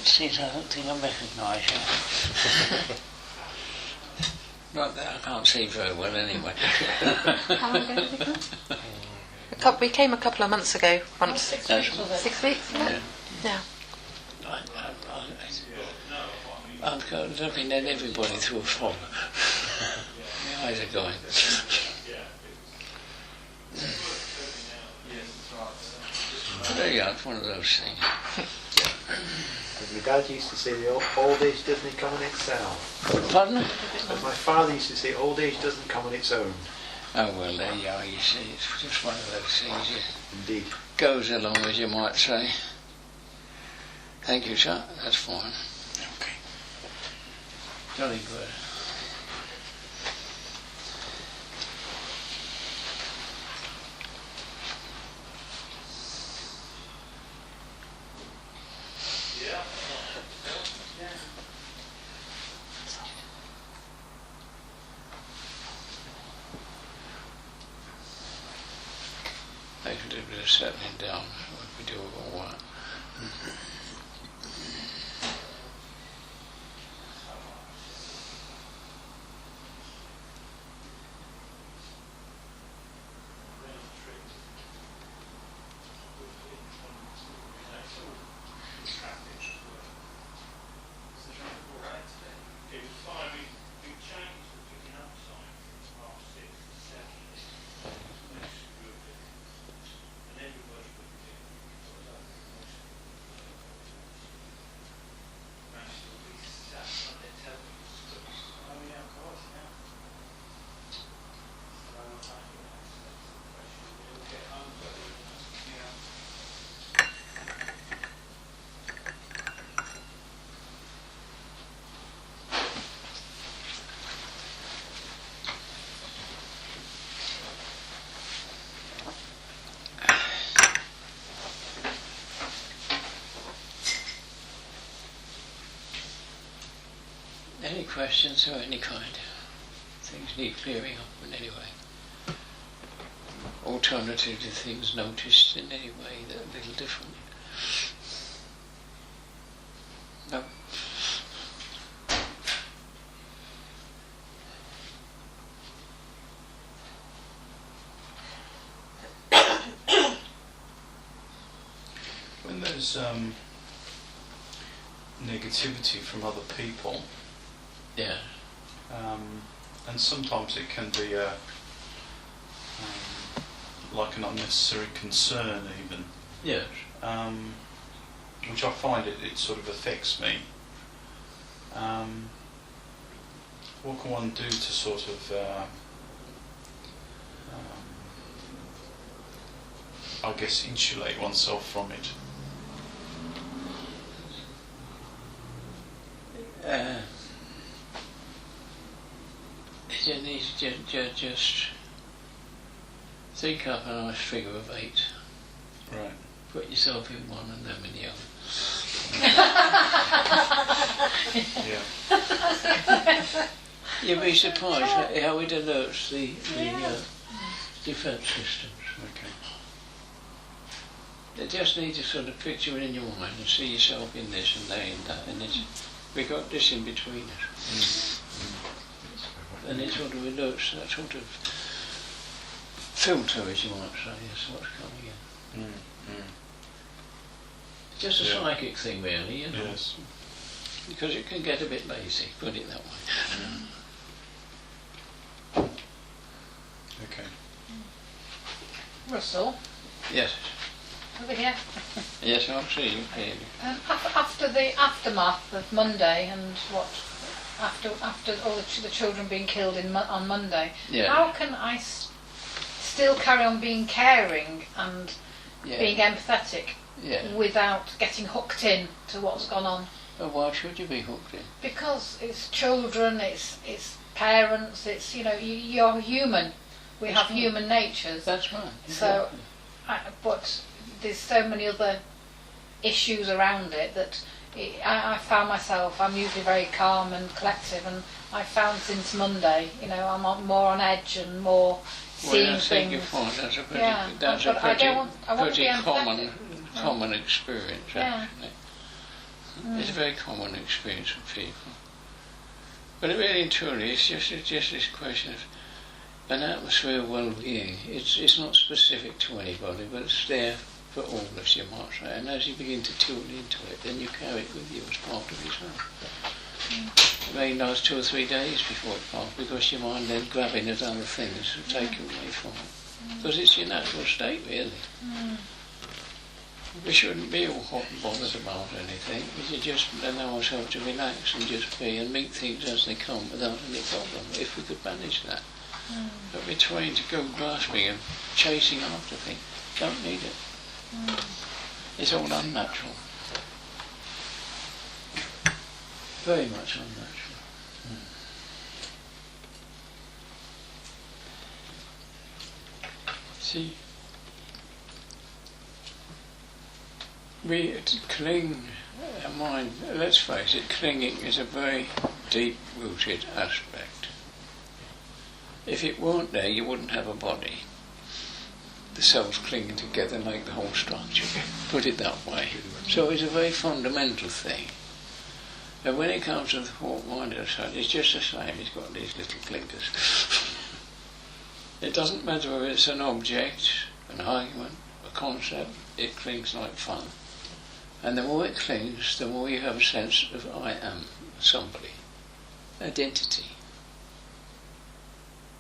Seems I don't think I recognise you. Not that I can't see very well anyway. How long ago did we come? We came a couple of months ago. Once. 6 weeks, was it? 6 weeks? Yeah. Yeah. I'm looking at everybody through a fog. My eyes are going. There you are, it's one of those things. My dad used to say the old age doesn't come on its own. Pardon? But my father used to say old age doesn't come on its own. Oh well, there you are, you see, it's just one of those things. It Indeed. goes along, as you might say. Thank you, sir, that's fine. Okay. Jolly good. They can do a bit of settling down when we do all that. Any questions of any kind? Things need clearing up in any way. Alternative to things noticed in any way that are a little different. No. When there's negativity from other people, Yeah. And sometimes it can be like an unnecessary concern even, Yes. which I find it sort of affects me. What can one do to sort of I guess insulate oneself from it? You need to just think up a nice figure of 8. Right. Put yourself in one and them in the other. Yeah. You'd be surprised how it alerts the defence systems. Okay. You just need to sort of picture it in your mind and see yourself in this and that and that, and we've got this in between us. And it sort of alerts that sort of filter, as you might say, is what's coming in. Just a psychic thing, really, you know. Yes. Because it can get a bit lazy, put it that way. Okay. Russell, Yes. over here. Yes, I'll see you clearly. After the aftermath of Monday and after all the children being killed on Monday, how can I still carry on being caring and being empathetic without getting hooked in to what's gone on? Well, why should you be hooked in? Because it's children, it's parents, it's you're human. We have human natures. That's right. So, but there's so many other issues around it that I found myself, I'm usually very calm and collective, and I found since Monday, I'm more on edge and more seeing I think things. you find that's a pretty, I want to be empathetic. common experience, actually. It's a very common experience for people. But really and truly, it's just this question of an atmosphere of well-being. It's not specific to anybody, but it's there for all of us, you might say. And as you begin to tune into it, then you carry it with you as part of yourself. It may last 2 or 3 days before it passes, because your mind then grabbing at other things to take you away from it. Because it's your natural state, really. We shouldn't be all hot and bothered about anything. We should just allow ourselves to relax and just be and meet things as they come without any problem, if we could manage that. But we're trying to go grasping and chasing after things. Don't need it. It's all unnatural. Very much unnatural. See, we cling, our mind, let's face it, clinging is a very deep-rooted aspect. If it weren't there, you wouldn't have a body. The cells clinging together make the whole structure, put it that way. So it's a very fundamental thing. And when it comes to the thought-minded side, it's just the same. It's got these little clingers. It doesn't matter whether it's an object, an argument, a concept, it clings like fun. And the more it clings, the more you have a sense of I am somebody, identity.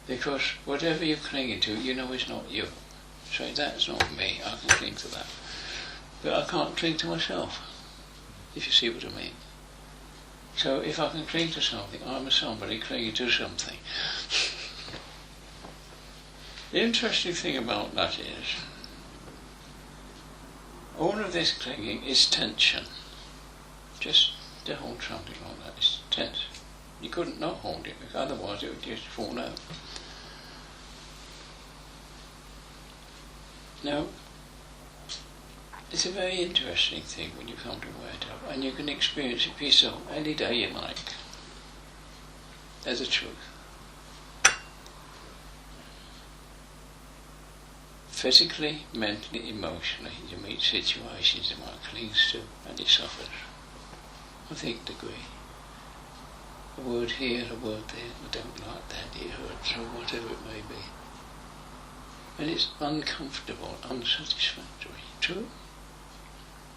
Because whatever you're clinging to, you know it's not you. So that's not me, I can cling to that. But I can't cling to myself, if you see what I mean. So if I can cling to something, I'm a somebody clinging to something. The interesting thing about that is, all of this clinging is tension. Just to hold something like that is tense. You couldn't not hold it, because otherwise it would just fall out. Now, it's a very interesting thing when you come to wear it up, and you can experience it for yourself any day you like, as a truth. Physically, mentally, emotionally, you meet situations that one clings to, and it suffers. I think degree. A word here, a word there, I don't like that, it hurts, or whatever it may be. And it's uncomfortable, unsatisfactory. True?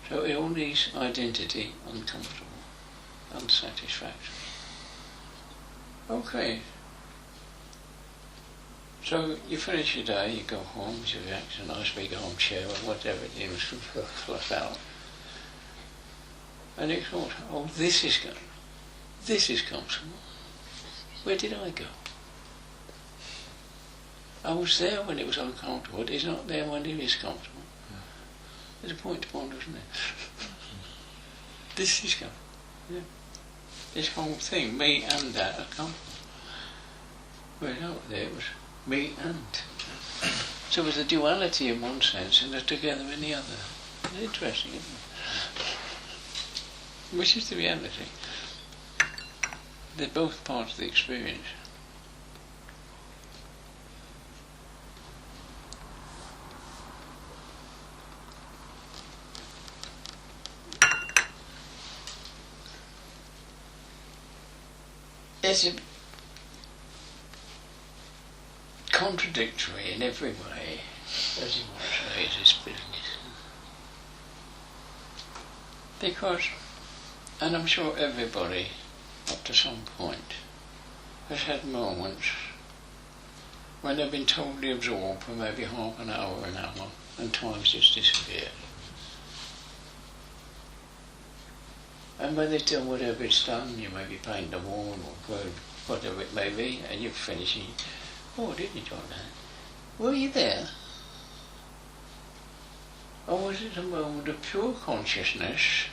So it all needs identity, uncomfortable, unsatisfactory. Okay. So you finish your day, you go home, you relax in a nice big armchair or whatever it is, fluff out. And you thought, oh, this is comfortable. Where did I go? I was there when it was uncomfortable. It's not there when it is comfortable. There's a point to ponder, isn't there? This is comfortable. Yeah. This whole thing, me and that, are comfortable. Whereas out there it was me and. So it was a duality in one sense and they're together in the other. It's interesting, isn't it? Which is the reality. They're both parts of the experience. It's contradictory in every way, as you might say, this business. Because, and I'm sure everybody, up to some point, has had moments when they've been totally absorbed for maybe half an hour, and time's just disappeared. And when they've done whatever it's done, you may be painting a wall or whatever it may be, and you're finishing. Oh, didn't you enjoy that? Were you there? Or was it a moment of pure consciousness,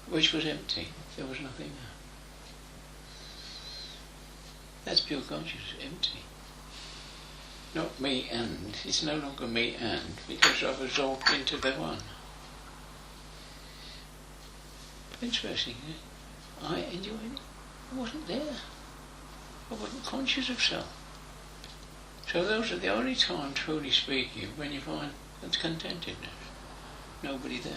which was empty? There was nothing there. That's pure consciousness, empty. Not me and. It's no longer me and, because I've absorbed into the one. Interesting, eh? I enjoyed it. I wasn't there. I wasn't conscious of self. So those are the only times, truly speaking, when you find That's contentedness. Nobody there.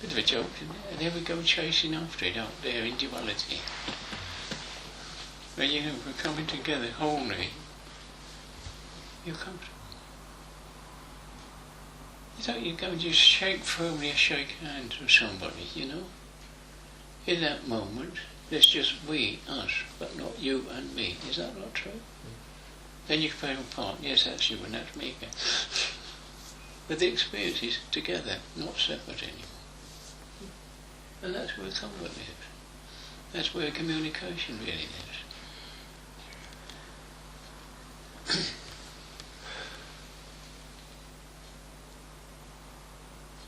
Bit of a joke, isn't it? And then we go chasing after it out there in duality. When we're coming together wholly, you're comfortable. You don't, you go and just shake firmly, shake hands with somebody, you know. In that moment, there's just we, us, but not you and me. Is that not true? Then you play a part. Yes, that's you and that's me again. But the experience is together, not separate anymore. And that's where comfort lives. That's where communication really lives.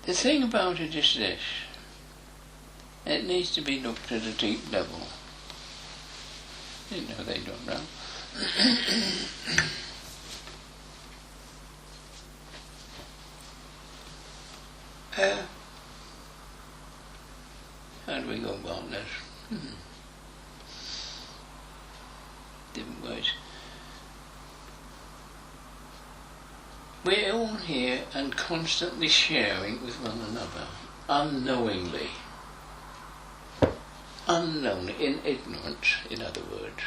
The thing about it is this. It needs to be looked at a deep level. You know, they don't know. How do we go about this? Different ways. We're all here and constantly sharing with one another, unknowingly. Unknowingly, in ignorance, in other words.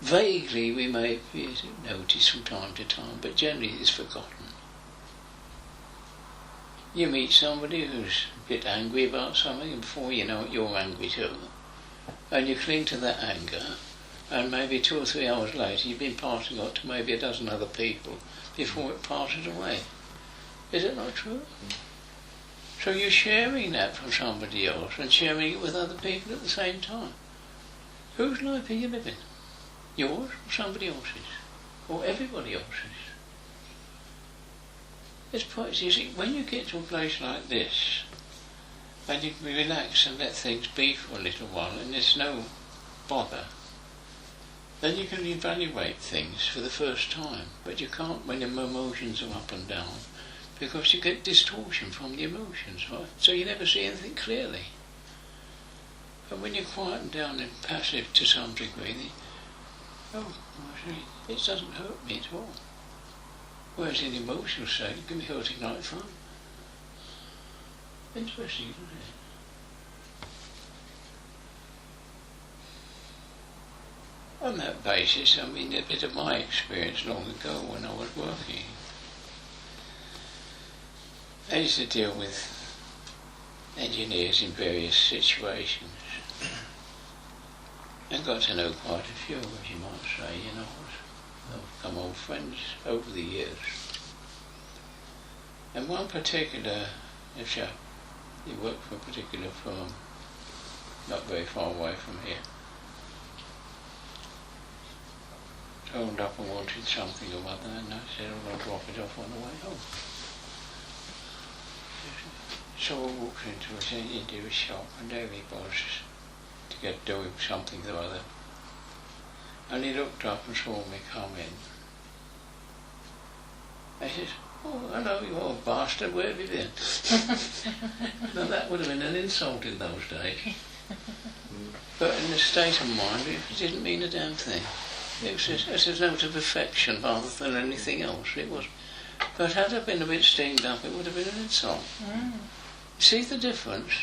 Vaguely we may notice from time to time, but generally it's forgotten. You meet somebody who's a bit angry about something, and before you know it you're angry too. And you cling to that anger, and maybe 2 or 3 hours later you've been passing it to maybe a dozen other people before it passes away. Is it not true? So you're sharing that from somebody else and sharing it with other people at the same time. Whose life are you living? Yours or somebody else's? Or everybody else's? It's quite easy. When you get to a place like this, and you can relax and let things be for a little while, and there's no bother, then you can evaluate things for the first time. But you can't when your emotions are up and down, because you get distortion from the emotions, right? So you never see anything clearly. But when you're quiet down and passive to some degree, it doesn't hurt me at all. Whereas in the emotional state, it can be hurting like fun. Interesting, isn't it? On that basis, I mean, a bit of my experience long ago when I was working, I used to deal with engineers in various situations and got to know quite a few, as you might say, you know. I've become old friends over the years. And one particular chap, he worked for a particular firm not very far away from here, phoned up and wanted something or other, and I said, I'll drop it off on the way home. So I walked into a shop, and there he was to get doing something or other. And he looked up and saw me come in. I said, oh, hello, you old bastard, where have you been? Now that would have been an insult in those days. But in the state of mind, it didn't mean a damn thing. It was a note of affection rather than anything else. It was. But had I been a bit stinged up, it would have been an insult. See the difference?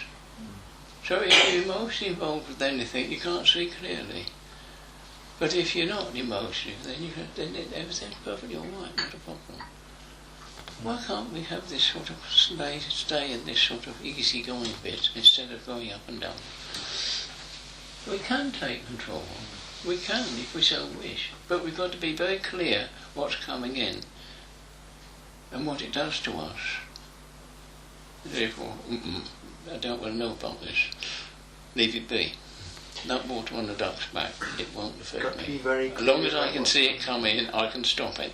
So if you're emotionally involved with anything, you can't see clearly. But if you're not emotional, then everything's perfectly all right, not a problem. Why can't we have this sort of stay in this sort of easy-going bit instead of going up and down? We can take control. We can, if we so wish. But we've got to be very clear what's coming in and what it does to us. Therefore, I don't want to know about this. Leave it be. Not water on the duck's back. It won't affect me. As long as I can see it come in, I can stop it.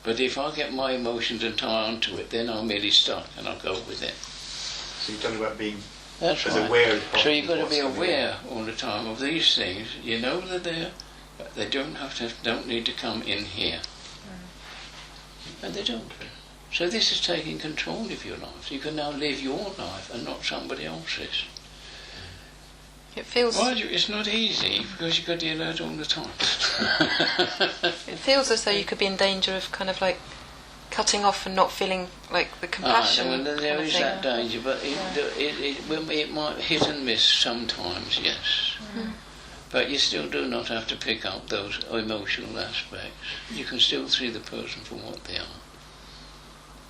But if I get my emotions and tie onto it, then I'm really stuck and I'll go with it. So you're talking about being That's as right. aware as possible. So you've got to be aware all the time of these things. You know they're there, but they don't need to come in here. And they don't. So this is taking control of your life. You can now live your life and not somebody else's. It feels. Well, it's not easy because you've got the alert all the time. It feels as though you could be in danger of kind of like cutting off and not feeling like the compassion. Well, there kind of is thing. that danger, but it might hit and miss sometimes, yes. Mm. But you still do not have to pick up those emotional aspects. You can still see the person for what they are.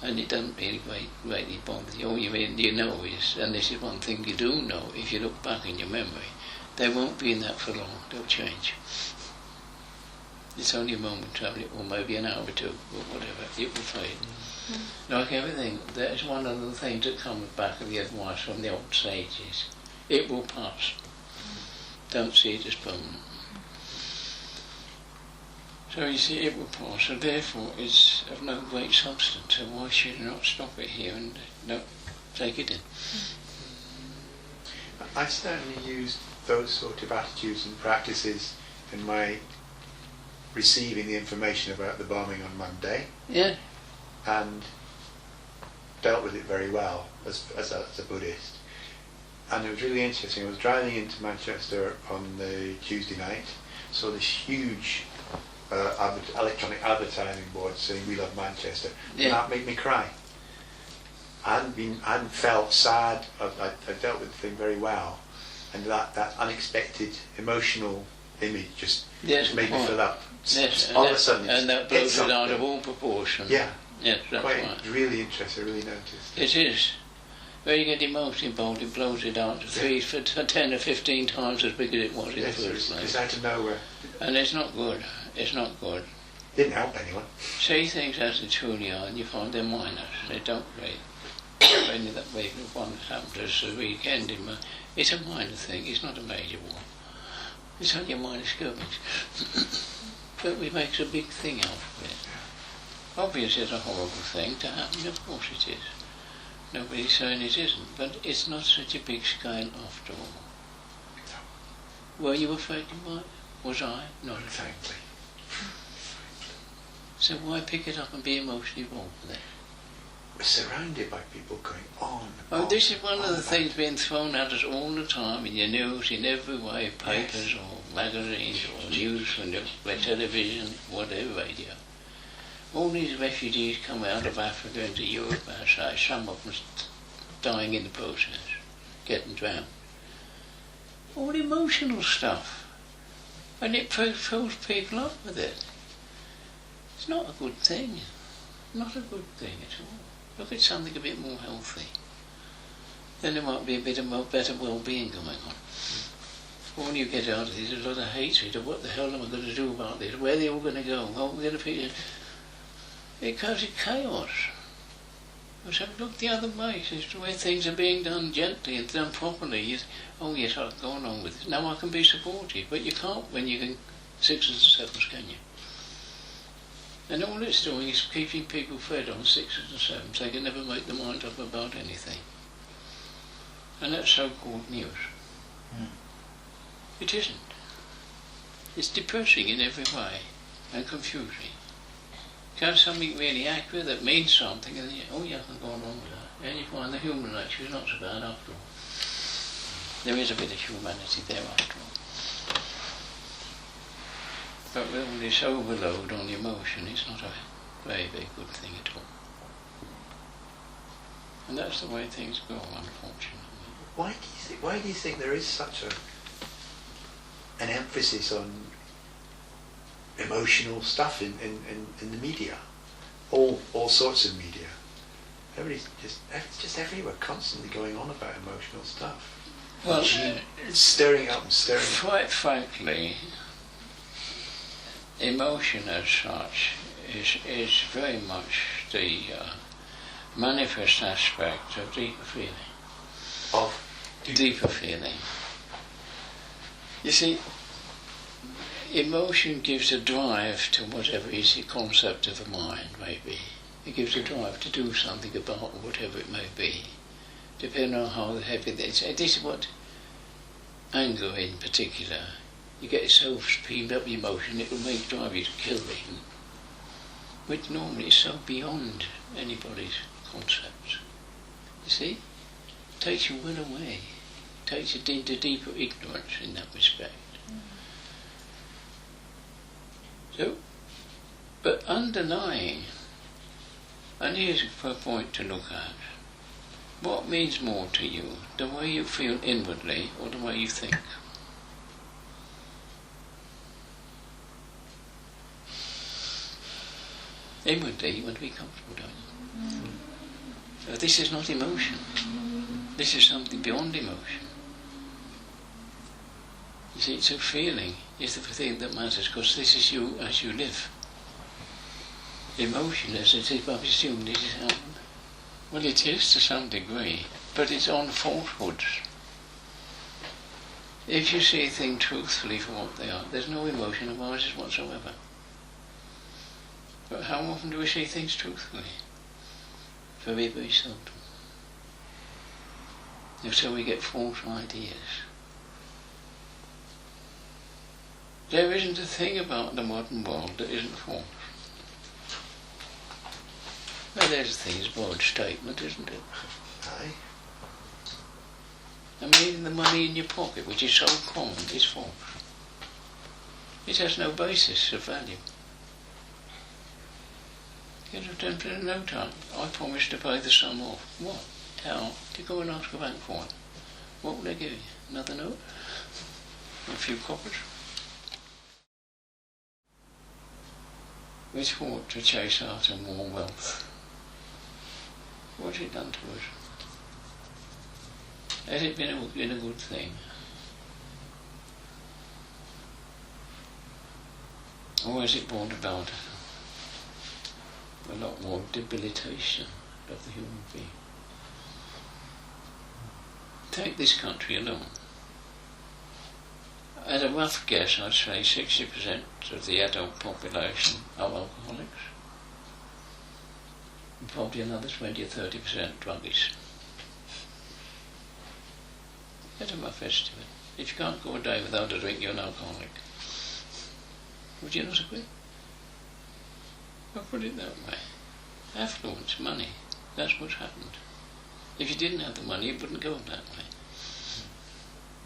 And it doesn't really greatly bother you. All you know is, and this is one thing you do know, if you look back in your memory, they won't be in that for long, they'll change. It's only a momentarily, or maybe an hour or two, or whatever, it will fade. Mm. Like everything, there's one of the things that comes back of the advice from the old sages. It will pass. Don't see it as permanent. So you see, it will pass, and therefore it's of no great substance, so why should you not stop it here and take it in? I certainly used those sort of attitudes and practices in my receiving the information about the bombing on Monday. Yeah. And dealt with it very well as a Buddhist. And it was really interesting. I was driving into Manchester on the Tuesday night, saw this huge electronic advertising board saying "We love Manchester," and that made me cry. I hadn't felt sad. I dealt with the thing very well, and that unexpected emotional image just made me fill up. Yes, all of a sudden, and that blows it out of all proportion. Yeah, yes, that's quite right. Really interesting. Really noticed. It is. Where you get emotion involved, it blows it out for 10 or 15 times as big as it was in the first place. It's out of nowhere. And it's not good. It's not good. Didn't help anyone. See things as they truly are, and you find they're minor. They don't rate. Only that way one happened to us the weekend. It's a minor thing. It's not a major war. It's only a minor skirmish. But we make a big thing out of it. Obviously, it's a horrible thing to happen. Of course, it is. Nobody's saying it isn't, but it's not such a big scale after all. Were you affected by it? Was I? Not Exactly. So why pick it up and be emotionally involved with it? We're surrounded by people going on. This is one of the things being thrown at us all the time in your news, in every way, papers or magazines or news from the television, whatever, radio. All these refugees come out of Africa into Europe, I say, some of them dying in the process, getting drowned. All emotional stuff. And it fills people up with it. It's not a good thing. Not a good thing at all. Look at something a bit more healthy. Then there might be a bit of more better well-being going on. All you get out of this is a lot of hatred of what the hell am I going to do about this? Where are they all going to go? Well, we're going to be... It causes chaos. So look the other way. It's the way things are being done gently and done properly. Oh yes, I've gone on with it. Now I can be supportive, but you can't when you can 6s and 7s, can you? And all it's doing is keeping people fed on 6s and 7s. They can never make their mind up about anything. And that's so-called news. It isn't. It's depressing in every way and confusing. Have something really accurate that means something, and then I can go on with that. And you find the human nature is not so bad after all. There is a bit of humanity there after all. But with all this overload on emotion, it's not a very, very good thing at all. And that's the way things go, unfortunately. Why do you think there is such an emphasis on emotional stuff in the media, all sorts of media? It's just everywhere, constantly going on about emotional stuff. Well, stirring up and stirring up. Quite frankly, emotion as such is very much the manifest aspect of deeper feeling. Deeper feeling. You see, emotion gives a drive to whatever is the concept of the mind may be. It gives a drive to do something about whatever it may be, depending on how heavy it is. This is what anger in particular, you get so speed up emotion, it will drive you to kill even, which normally is so beyond anybody's concepts. You see? It takes your will away. takes it into deeper ignorance in that respect. So, but underlying, and here's a point to look at, what means more to you, the way you feel inwardly or the way you think? Inwardly you want to be comfortable, don't you? So this is not emotion. This is something beyond emotion. You see, so feeling is the thing that matters, because this is you as you live. Emotion, as it is, I've assumed, this is how, well, it is to some degree, but it's on falsehoods. If you see things truthfully for what they are, there's no emotion of ours whatsoever. But how often do we see things truthfully? Very, very seldom. And so we get false ideas. There isn't a thing about the modern world that isn't false. Well, there's a thing, it's a broad statement, isn't it? Aye. I mean, the money in your pocket, which is so common, is false. It has no basis of value. You'd have done it in no time. I promised to pay the sum off. What? How? To go and ask a bank for it. What will they give you? Another note? A few coppers? We fought to chase after more wealth. What's it done to us? Has it been a good thing? Or has it brought about a lot more debilitation of the human being? Take this country alone. At a rough guess, I'd say 60% of the adult population are alcoholics. And probably another 20 or 30% druggies. That's a rough estimate. If you can't go a day without a drink, you're an alcoholic. Would you not agree? I'll put it that way. Affluence, money, that's what's happened. If you didn't have the money, it wouldn't go that way.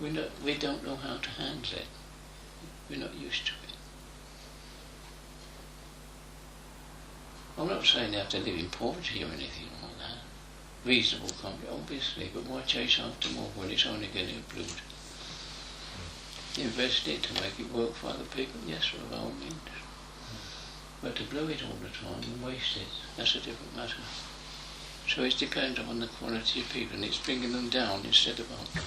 We don't know how to handle it. We're not used to it. I'm not saying you have to live in poverty or anything like that. Reasonable comfort, obviously, but why chase after more when it's only going to improve? Invest it to make it work for other people, yes, by all means. But to blow it all the time and waste it, that's a different matter. So it depends on the quality of people, and it's bringing them down instead of up.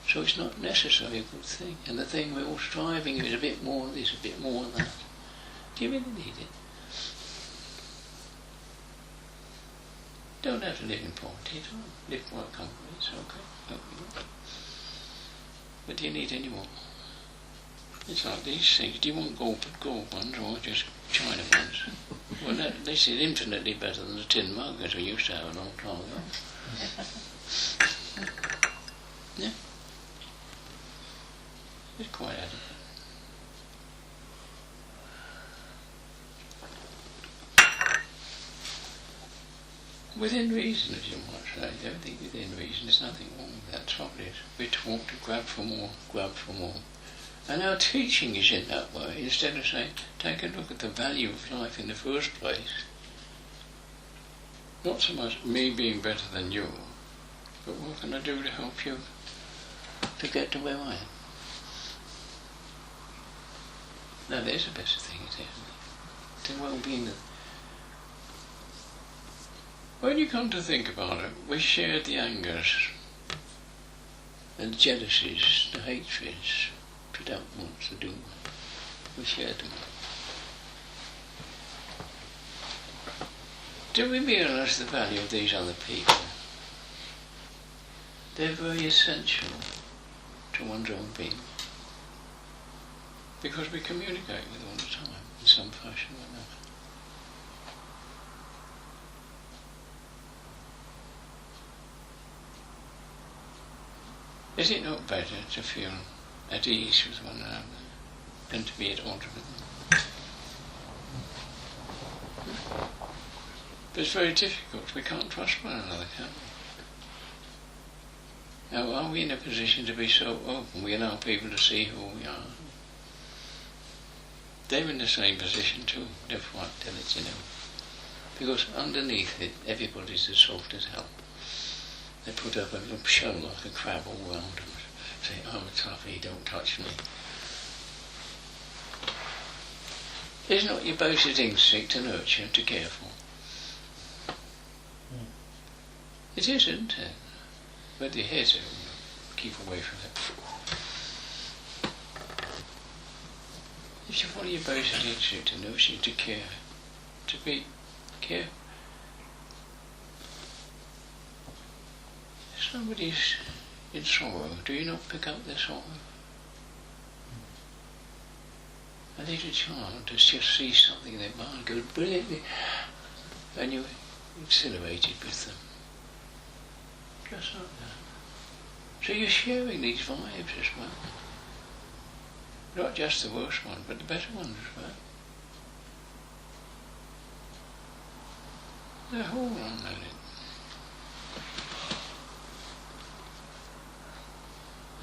So it's not necessarily a good thing. And the thing we're all striving is a bit more of this, a bit more of that. Do you really need it? Don't have to live in poverty at all. Live quite comfortably, it's okay. But do you need any more? It's like these things. Do you want gold ones or just China ones? Well, this is infinitely better than the tin mug as we used to have a long time ago. Yeah. It's quite adequate. Within reason, as you might say. Everything within reason. There's nothing wrong with that. That's what it is. We're taught to grab for more, grab for more. And our teaching is in that way. Instead of saying, take a look at the value of life in the first place. Not so much me being better than you, but what can I do to help you to get to where I am? Now there's a better thing, isn't it? The well-being of... When you come to think about it, we shared the angers, and the jealousies, the hatreds, to don't want to do. We shared them. Do we realise the value of these other people? They're very essential to one's own being. Because we communicate with them all the time, in some fashion or another. Is it not better to feel at ease with one another than to be at odds with them? But it's very difficult. We can't trust one another, can Now, are we in a position to be so open we allow people to see who we are? They're in the same position too, they've got till it's, because underneath it, everybody's as soft as hell. They put up a little shell like a crab all round them, say, I'm a toughie, don't touch me. It's not your basic instinct to nurture, to care for. It isn't it? But you have to keep away from it. If you follow your basic instinct to nurture, to care, to be care. If somebody's in sorrow, do you not pick up their sorrow? A little child does just see something in their mind, goes brilliantly, and you're exhilarated with them. Just like that. So you're sharing these vibes as well. Not just the worst one, but the better ones as well. They're all on it.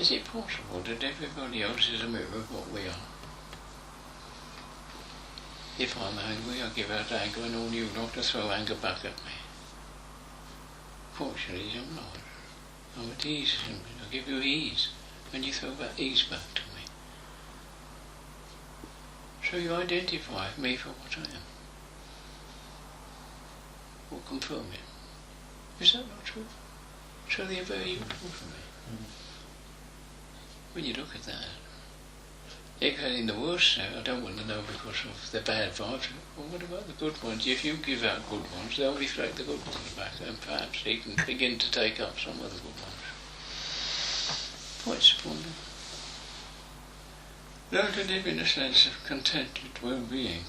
Is it possible that everybody else is a mirror of what we are? If I'm angry, I give out anger and all you not to throw anger back at me. Fortunately, I'm not. I'm at ease. I give you ease, and you throw that ease back to me. So you identify me for what I am. Or confirm it. Is that not true? So they're very useful for me. When you look at that, in the worst, I don't want to know because of the bad vibes. Well, what about the good ones? If you give out good ones, they'll reflect the good ones back, and perhaps they can begin to take up some of the good ones. What's the point? Learn to live in a sense of contented well-being,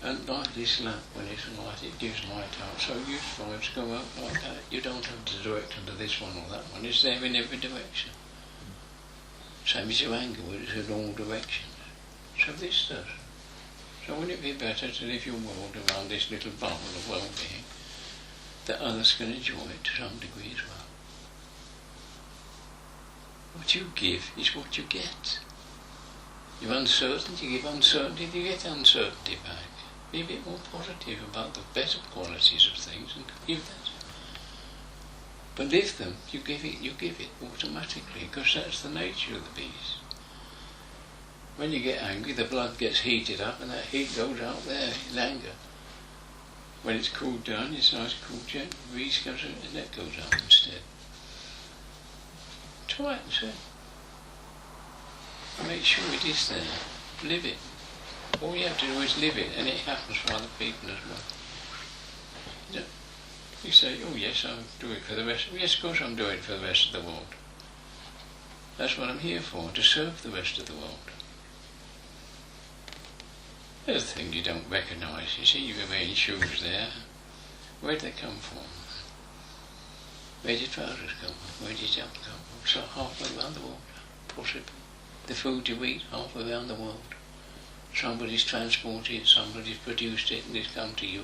and like this lamp, when it's light, it gives light out. So use vibes go out like that. You don't have to direct them to this one or that one. It's there in every direction. Same as your anger, where it's in all directions. So this does. So wouldn't it be better to live your world around this little bubble of well-being that others can enjoy it to some degree as well? What you give is what you get. You're uncertain, you give uncertainty, you get uncertainty back. Be a bit more positive about the better qualities of things and give that. But live them, you give it automatically, because that's the nature of the beast. When you get angry, the blood gets heated up and that heat goes out there in anger. When it's cooled down, it's nice, cool, gentle breeze comes in and that goes out instead. Try it and see. Make sure it is there. Live it. All you have to do is live it, and it happens for other people as well. You say, oh yes, I'll do it for the rest. Yes, of course I'm doing it for the rest of the world. That's what I'm here for, to serve the rest of the world. There's a thing you don't recognise. You see, you wearing shoes there. Where'd they come from? Where did trousers come from? Where did your jump come from? So halfway around the world, possibly. The food you eat, halfway around the world. Somebody's transported it, somebody's produced it, and it's come to you.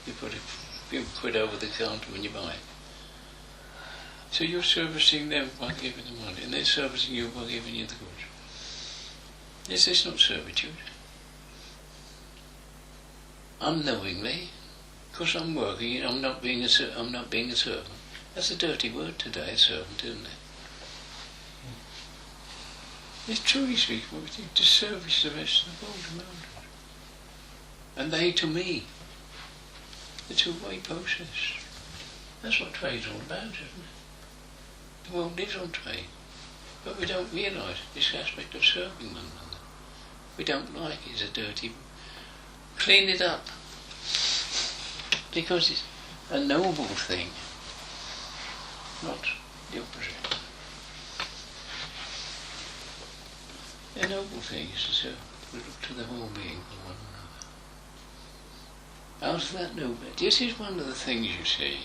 You put a few quid over the counter when you buy it. So you're servicing them by giving them money, and they're servicing you by giving you the goods. Is this not servitude? Unknowingly, because I'm working, I'm not being a servant. That's a dirty word today, servant, isn't it? It's truly speaking what we think, to service the rest of the world around us. And they to me. The two-way process. That's what trade's all about, isn't it? The world lives on trade. But we don't realise this aspect of serving one another. We don't like it, it's a dirty... Clean it up. Because it's a noble thing. Not the opposite. A noble thing is to serve, look to the well-being of one another. Out of that nobility, this is one of the things you see,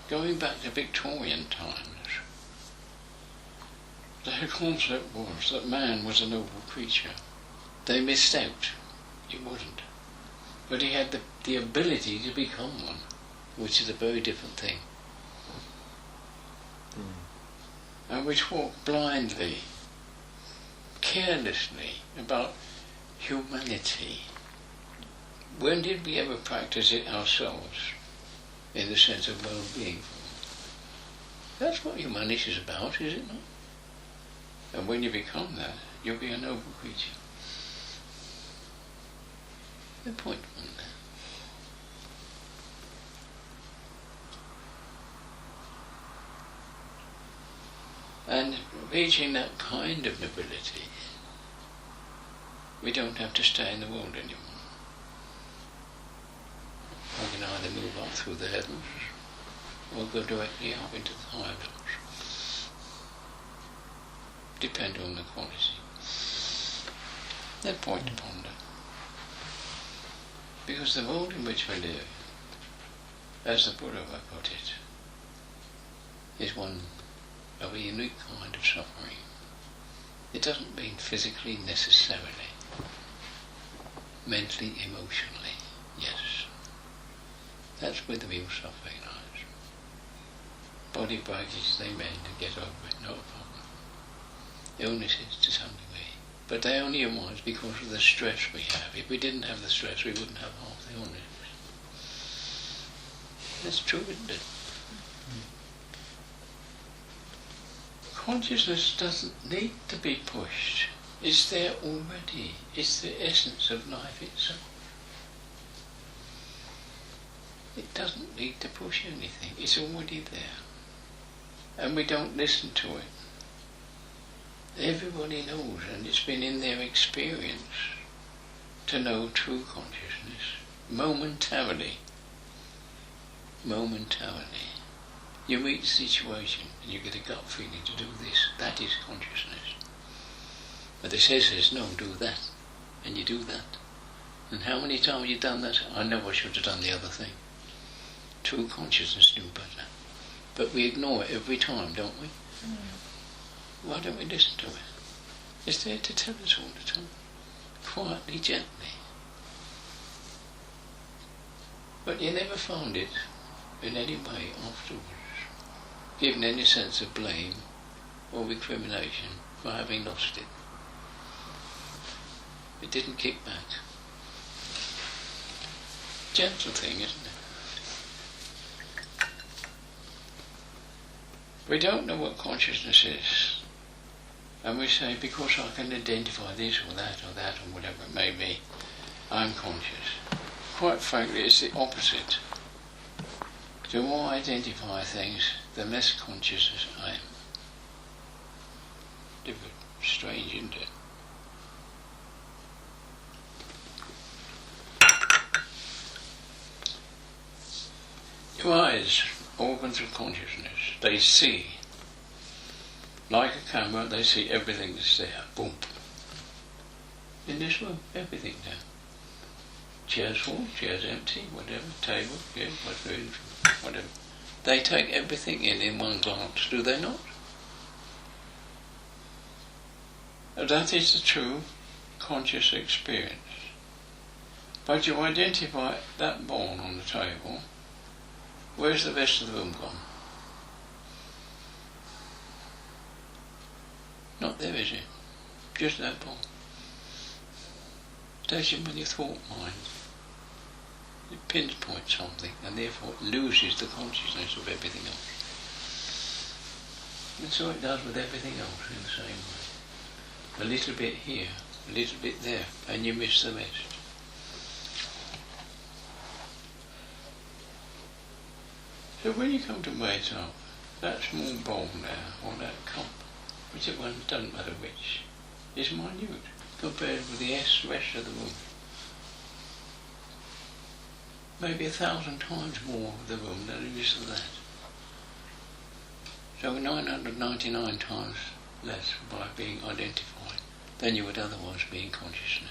going back to Victorian times. The concept was that man was a noble creature. They missed out. It wasn't. But he had the ability to become one, which is a very different thing. and we talk blindly, carelessly about humanity. When did we ever practice it ourselves in the sense of well-being? That's what humanity is about, is it not? And when you become that, you'll be a noble creature. The point on that. And reaching that kind of nobility, we don't have to stay in the world anymore. We can either move up through the heavens or go directly up into the higher levels. Depend on the quality. There's a point to ponder. Because the world in which we live, as the Buddha put it, is one of a unique kind of suffering. It doesn't mean physically necessarily. Mentally, emotionally, yes. That's where the real suffering lies. Body breakages, they mend and get over it, not a problem. Illnesses to some degree. But they only arise because of the stress we have. If we didn't have the stress, we wouldn't have half the illnesses. That's true, isn't it? Consciousness doesn't need to be pushed. It's there already. It's the essence of life itself. It doesn't need to push anything. It's already there. And we don't listen to it. Everybody knows, and it's been in their experience to know true consciousness. Momentarily. You meet a situation and you get a gut feeling to do this. That is consciousness. But the says, no, do that. And you do that. And how many times have you done that? I know I should have done the other thing. True consciousness knew better. But we ignore it every time, don't we? Why don't we listen to it? It's there to tell us all the time. Quietly, gently. But you never found it in any way afterwards, given any sense of blame or recrimination for having lost it. It didn't kick back. Gentle thing, isn't it? We don't know what consciousness is. And we say, because I can identify this or that or whatever it may be, I'm conscious. Quite frankly, it's the opposite. The more I identify things, the less conscious I am. Different, strange, isn't it? Your eyes, organs of consciousness, they see. Like a camera, they see everything that's there. Boom. In this room, everything there. Chairs full, chairs empty, whatever, table, yeah, whatever. They take everything in one glance, do they not? That is the true conscious experience. But you identify that ball on the table, where's the rest of the room gone? Not there, is it? Just that ball. Station with your thought mind. It pinpoints something and therefore it loses the consciousness of everything else. And so it does with everything else in the same way. A little bit here, a little bit there, and you miss the rest. So when you come to wait up, that small bowl there, or that cup, whichever one, doesn't matter which, is minute compared with the rest of the room. Maybe 1,000 times more of the room than it is of that. So 999 times less by being identified than you would otherwise be in consciousness.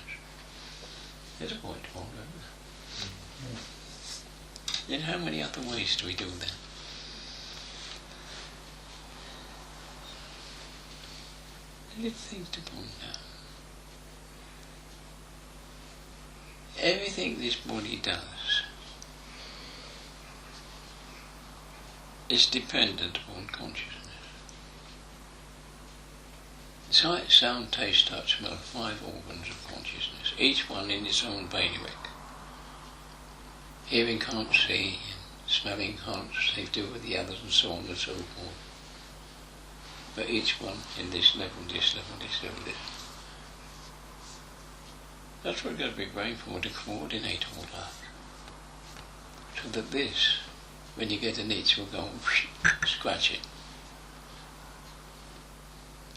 There's a point to hold over. In how many other ways do we do that? Little things to ponder. Everything this body does is dependent upon consciousness. Sight, sound, taste, touch, smell, 5 organs of consciousness, each one in its own bailiwick. Hearing can't see, smelling can't do with the others, and so on and so forth. But each one in this level, this level, this level, this. That's what we've got to be grateful for, to coordinate all that. So that this, when you get an itch, will go and scratch it.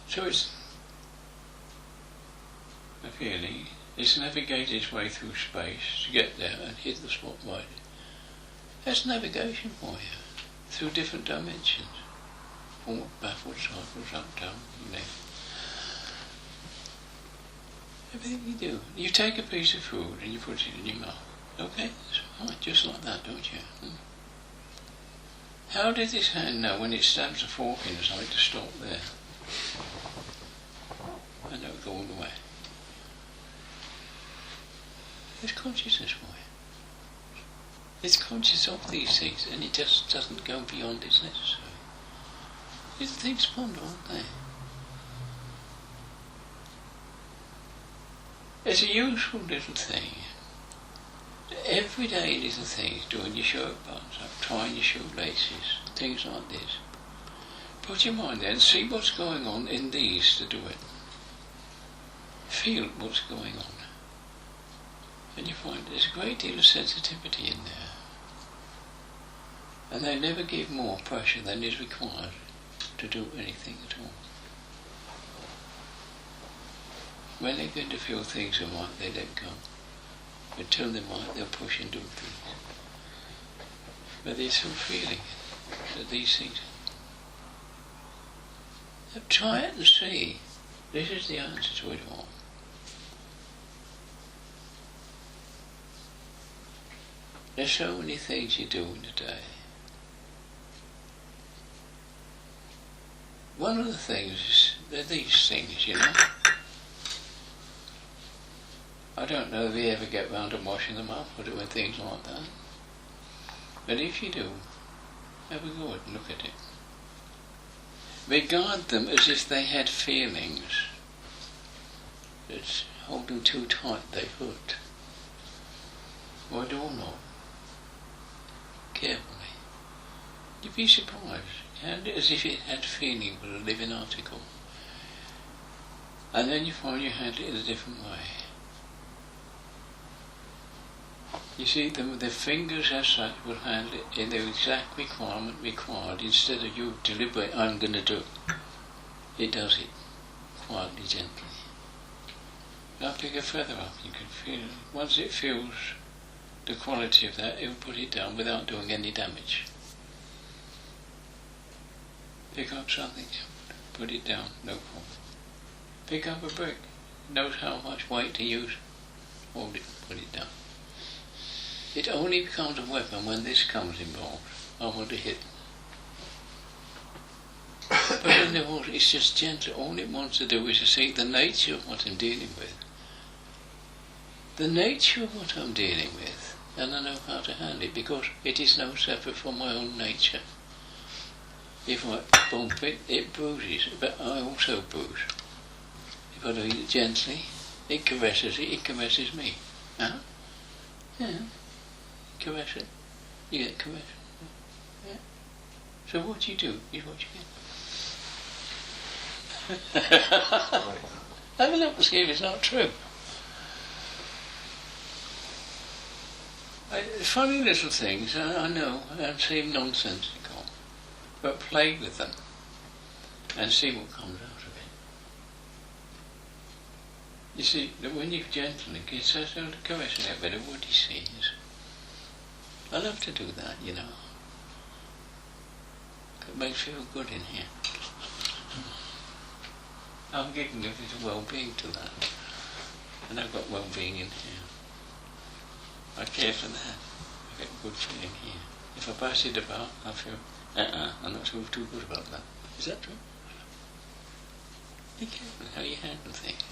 So it's a feeling. It's navigated its way through space to get there and hit the spotlight. That's navigation for you, through different dimensions. Forward, backward, sideways, up, down, you name it. Everything you do. You take a piece of food and you put it in your mouth. Okay, that's right, just like that, don't you? How did this hand know when it stabs a fork in the side to stop there? And that would go all the way. There's consciousness for you. It's conscious of these things, and it just doesn't go beyond its necessary. These things ponder, aren't they? It's a useful little thing. Everyday little things, doing your shirt buttons up, tying your shoelaces, things like this. Put your mind there and see what's going on in these to do it. Feel what's going on. And you find there's a great deal of sensitivity in there. And they never give more pressure than is required to do anything at all. When they're going to feel things are right, they let go. Until they're right, they'll push and do things. But there's some feeling that these things... Try it and see. This is the answer to it all. There's so many things you do in a day. One of the things is, they're these things, you know. I don't know if you ever get round to washing them up or doing things like that. But if you do, have a go and look at it. Regard them as if they had feelings. It's holding too tight, they hurt. Or a doorknob. Carefully. You'd be surprised. As if it had feeling with a living article. And then you find you handle it in a different way. You see, the fingers as such will handle it in the exact requirement required, instead of you deliberate, I'm going to do. It does it quietly, gently. Now pick a feather up, you can feel it. Once it feels the quality of that, it will put it down without doing any damage. Pick up something, put it down, no problem. Pick up a brick, knows how much weight to use, hold it, put it down. It only becomes a weapon when this comes involved. I want to hit. But when it's just gentle, all it wants to do is to see the nature of what I'm dealing with. The nature of what I'm dealing with, and I know how to handle it, because it is no separate from my own nature. If I bump it, it bruises, but I also bruise. If I do it gently, it caresses me. Huh? Yeah. Caress it. You get caressed. Yeah. So what you do is what you get. Have a look and see if it's not true. Funny little things, I know, seem nonsensical, but play with them and see what comes out of it. You see, that when you're gentle, it starts to caress a bit of what he sees. I love to do that, you know. It makes me feel good in here. I'm giving a bit of well-being to that. And I've got well-being in here. I care for that. I get a good feeling here. If I pass it about, I feel, I'm not too good about that. Is that true? Be careful how you handle things.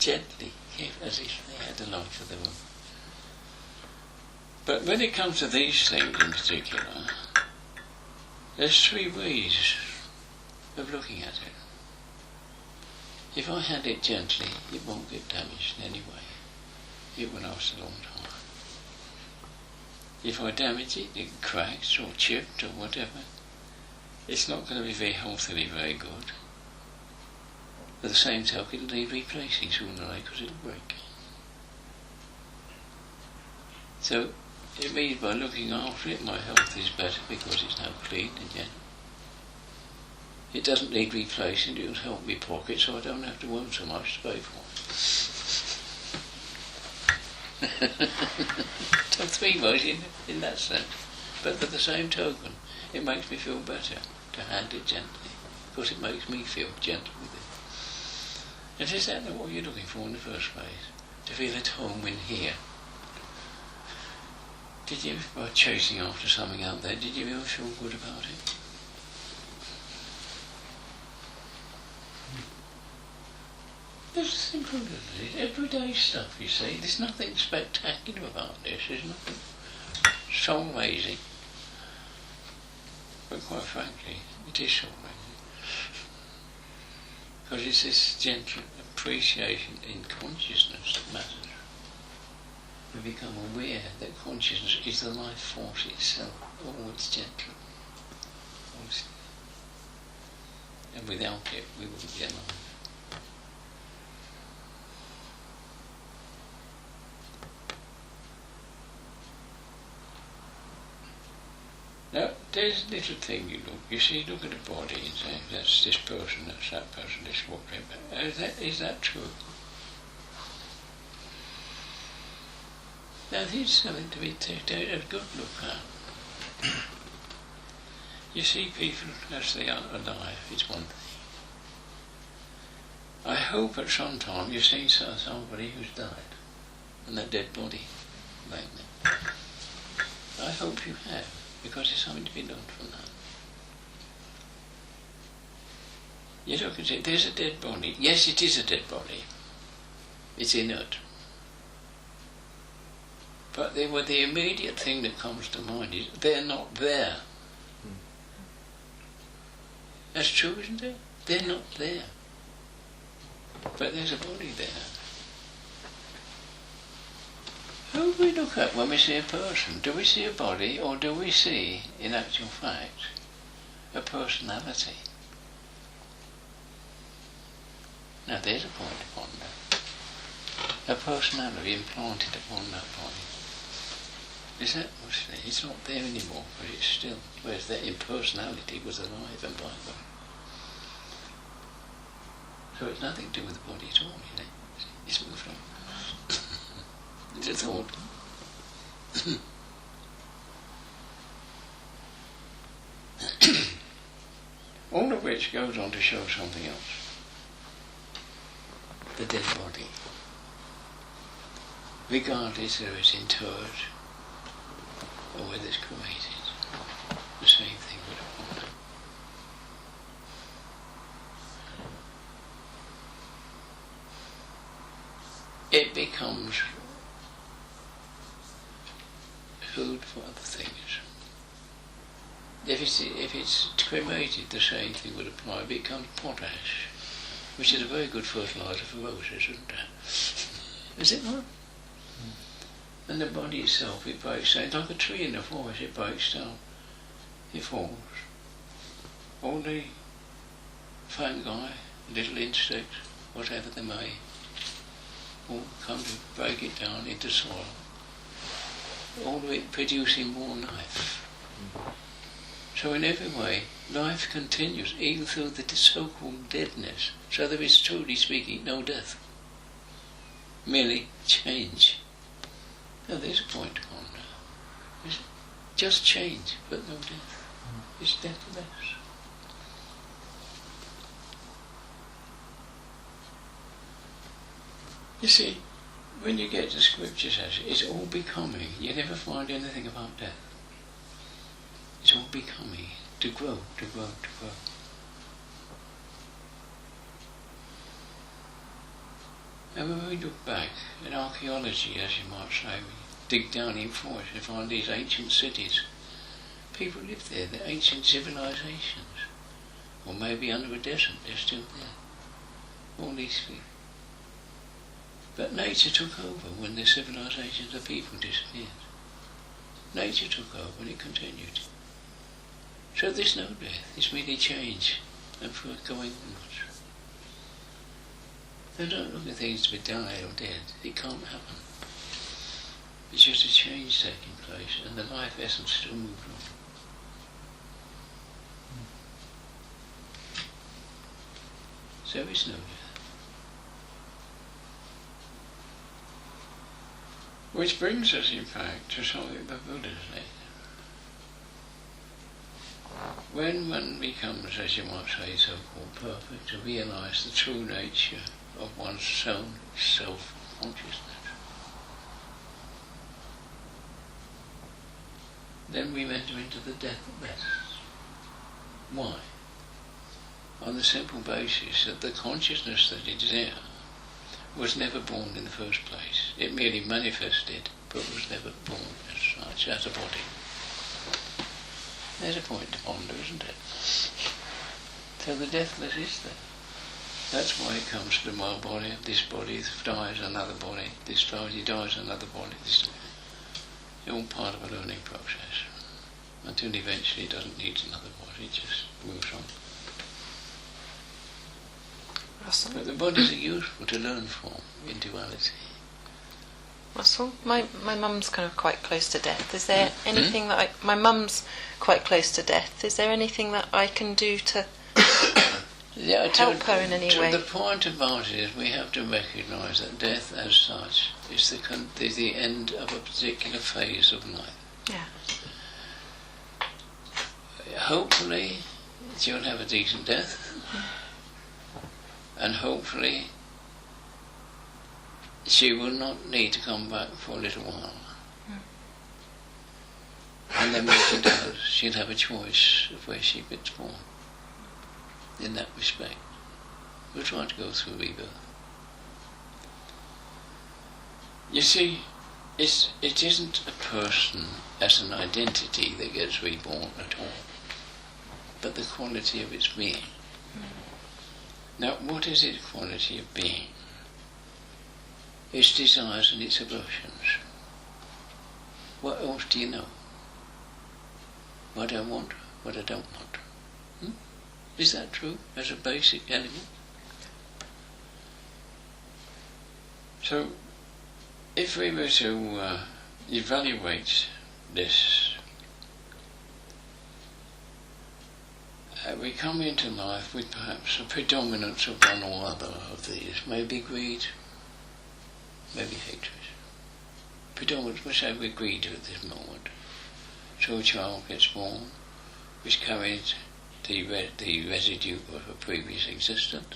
Gently, as if they had a life of their own. But when it comes to these things in particular, there's 3 ways of looking at it. If I hand it gently, it won't get damaged anyway. It will last a long time. If I damage it, it cracks or chipped or whatever. It's not going to be very healthily very good. At the same token, it'll need replacing sooner or later because it'll break. So it means by looking after it, my health is better because it's now clean again. It doesn't need replacing, it'll help me pocket so I don't have to worry so much to pay for it. So 3 ways in that sense. But at the same token, it makes me feel better to hand it gently, because it makes me feel gentle with it. And is that not what you're looking for in the first place? To feel at home in here? Did you, by chasing after something out there, did you ever feel good about it? It's simple, it's everyday stuff, you see. There's nothing spectacular about this. There's nothing so amazing. But quite frankly, it is so amazing. Because it's this gentle appreciation in consciousness that matters. We become aware that consciousness is the life force itself. Oh, it's gentle. And without it, we wouldn't be alive. Now, there's a little thing you see, look at the body and say, that's this person, that's that person, this whatever. Is that true? Now, here's something to be taken a good look at. You see people as they are alive, it's one thing. I hope at some time you've seen somebody who's died, and that dead body laying there. I hope you have. Because there's something to be learned from that. You look and say, there's a dead body. Yes, it is a dead body. It's inert. But the immediate thing that comes to mind is, they're not there. That's true, isn't it? They're not there. But there's a body there. Who do we look at when we see a person? Do we see a body, or do we see, in actual fact, a personality? Now there's a point to ponder. A personality implanted upon that body. Is that what's there? It's not there anymore, but it's still, whereas that impersonality was alive and vibrant. So it's nothing to do with the body at all, you know. It's moved on. It's a thought. All of which goes on to show something else. The dead body. Regardless whether it's interred or whether it's cremated, the same thing would apply. It becomes food for other things. If it's cremated, the same thing would apply. It becomes potash, which is a very good fertiliser for roses, isn't it? Is it not? And the body itself, it breaks down. It's like a tree in the forest, it breaks down. It falls. All the fungi, little insects, whatever they may, all come to break it down into soil. All of it producing more life. So in every way, life continues, even through the so-called deadness. So there is, truly speaking, no death. Merely change. Now there's a point to ponder. It's just change, but no death. It's deathless. You see, when you get to scripture says it's all becoming. You never find anything about death. It's all becoming, to grow, to grow, to grow. And when we look back in archaeology, as you might say, we dig down in forests and find these ancient cities. People lived there, the ancient civilizations. Or maybe under a desert, they're still there. all these things. But nature took over when the civilizations of people disappeared. Nature took over and it continued. So there's no death, it's merely change and for going onwards. So don't look at things to be died or dead. It can't happen. It's just a change taking place and the life essence still moves on. So it's no death. Which brings us in fact to something the Buddha said. When one becomes, as you might say, so-called perfect, to realise the true nature of one's own self-consciousness, then we enter into the deathless. Why? On the simple basis that the consciousness that is there was never born in the first place. It merely manifested, but was never born as such, as a body. There's a point to ponder, isn't it? So the deathless is there. That's why it comes to my body, this body dies, another body, this body dies, another body. It's all part of a learning process. Until eventually it doesn't need another body, it just moves on. Russell? But the bodies are useful to learn from in duality. Russell, my mum's kind of quite close to death. Is there anything that my mum's quite close to death. Is there anything that I can do to help her in any way? The point about it is we have to recognise that death as such is the end of a particular phase of life. Yeah. Hopefully she'll have a decent death. And hopefully she will not need to come back for a little while. And then when she does, she'll have a choice of where she gets born. In that respect, we'll try to go through rebirth. You see, it isn't a person as an identity that gets reborn at all, but the quality of its being. Now, what is its quality of being? Its desires and its aversions. What else do you know? What I want, what I don't want. Is that true as a basic element? So, if we were to evaluate this, we come into life with perhaps a predominance of one or other of these. Maybe greed, maybe hatred. Predominance, we say we're greedy at this moment. So a child gets born, which carries the residue of a previous existence,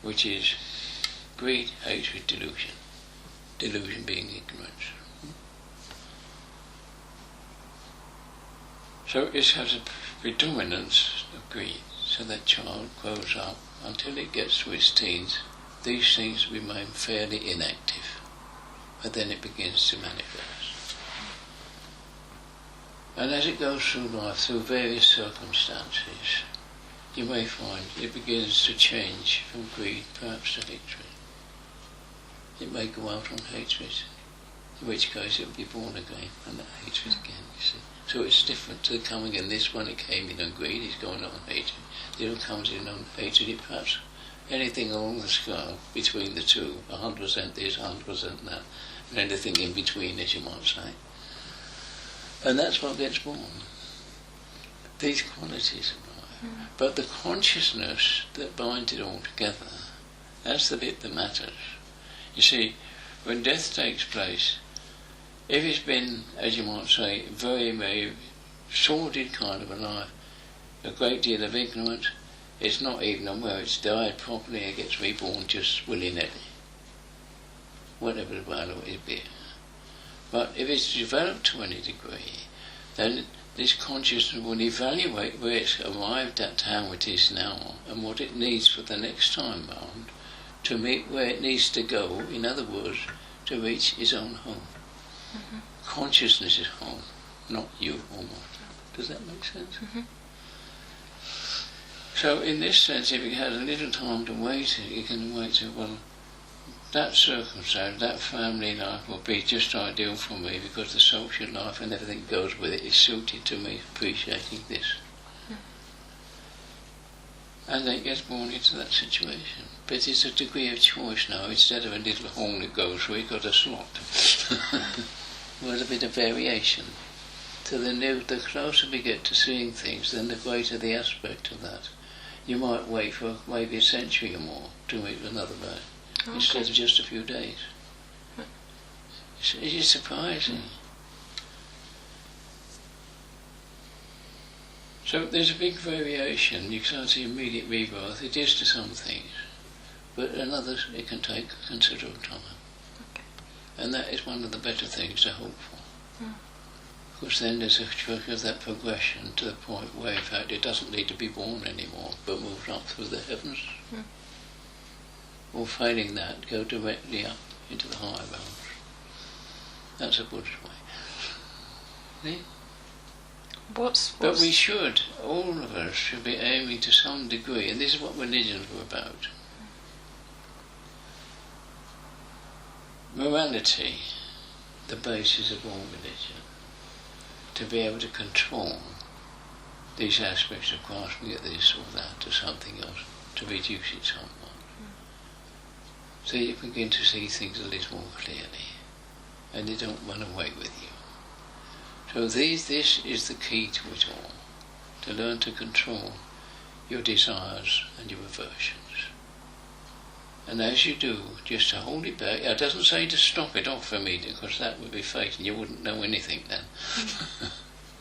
which is greed, hatred, delusion. Delusion being ignorance. So it has a predominance of greed, so that child grows up until it gets to its teens. These things remain fairly inactive, but then it begins to manifest. And as it goes through life, through various circumstances, you may find it begins to change from greed perhaps to hatred. It may go out on hatred, in which case it will be born again, and that hatred again, you see. So it's different to coming in this one. It came in on greed, it's going on hatred. The other comes in on hatred. It perhaps anything along the scale between the two, 100% this, 100% that, and anything in between, as you might say. And that's what gets born. These qualities of life. But the consciousness that binds it all together, that's the bit that matters. You see, when death takes place, if it's been, as you might say, very, very sordid kind of a life, a great deal of ignorance, it's not even on where it's died properly, it gets reborn just willy-nilly. Whatever the value it be. But if it's developed to any degree, then this consciousness will evaluate where it's arrived at, how it is now, and what it needs for the next time round to meet where it needs to go, in other words, to reach its own home. Consciousness is home, not you or mine. Does that make sense? So in this sense, if you had a little time to wait, you can wait to, well, that circumstance, that family life will be just ideal for me because the social life and everything goes with it is suited to me appreciating this. And then gets born into that situation. But it's a degree of choice now. Instead of a little hole that goes through, you've got a slot. With a bit of variation. So the closer we get to seeing things, then the greater the aspect of that. You might wait for maybe a century or more to meet another way, instead of just a few days. It's surprising. So there's a big variation. You can't see immediate rebirth. It is to some things, but in others it can take considerable time. And that is one of the better things to hope for. Because then there's a choice of that progression to the point where in fact it doesn't need to be born anymore, but moves up through the heavens. Or failing that, go directly up into the higher realms. That's a Buddhist way. See? But we should, all of us should be aiming to some degree, and this is what religions were about. Morality, the basis of all religion, to be able to control these aspects of grasping at this or that to something else, to reduce it somewhat. So you begin to see things a little more clearly, and they don't run away with you. So this is the key to it all, to learn to control your desires and your aversions. And as you do, just to hold it back. It doesn't say to stop it off immediately, because that would be fate and you wouldn't know anything then.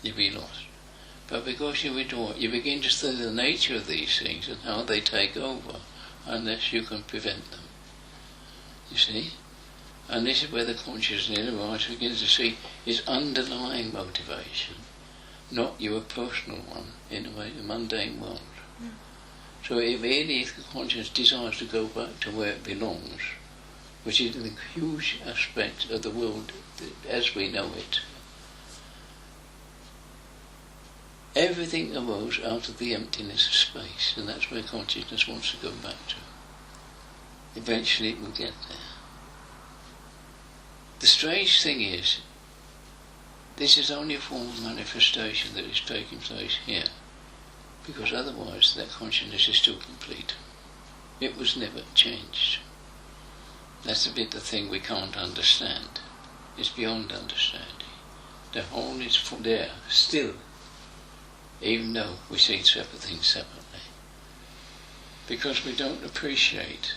You'd be lost. But because you adore it, you begin to study the nature of these things and how they take over, unless you can prevent them. You see? And this is where the consciousness arises, begins to see its underlying motivation, not your personal one, in a way, the mundane world. So it really, if the consciousness desires to go back to where it belongs, which is the huge aspect of the world as we know it, everything arose out of the emptiness of space, and that's where consciousness wants to go back to. Eventually it will get there. The strange thing is, this is only a form of manifestation that is taking place here, because otherwise that consciousness is still complete. It was never changed. That's a bit the thing we can't understand. It's beyond understanding. The whole is there, still, even though we see separate things separately. Because we don't appreciate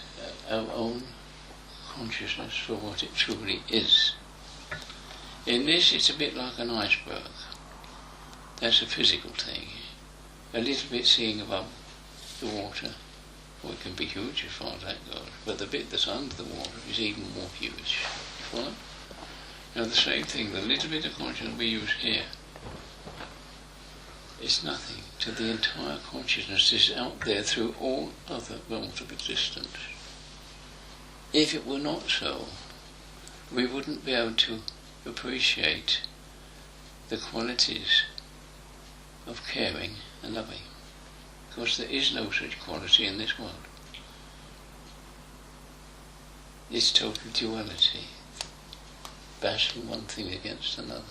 our own consciousness for what it truly is. In this, it's a bit like an iceberg. That's a physical thing. A little bit seeing above the water, or it can be huge as far as that goes, but the bit that's under the water is even more huge. Follow? Now the same thing, the little bit of consciousness we use here is nothing to the entire consciousness that is out there through all other realms of existence. If it were not so, we wouldn't be able to appreciate the qualities of caring and loving, because there is no such quality in this world. It's total duality, bashing one thing against another.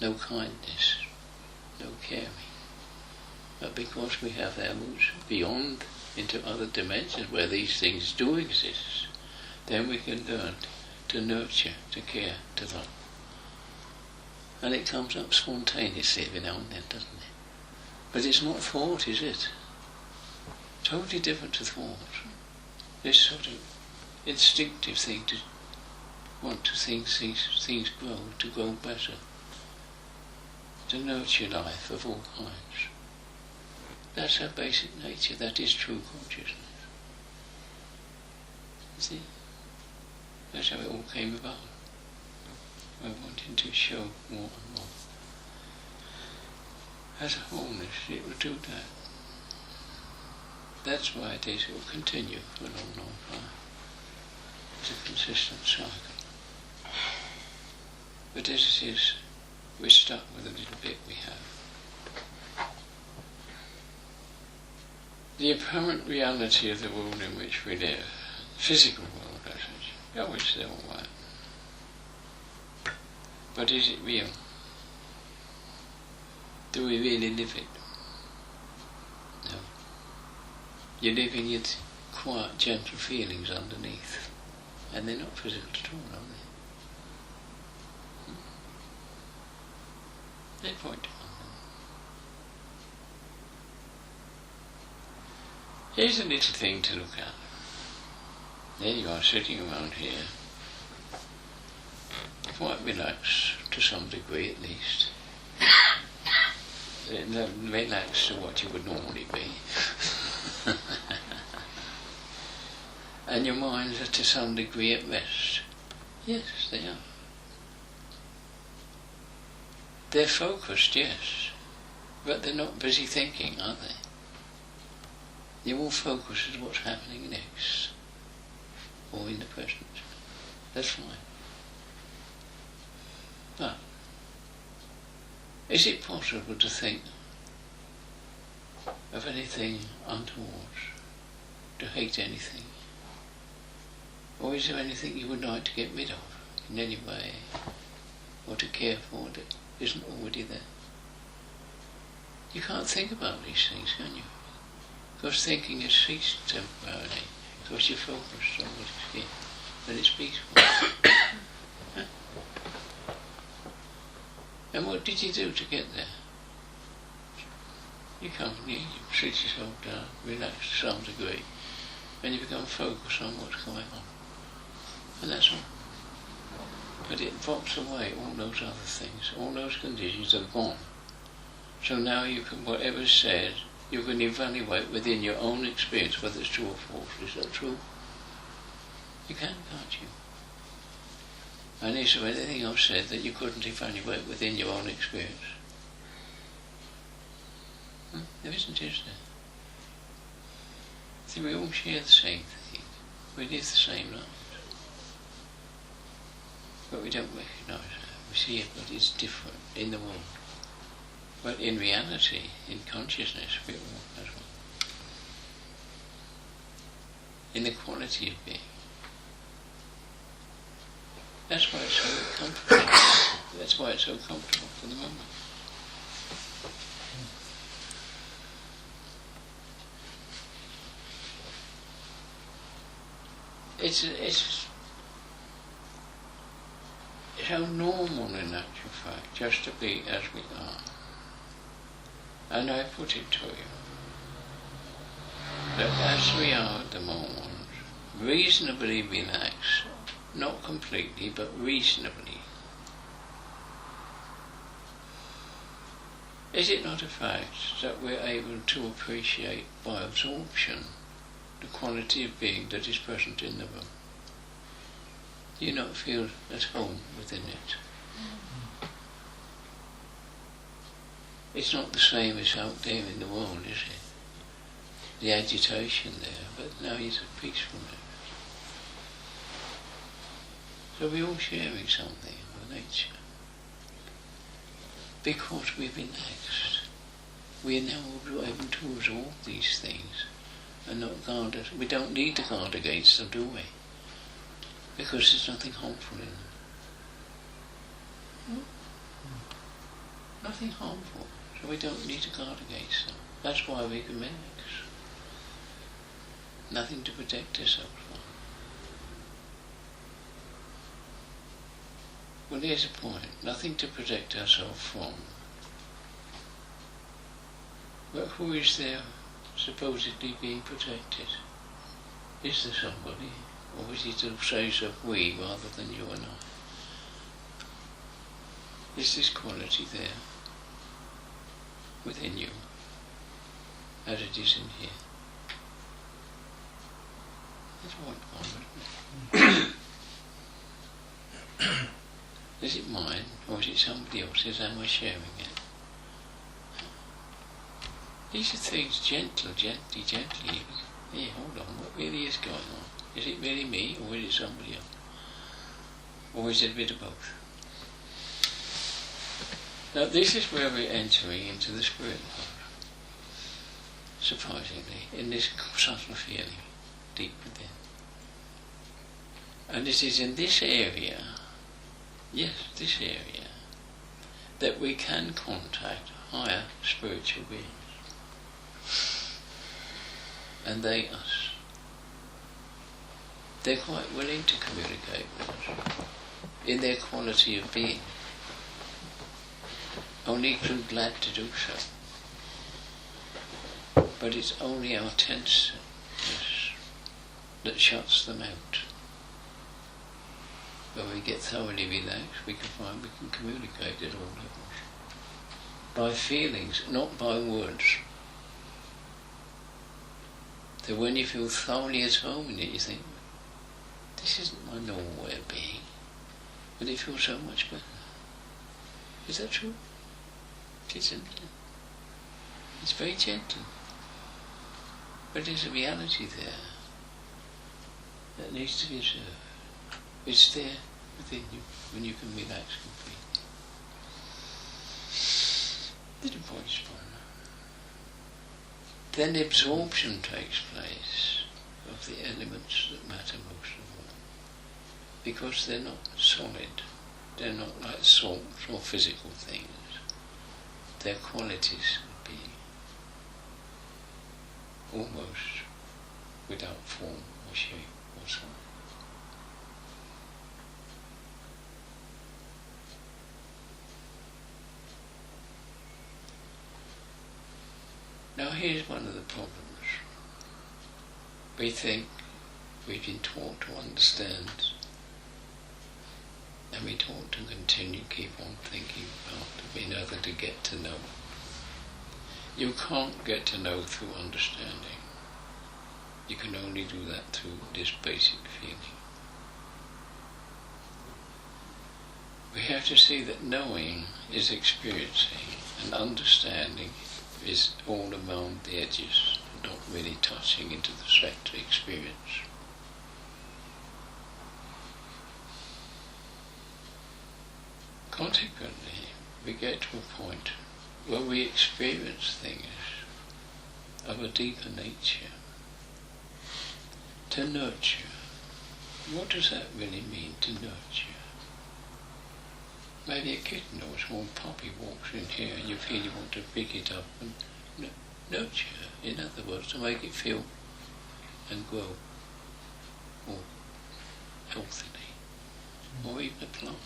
No kindness, no caring. But because we have our roots beyond into other dimensions where these things do exist, then we can learn to nurture, to care, to love. And it comes up spontaneously every now and then, doesn't it? But it's not thought, is it? Totally different to thought. This sort of instinctive thing to want to think things grow, to grow better, to nurture life of all kinds. That's our basic nature. That is true consciousness. You see? That's how it all came about. We're wanting to show more and more. As a wholeness, it will do that. That's why it is. It will continue for a long, long time. It's a consistent cycle. But as it is, we're stuck with the little bit we have. the apparent reality of the world in which we live, physical world, I say, which they're all right. But is it real? Do we really live it? No. You're living your quiet, gentle feelings underneath, and they're not physical at all, are they? They point to one. Here's a little thing to look at. There you are, sitting around here, quite relaxed to some degree at least. Relaxed to what you would normally be. And your minds are to some degree at rest. Yes, they are. They're focused, yes, but they're not busy thinking, are they? You're all focused on what's happening next, or in the present. That's fine. But is it possible to think of anything untoward, to hate anything? Or is there anything you would like to get rid of in any way, or to care for that isn't already there? You can't think about these things, can you? Because thinking has ceased temporarily, because you're focused on what is here, and it's peaceful. Huh? And what did you do to get there? You come here, you sit yourself down, relax to some degree, and you become focused on what's going on. And that's all. But it drops away all those other things, all those conditions are gone. So now you can, whatever's said, you can evaluate within your own experience whether it's true or false. Is that true? You can, can't you? And is there anything I've said that you couldn't evaluate within your own experience? There isn't, is there? See, we all share the same thing. We live the same lives. But we don't recognise it. We see it, but it's different in the world. But in reality, in consciousness, we all as well. In the quality of being. That's why it's so comfortable. That's why it's so comfortable for the moment. It's so normal in actual fact just to be as we are. And I put it to you that as we are at the moment, reasonably relaxed, not completely but reasonably, is it not a fact that we're able to appreciate by absorption the quality of being that is present in the room? Do you not feel at home within it? It's not the same as out there in the world, is it? The agitation there, but now it's a peacefulness. So we're all sharing something with nature. Because we've relaxed, we are now able to absorb these things and not guard it. We don't need to guard against them, do we? Because there's nothing harmful in them. Nothing harmful. So we don't need to guard against them. That's why we can relax. Nothing to protect ourselves from. Well, here's a point. Nothing to protect ourselves from. But who is there supposedly being protected? Is there somebody? Or is it to say of we rather than you and I? Is this quality there within you as it is in here? That's one comment. Is it mine or is it somebody else's? Am I sharing it? These are things gently. Here, hold on, what really is going on? Is it really me or is it somebody else? Or is it a bit of both? Now this is where we're entering into the spirit world. surprisingly, in this subtle feeling deep within. And it is in this area, yes, this area, that we can contact higher spiritual beings. And they us. They're quite willing to communicate with us in their quality of being. Only too glad to do so. But it's only our tenseness that shuts them out. When we get thoroughly relaxed, we can find we can communicate at all levels. By feelings, not by words. So when you feel thoroughly at home in it, you think, this isn't my normal way of being. But it feels so much better. Is that true? It isn't. It's very gentle. But there's a reality there that needs to be observed. It's there within you when you can relax completely. Little voice one. Then absorption takes place of the elements that matter most of all. Because they're not solid. They're not like salts or physical things. Their qualities would be almost without form or shape or size. Now here's one of the problems. We think we've been taught to understand, and we taught to continue, keep on thinking about being able to get to know. You can't get to know through understanding. You can only do that through this basic feeling. We have to see that knowing is experiencing, and understanding is all around the edges, not really touching into the sector experience. Consequently, we get to a point where we experience things of a deeper nature. To nurture. What does that really mean, to nurture? Maybe a kitten or a small puppy walks in here and you feel you want to pick it up and nurture. In other words, to make it feel and grow more healthily. Or even a plant,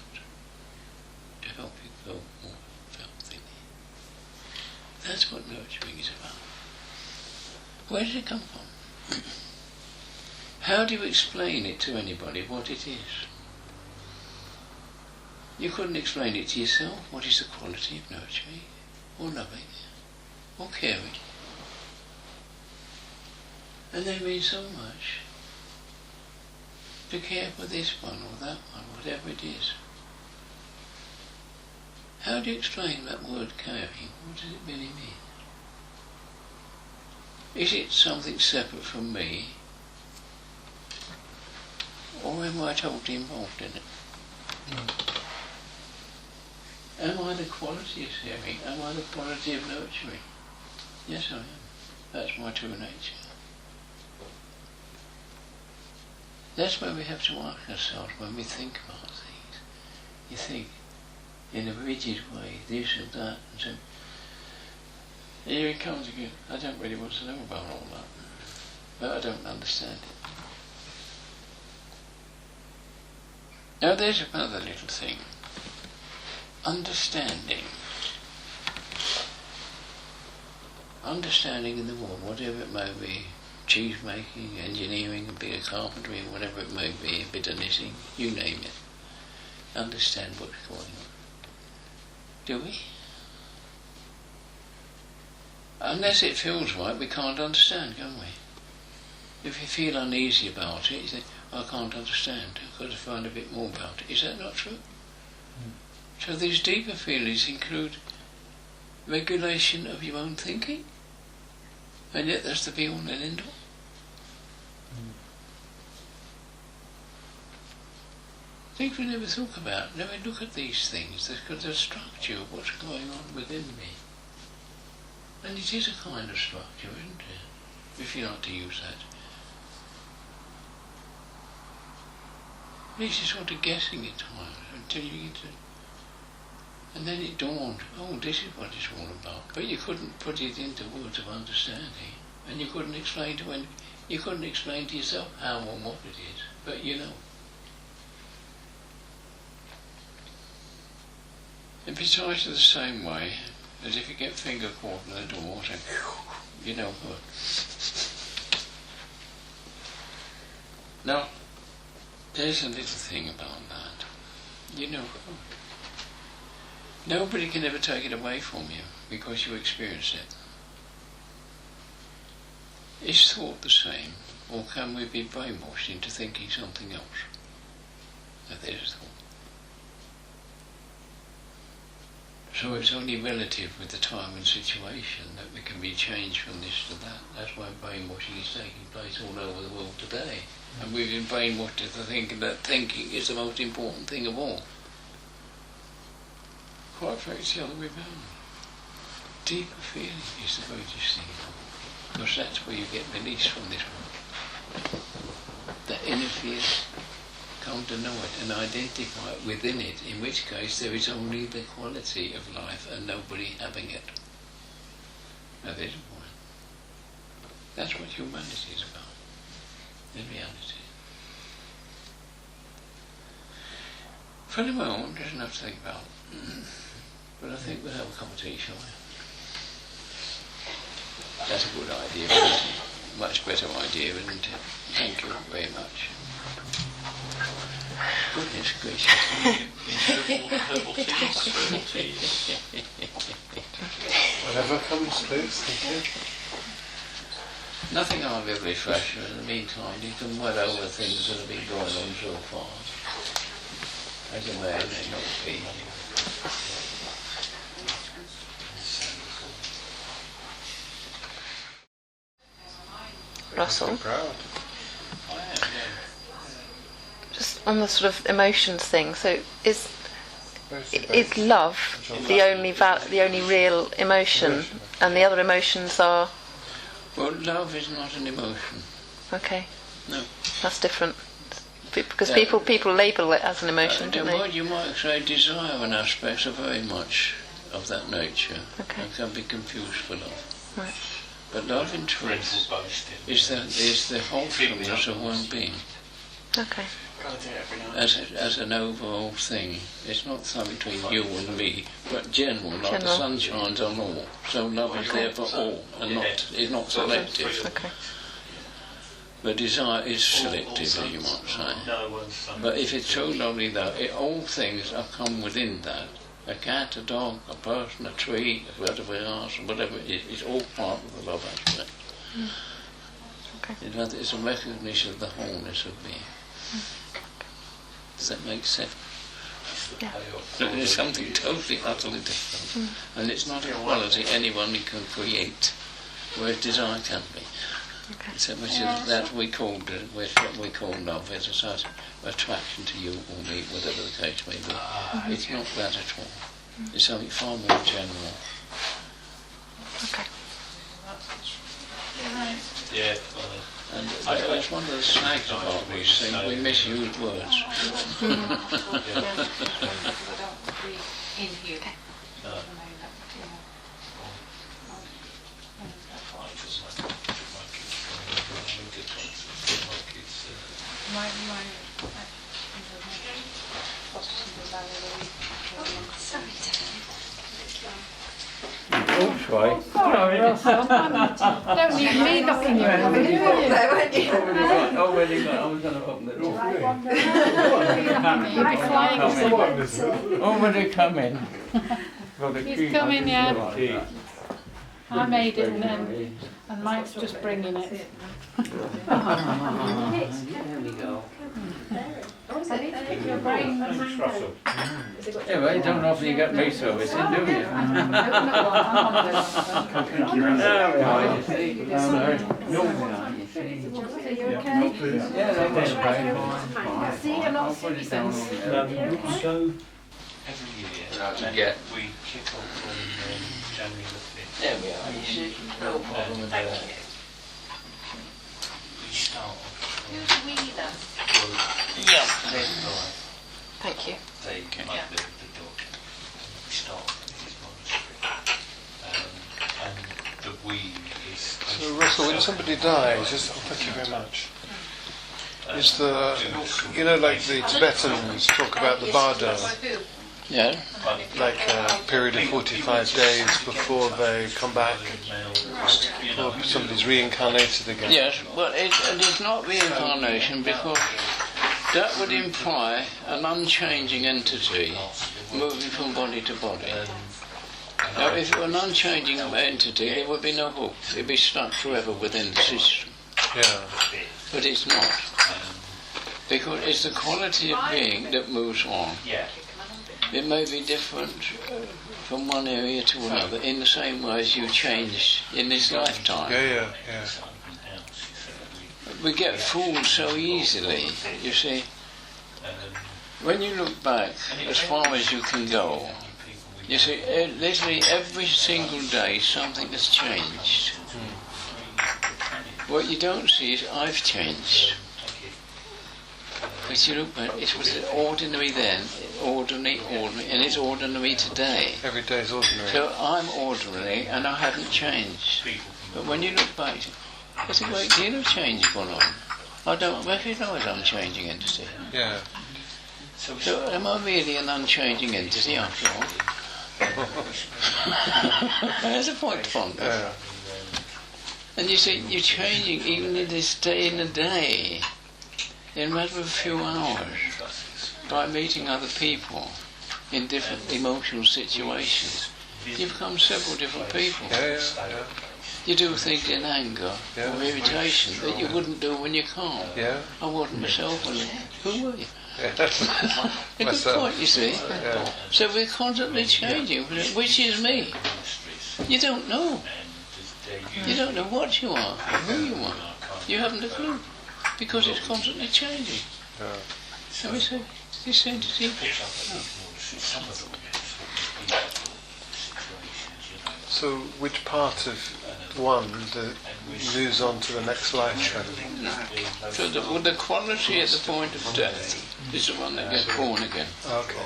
to help it grow more healthily. That's what nurturing is about. Where did it come from? How do you explain it to anybody what it is? You couldn't explain it to yourself. What is the quality of nurturing, or loving, or caring? And they mean so much. To care for this one or that one, whatever it is. How do you explain that word caring? What does it really mean? Is it something separate from me? Or am I totally involved in it? Am I the quality of caring? Am I the quality of nurturing? Yes, I am. That's my true nature. That's where we have to ask ourselves when we think about things. You think in a rigid way, this and that, and so here it comes again. I don't really want to know about all that, but I don't understand it. Now there's another little thing. Understanding. Understanding in the world, whatever it may be, cheese making, engineering, a bit of carpentry, whatever it may be, a bit of knitting, you name it. Understand what's going on. Do we? Unless it feels right, we can't understand, can we? If you feel uneasy about it, you think, I can't understand, I've got to find a bit more about it. Is that not true? So these deeper feelings include regulation of your own thinking, and yet that's the be-all and end-all. Things we never talk about, never look at these things, because the structure of what's going on within me. And it is a kind of structure, isn't it? If you like to use that. At least you're sort of guessing at times until you get to... And then it dawned, oh, this is what it's all about. But you couldn't put it into words of understanding. And you couldn't explain to yourself how or what it is. But you know. And besides, the same way as if you get finger caught in the door, and you know what. Now, there's a little thing about that. You know what. Nobody can ever take it away from you because you experienced it. Is thought the same, or can we be brainwashed into thinking something else? That there's thought. So it's only relative with the time and situation that we can be changed from this to that. That's why brainwashing is taking place all over the world today. And we've been brainwashed into thinking that thinking is the most important thing of all. Quite frankly, it's the other way around. Deeper feeling is the greatest thing of all. Because that's where you get released from this world. The inner feeling. Come to know it and identify it within it, in which case there is only the quality of life and nobody having it. That is one. That's what humanity is about, in reality. For the moment, there's enough to think about. But I think we'll have a cup of tea, shall we? That's a good idea, isn't it? Much better idea, isn't it? Thank you very much. Goodness gracious. Herbal teas. Whatever comes, please. Thank you. Nothing hardly refreshing. In the meantime, you can well over things that have been going on so far. As a man, they not be. Russell? Proud. Just on the sort of emotions thing, so is love the only real emotion, and the other emotions are? Well, love is not an emotion. Okay. No. That's different. Because people label it as an emotion, don't they? You might say desire and aspects are very much of that nature. Okay. And can be confused for love. Right. But love in truth is the wholesomeness of one being. Okay. As an overall thing. It's not something between you and me, but general, like the sun shines on all. So love is there for all, and is not selective. Okay. The desire is selective, as you might say. But if it's so lovely though, all things are come within that. A cat, a dog, a person, a tree, a vertebrate ass, whatever it is, it's all part of the love aspect. Okay. It's a recognition of the wholeness of being. Does that make sense? Yeah. It's something totally, utterly different. And it's not a quality anyone can create, whereas desire can be. Okay. So which is that we call what we call love. It's a sort of attraction to you or me, whatever the case may be. It's not that at all. It's something far more general. Okay. Yeah. And that's one of the snags about these things. We misuse words. Oops, right. Sorry, Russell. Don't need me knocking you over, do you? I was going to open the door. You'll be flying soon. Already come in. He's coming, yeah. I made it and Mike's just bringing it. There we go. Your brain. Yeah, well, you don't often get me service in, do you? Are you okay? Yeah, that's fine. See, you're not citizens. So every year we kick off on January the 5th. There we are, you see, no problem with that. We start Who do we then? Yeah. Thank you. They make the document. We start with his monastery. And the we is... So Russell, when somebody dies, thank you very much. Is the, you know, like the Tibetans talk about the bardo, Yeah. like a period of 45 days before they come back, or somebody's reincarnated again. Yes, but it is not reincarnation, because that would imply an unchanging entity moving from body to body. Now, if it were an unchanging entity, it would be no hope. It would be stuck forever within the system. Yeah. But it's not. Because it's the quality of being that moves on. It may be different from one area to another, in the same way as you change in this lifetime. Yeah. We get fooled so easily, you see. When you look back as far as you can go, you see, literally every single day something has changed. What you don't see is I've changed. But you look back, it was ordinary then, ordinary, and it's ordinary today. Every day is ordinary. So I'm ordinary and I haven't changed. But when you look back, there's a great deal of change going on. I don't recognise I'm changing entity. Yeah. So am I really an unchanging entity after all? There's a point to ponder. Yeah. And you see, you're changing even in this day in a day, in a matter of a few hours, by meeting other people in different emotional situations. You become several different people. Yeah. You do things in anger or irritation that you wouldn't do when you're calm. Yeah. I wasn't myself. Who were you? Yeah. A good point, you see. Yeah. So we're constantly changing. Which is me? You don't know. You don't know what you are, or who you are. You haven't a clue, because it's constantly changing. Yeah. So we say, this entity. So which part of one that moves on to the next life then? So the quality at the point of death is the one that gets born again. Okay.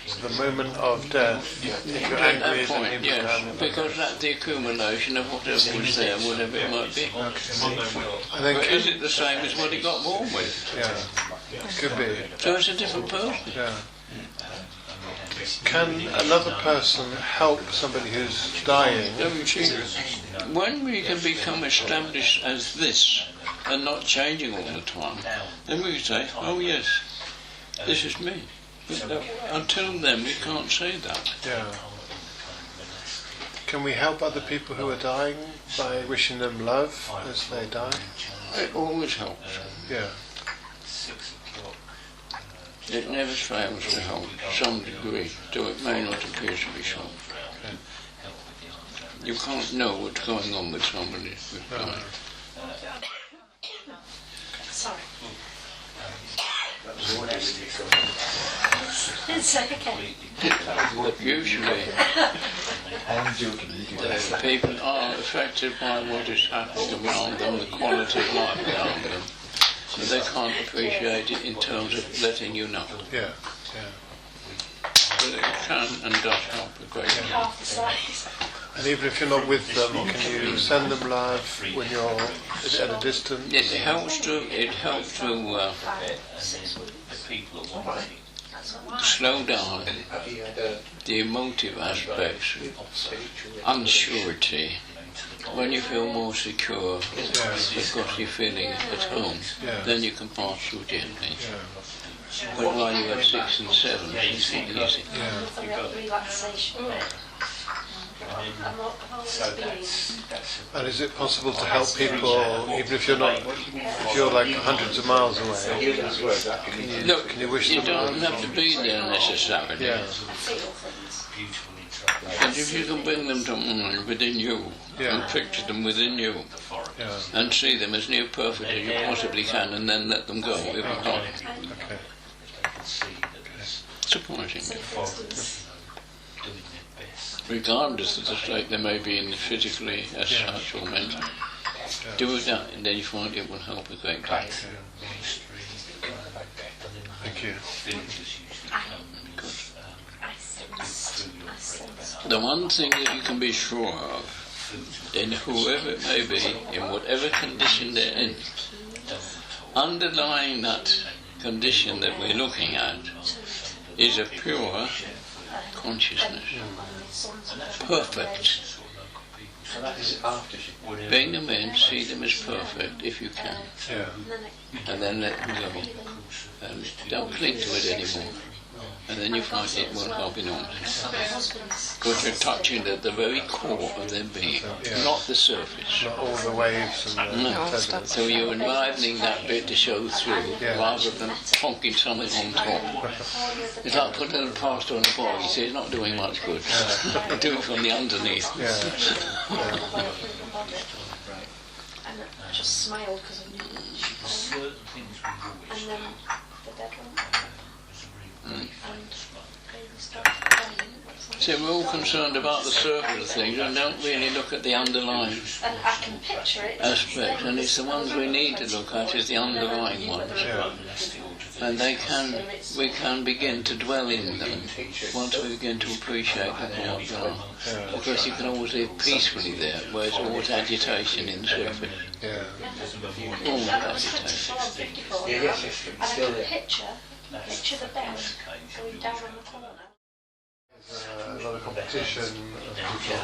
So the moment of death, if you're At angry, that point, then yes, because that's the accumulation of whatever was there, whatever it might be. And then But is it the same as what he got born with? Yeah, could be. So it's a different person. Yeah. Can another person help somebody who's dying? When we can become established as this and not changing all the time, then we can say, oh yes, this is me. But until then we can't say that. Yeah. Can we help other people who are dying by wishing them love as they die? It always helps. Yeah. It never fails to help, some degree, though it may not appear to be so. Okay. You can't know what's going on with somebody. Sorry. It's okay. But usually, people are affected by what is happening around them, the quality of life around them. So they can't appreciate it in terms of letting you know. Yeah. But it can and does help a great deal. Half the size. And even if you're not with them, can you send them love when you're at a distance? It helps to slow down the emotive aspects, unsurety. When you feel more secure, because you're feeling at home, then you can pass through gently. But while you're at 6 and 7, it's not easy. Relaxation. And is it possible to help people, even if you're not, if you're like hundreds of miles away? Look, can you wish you them don't have to be there necessarily. Yeah. But if you can bring them to mind within you, and picture them within you, and see them as near perfect as you possibly can, and then let them go, it will help. Okay. Surprisingly. regardless of the state they may be in physically as such or mentally. Do that, and then you find it will help a great deal. Thank you. The one thing that you can be sure of, in whoever it may be, in whatever condition they're in, underlying that condition that we're looking at is a pure consciousness. Perfect. So that is after she... Bring them in, see them as perfect if you can. Yeah. And then let them go. And don't cling to it anymore. And then you find it will help enormously. Because you're touching the very core of their being, not the surface. Not all the waves and the turbulence. So you're enlivening that bit to show through, rather than plonking something on top. It's like putting a plaster on a body. You see, it's not doing much good. Do it from the underneath. And I just smiled because I knew that and then the dead one. And they started crying. See, we're all concerned about the surface of things and don't really look at the underlying And I can picture it. aspect, and it's the ones we need to look at is the underlying ones. And we can begin to dwell in them once we begin to appreciate them for what they are. Because you can always live peacefully there, where there's always agitation in the surface. Always agitation. And I can picture the bell going down on the corner. A lot of competition of people.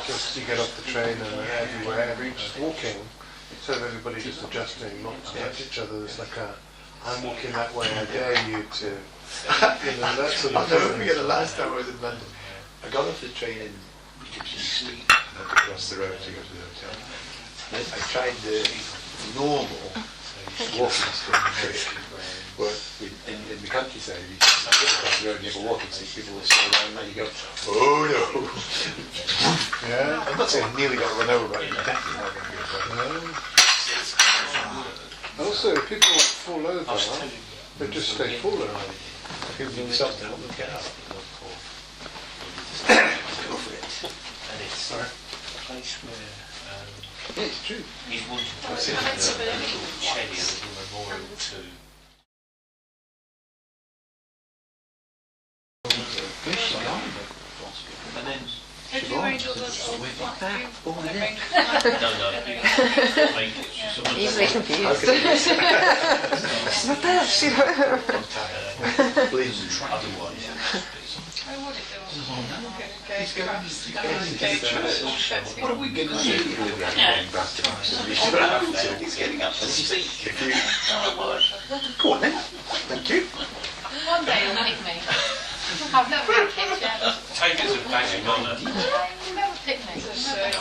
Just you get off the train and everywhere, just walking, so everybody just adjusting, not to touch each other. It's like I'm walking that way, I dare you to. That sort of I'll never forget the last time I was in London. I got off the train in Richardson Street and across the road to go to the hotel. I tried the normal walking stick trick. But in the countryside, you just sit across the road and you have a walking stick, people will slow down and you go, oh no! Yeah. I'm not saying I nearly got run over, but it's definitely not going to be a problem. Also, if people fall over, they just stay falling. People need something, they'll get up. Go for it. And it's a place where it's true. he's wanting to sit in a little shed, a little memorial to. And then Have you arranged all the Easily confused. Please. otherwise. What are we going to do? He's getting up to speak. Go on then. Thank you. One day you'll pick me. I've never been picked yet. Take it as a badge of honour. You'll never pick me. They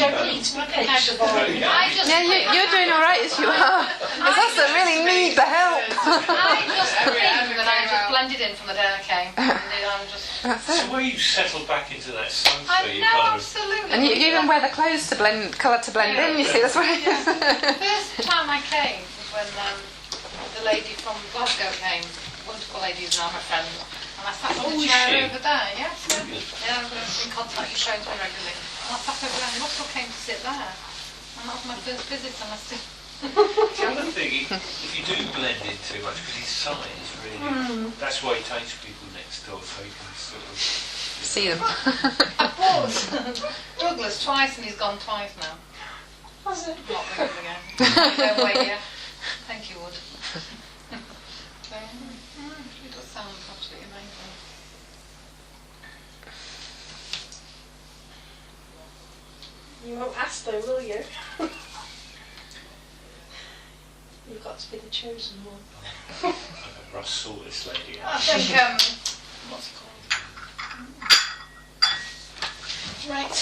don't need to be pitched. You're doing all right as you are. There's us that really need the help. I just think that I just blended in from the day I came. I'm just... So where you settled back into that sofa, I you know, kind of... absolutely. And you even wear the clothes to blend, colour to blend in, you see, that's why. The first time I came was when the lady from Glasgow came, wonderful lady who's now my friend, and I sat in the chair over there, yes. Yeah, I'm in contact, she shows me regularly. And I sat over there and Russell came to sit there. And that was my first visit and I still... The other thing, if you do blend in too much, because his size really, that's why he takes people next door, so he can sort of... See them. I bought Douglas twice and he's gone twice now. Was it? Not bringing him again. No way, yeah. Thank you, Wood. So, it does sound absolutely amazing. You won't ask though, will you? You've got to be the chosen one. Russell, this lady. I think, what's it called? Right.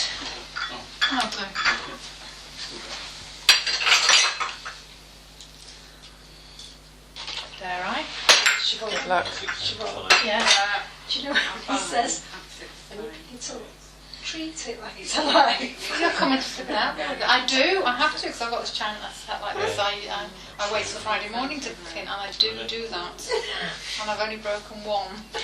Okay. Dare I? Luck. Yeah. Do you know what he says? When you pick it up, treat it like it's alive. You're coming to sit down. I do. I have to because I've got this channel set like this. I wait till Friday morning to clean, and I do that. And I've only broken one. I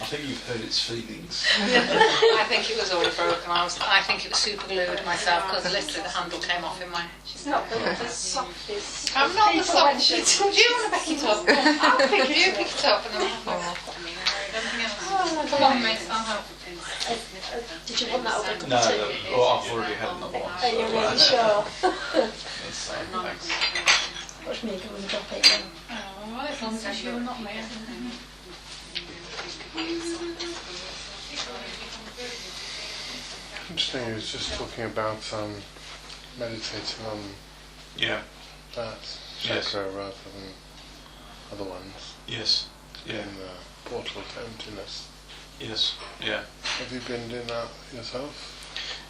think you've hurt its feelings. I think it was already broken. I think it was super glued myself because literally the handle came off in my. She's not the softest. I'm not the softest. Do you want to pick it up? I'll pick it. You pick it up and then we'll have everything else. Come on, miss. I'll help. Did you want that over a cup No, of tea? I've already had another one. Are you really sure? That's thanks. Watch me go and drop it then. Oh, well, as long as it's you and not me. Interesting, he was just talking about meditating on that chakra rather than other ones. Yes. Yeah. In the portal to emptiness. Yes. Yeah. Have you been doing that yourself?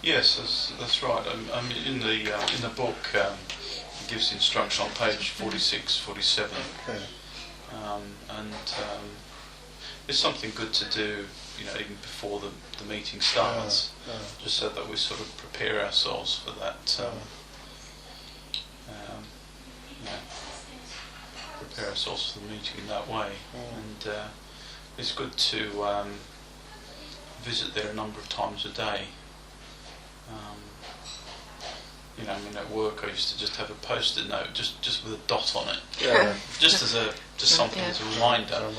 Yes, that's right. I mean, in the book, it gives instruction on page 46, 47. Okay. And it's something good to do, even before the meeting starts, just so that we sort of prepare ourselves for that. Prepare ourselves for the meeting in that way, and it's good to visit there a number of times a day. At work I used to just have a post-it note just with a dot on it, just something as a reminder,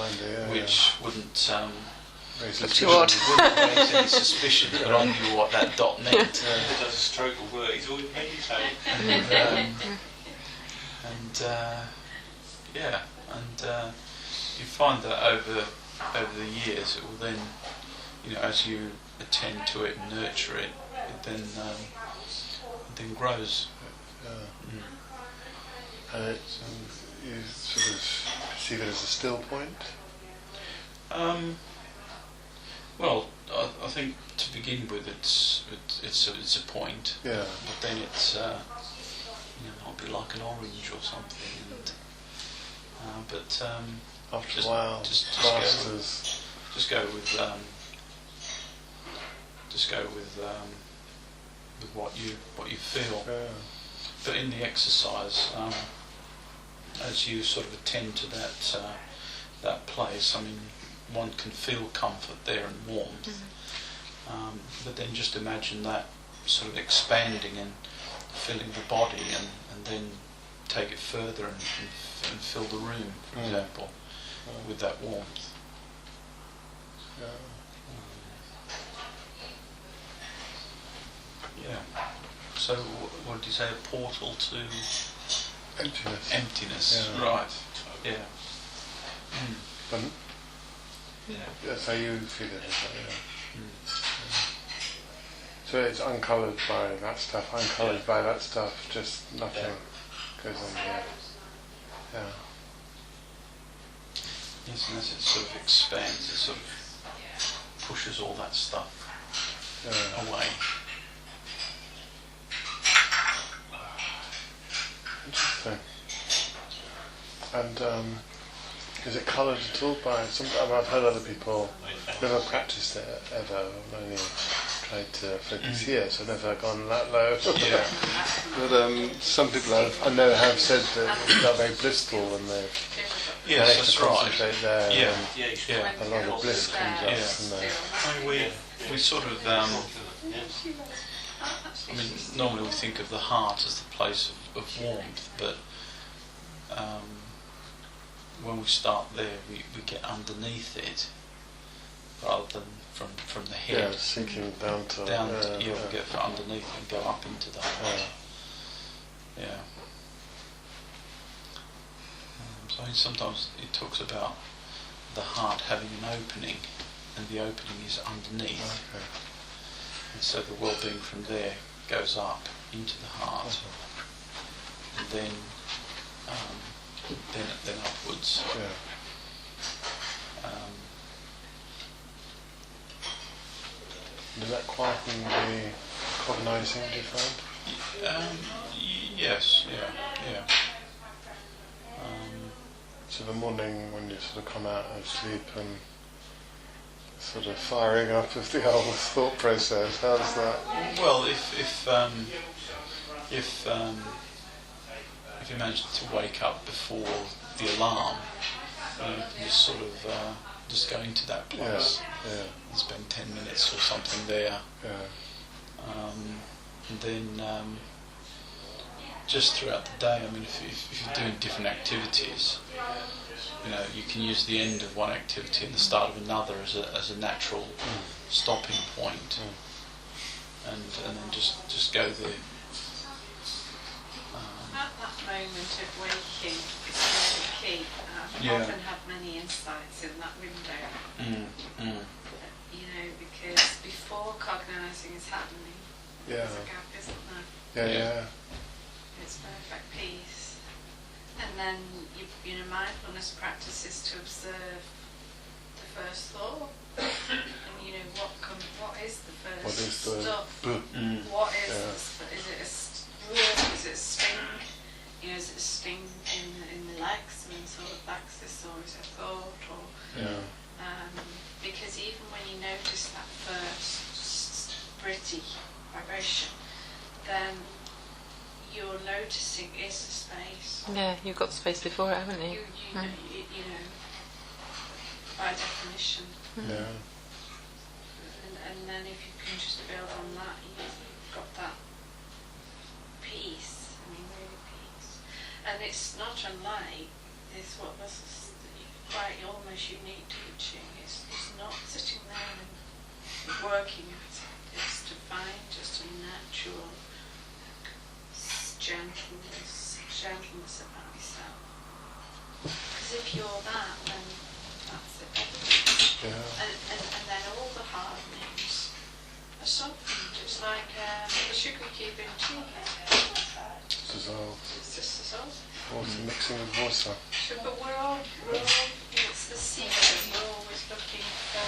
which wouldn't wouldn't raise any suspicion that I knew what that dot meant. If it does a stroke of work, he's always meditating. And you find that over the years, it will then, as you attend to it and nurture it, it then grows. And you sort of perceive it as a still point? Well, I think to begin with, it's a point. Yeah. But then it's it'll be like an orange or something. But after a while, just go with what you feel. Yeah. But in the exercise, as you sort of attend to that place, I mean, one can feel comfort there and warmth. But then just imagine that sort of expanding and filling the body, and then take it further and fill the room, for example, with that warmth. So, what did you say? A portal to emptiness. Emptiness, right? Yeah. That's how you feel it. So it's uncoloured by that stuff, uncoloured by that stuff. Just nothing goes on there. Yeah. Yes, and as it sort of expands, it sort of pushes all that stuff away. Interesting. And is it coloured at all by some? I've heard other people never practiced it ever. I've only tried to focus here, so I've never gone that low. Yeah. But some people I know have said that they're very blissful when they've Yes, that's right. There Yeah. a lot of bliss comes up. I mean, we sort of. Normally we think of the heart as the place of warmth, but when we start there, we get underneath it rather than from the head. Yeah, sinking down to. We get from underneath and go up into the heart. So sometimes it talks about the heart having an opening, and the opening is underneath. Okay. And so the well-being from there goes up into the heart, and then upwards. Does that quieten the cognising, do you find? Yes. Yeah. So the morning when you sort of come out of sleep and sort of firing up of the old thought process. How's that? Well, if you manage to wake up before the alarm, you can just sort of just go into that place and spend 10 minutes or something there. And then just throughout the day, I mean, if you're doing different activities, you can use the end of one activity and the start of another as a natural stopping point, and then just go there. At that moment of waking is really key. I've often had many insights in that window. Because before cognising is happening, there's a gap, isn't there? It's perfect peace. And then mindfulness practice is to observe the first thought. And what is the first what is the stuff? What is it a is it a sting? Is it a sting in the legs and sort of axis, or is it a thought? Because even when you notice that first gritty vibration, then you're noticing is the space. Yeah, you've got the space before it, haven't you? You know, by definition. And then if you can just build on that, you've got that peace. I mean, really peace. And it's not unlike it's what was quite almost unique teaching. It's not sitting there and working at it. It's to find just a natural gentleness about yourself. Because if you're that, then that's it. And then all the hardenings are softened. It's like the sugar cube in tea. Dissolved. It's just dissolved. Or mixing with water. But we're all, it's the secret. We're always looking for,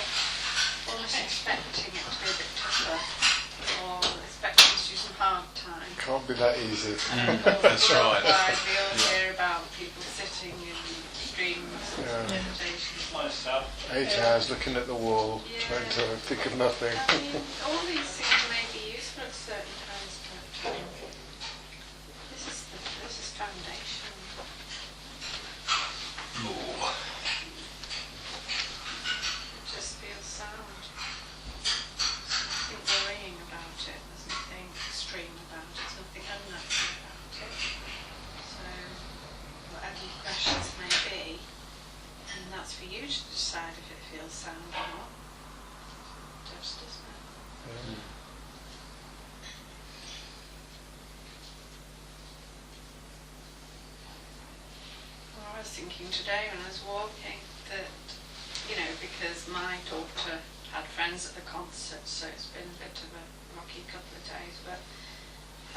almost expecting it to be a bit tougher, or expecting to do some hard time. Can't be that easy. That's right. We all hear about people sitting in dreams, meditation. 8 hours looking at the wall, trying to think of nothing. I mean, all these things may be useful at certain times, but this is foundation. It just feels sound. There's nothing worrying about it. There's nothing extreme about it. There's nothing unnatural about it. So, whatever your questions may be, and that's for you to decide if it feels sound or not. Just, isn't it? I was thinking today when I was walking that, because my daughter had friends at the concert, so it's been a bit of a rocky couple of days, but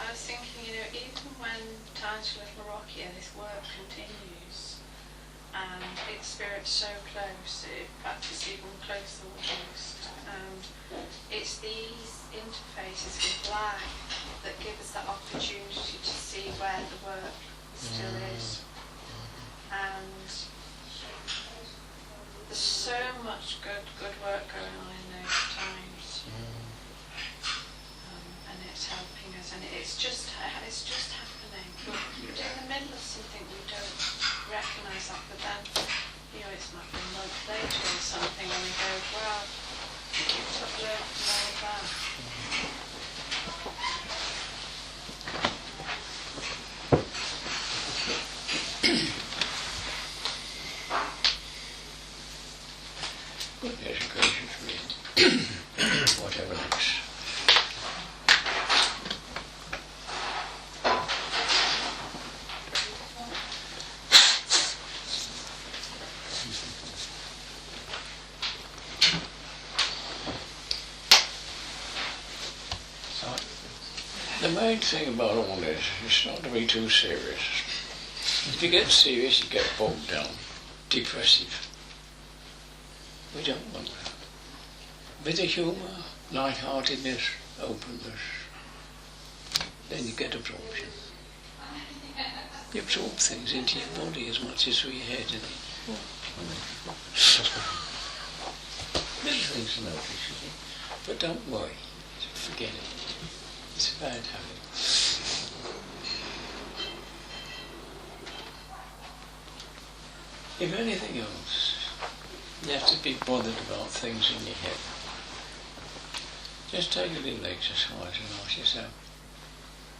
I was thinking, even when times are a little rockier, this work continues, and its spirit's so close, in fact it's even closer almost, and it's these interfaces with life that give us that opportunity to see where the work still is. And there's so much good work going on in those times, and it's helping us, and it's just happening. We're in the middle of something we don't recognise that, but then it's like a month later or something, and we go, wow, I've learned from all of that. Good education for me. Whatever next. The main thing about all this is not to be too serious. If you get serious, you get bogged down, depressive. We don't want that. Bit of humour, light-heartedness, openness, then you get absorption. You absorb things into your body as much as through your head. little things to notice, you see. But don't worry, forget it. It's a bad habit. If anything else, you have to be bothered about things in your head. Just take a little exercise and ask yourself,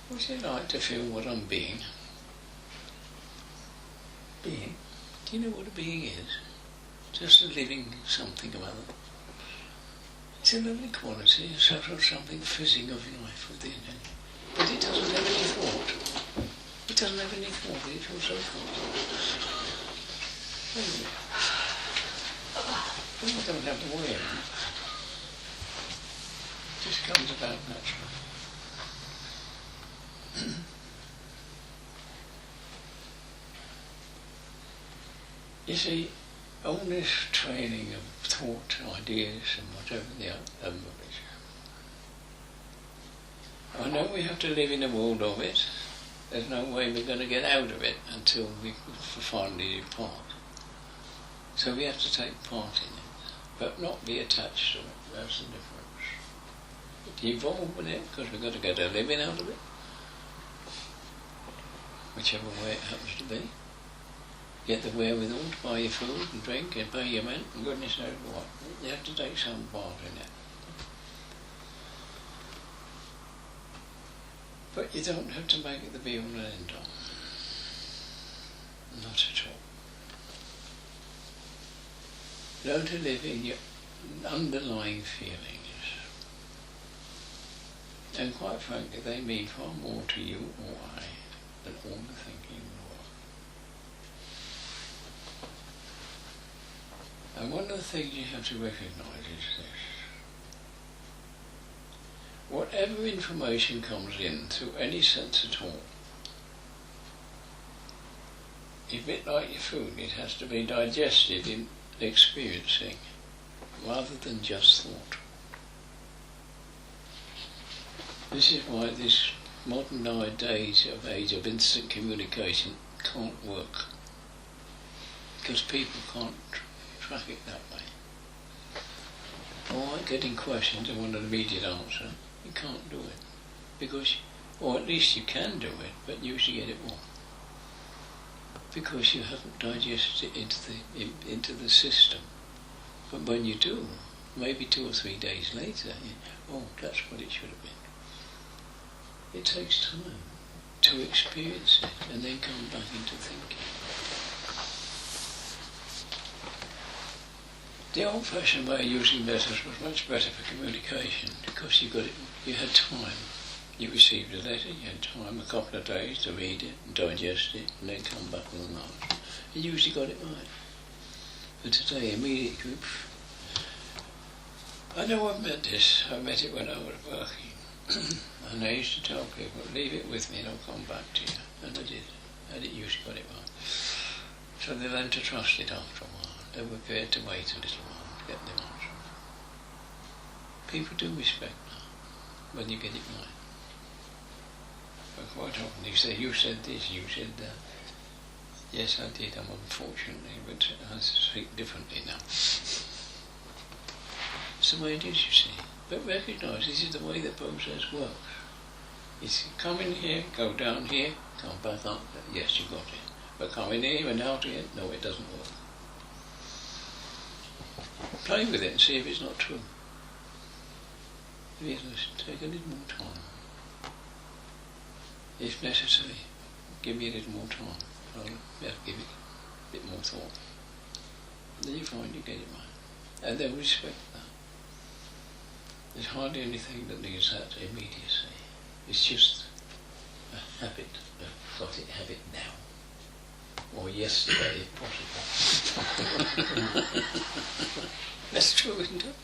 what's it like to feel what I'm being? Being? Do you know what a being is? Just a living something or other. It's a lovely quality, a sort of something fizzing of life within it. But it doesn't have any thought. It doesn't have any thought, it feels so full. You don't have to worry about it. It just comes about naturally. You see, all this training of thought, ideas and whatever the other rubbish. I know we have to live in a world of it. There's no way we're going to get out of it until we finally depart. So we have to take part in it, but not be attached to it. That's the difference. Evolve with it, because we've got to get a living out of it, whichever way it happens to be. Get the wherewithal to buy your food and drink and pay your rent and goodness knows what. You have to take some part in it. But you don't have to make it the be all and end all. Not at all. Learn to live in your underlying feelings. And quite frankly, they mean far more to you or I than all the thinking in the world. And one of the things you have to recognise is this. Whatever information comes in through any sense at all, a bit like your food, it has to be digested in experiencing rather than just thought. This is why this modern age of instant communication can't work, because people can't track it that way. Or getting questions and want an immediate answer, you can't do it, because, or at least you can do it, but usually get it wrong, because you haven't digested it into the system. But when you do, maybe 2 or 3 days later, oh, that's what it should have been. It takes time to experience it and then come back into thinking. The old-fashioned way of using letters was much better for communication, because you had time. You received a letter, you had time, a couple of days to read it and digest it and then come back with an answer. You usually got it right. But today, immediately, I know I've met this. I met it when I was working. And I used to tell people, leave it with me and I'll come back to you. And I did. And it usually got it right. So they learned to trust it after a while. They were prepared to wait a little while to get the answer. People do respect that when you get it right. But quite often you say, you said this, you said that. Yes, I did, unfortunately, but I speak differently now. It's the way it is, you see. But recognise this is the way the process works. It's come in here, go down here, come back up, yes, you got it. But come in here and out here, no, it doesn't work. Play with it and see if it's not true. If it is, take a little more time. If necessary, give me a little more time. I'll give it a bit more thought. Then you find you get it right. And they'll respect that. There's hardly anything that needs that immediacy. It's just a habit of got it, have it now. Or yesterday, if possible. That's true, isn't it?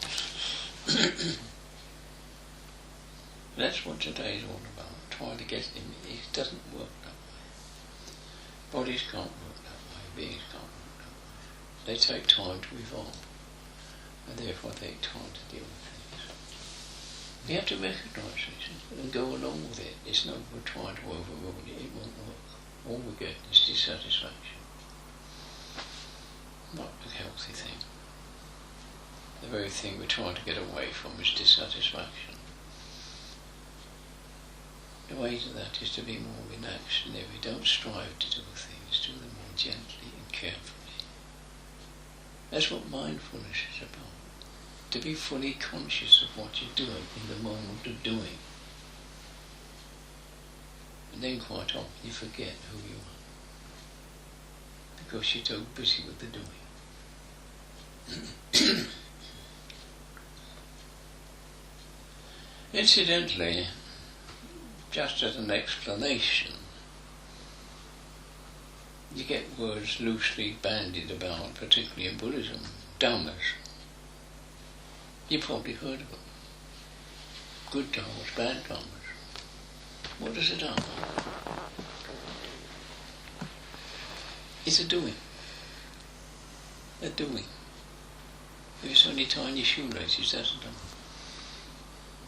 That's what today's all about. Trying to get it doesn't work that way. Bodies can't work that way, beings can't work that way. They take time to evolve, and therefore they take time to deal with things. You have to recognise it and go along with it. It's no good trying to overrule it, it won't work. All we get is dissatisfaction. Not a healthy thing. The very thing we're trying to get away from is dissatisfaction. The way to that is to be more relaxed, and if we don't strive to do things, do them more gently and carefully. That's what mindfulness is about. To be fully conscious of what you're doing in the moment of doing. And then quite often you forget who you are. Because you're so busy with the doing. Incidentally, just as an explanation, you get words loosely bandied about, particularly in Buddhism, dhammas. You've probably heard of them. Good dhammas, bad dhammas. What is a dhamma? It's a doing. A doing. If it's only tying your shoelaces, that's a dhamma.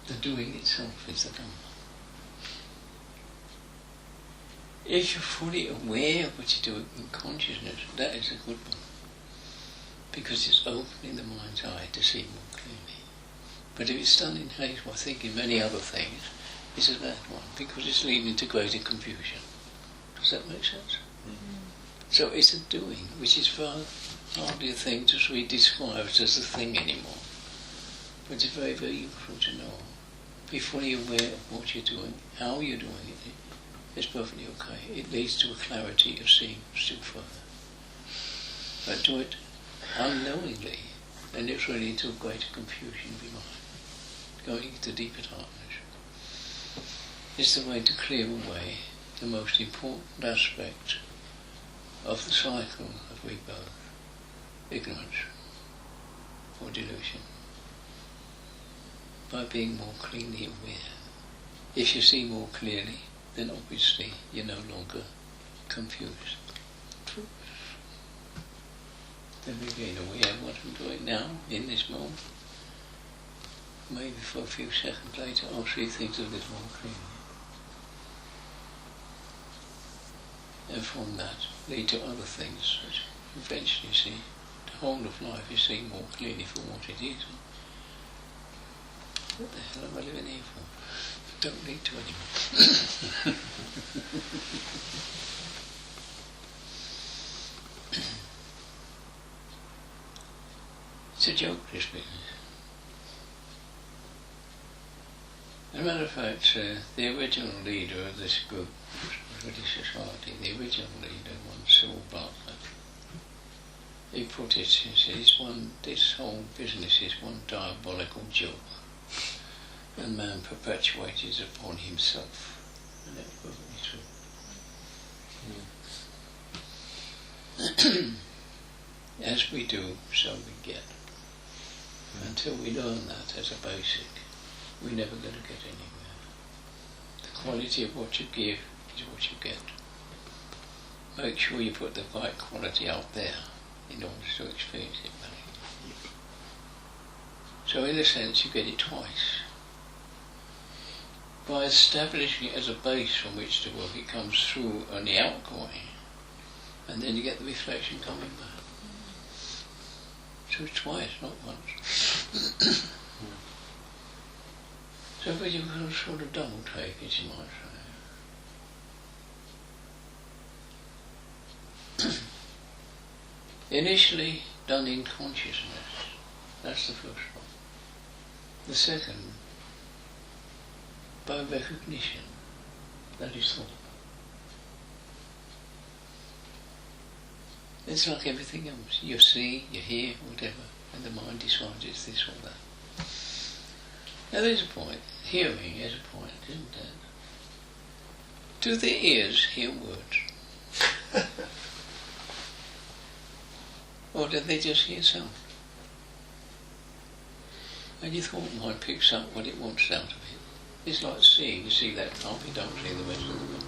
The doing itself is the dhamma. If you're fully aware of what you're doing in consciousness, that is a good one. Because it's opening the mind's eye to see more clearly. But if it's done in haste while thinking many other things, it's a bad one, because it's leading to greater confusion. Does that make sense? Mm-hmm. So it's a doing, which is hardly a thing to be described as a thing anymore. But it's very, very useful to know. Be fully aware of what you're doing, how you're doing it. It's perfectly okay. It leads to a clarity of seeing still further. But do it unknowingly, and it's really into a greater confusion of your mind, going into deeper darkness. It's the way to clear away the most important aspect of the cycle of rebirth, ignorance or delusion, by being more clearly aware. If you see more clearly, then obviously you're no longer confused. True. Then we gain aware of what I'm doing now, in this moment. Maybe for a few seconds later I'll see things a little more clearly. And from that lead to other things which eventually see the whole of life is seen more clearly for what it is. What the hell am I living here for? Don't need to anymore. It's a joke, this business. As a matter of fact, the original leader of this group, Buddhist Society, the original leader, one Cyril Bartlett, he put it, he says, this whole business is one diabolical joke. And man perpetuates upon himself. And that's perfectly true. As we do, so we get. Until we learn that as a basic, we're never going to get anywhere. The quality of what you give is what you get. Make sure you put the right quality out there in order to experience it better. So in a sense, you get it twice. By establishing it as a base from which to work, it comes through on the outgoing, and then you get the reflection coming back. So it's twice, not once. So but you can sort of double take it, you might say. Initially done in consciousness, that's the first one. The second, by recognition, that is thought. It's like everything else. You see, you hear, whatever, and the mind decides it's this or that. Now there's a point. Hearing is a point, isn't there? Do the ears hear words? Or do they just hear sound? And your thought mind picks up what it wants out of it. It's like seeing. You see that part, you don't see the rest of the world.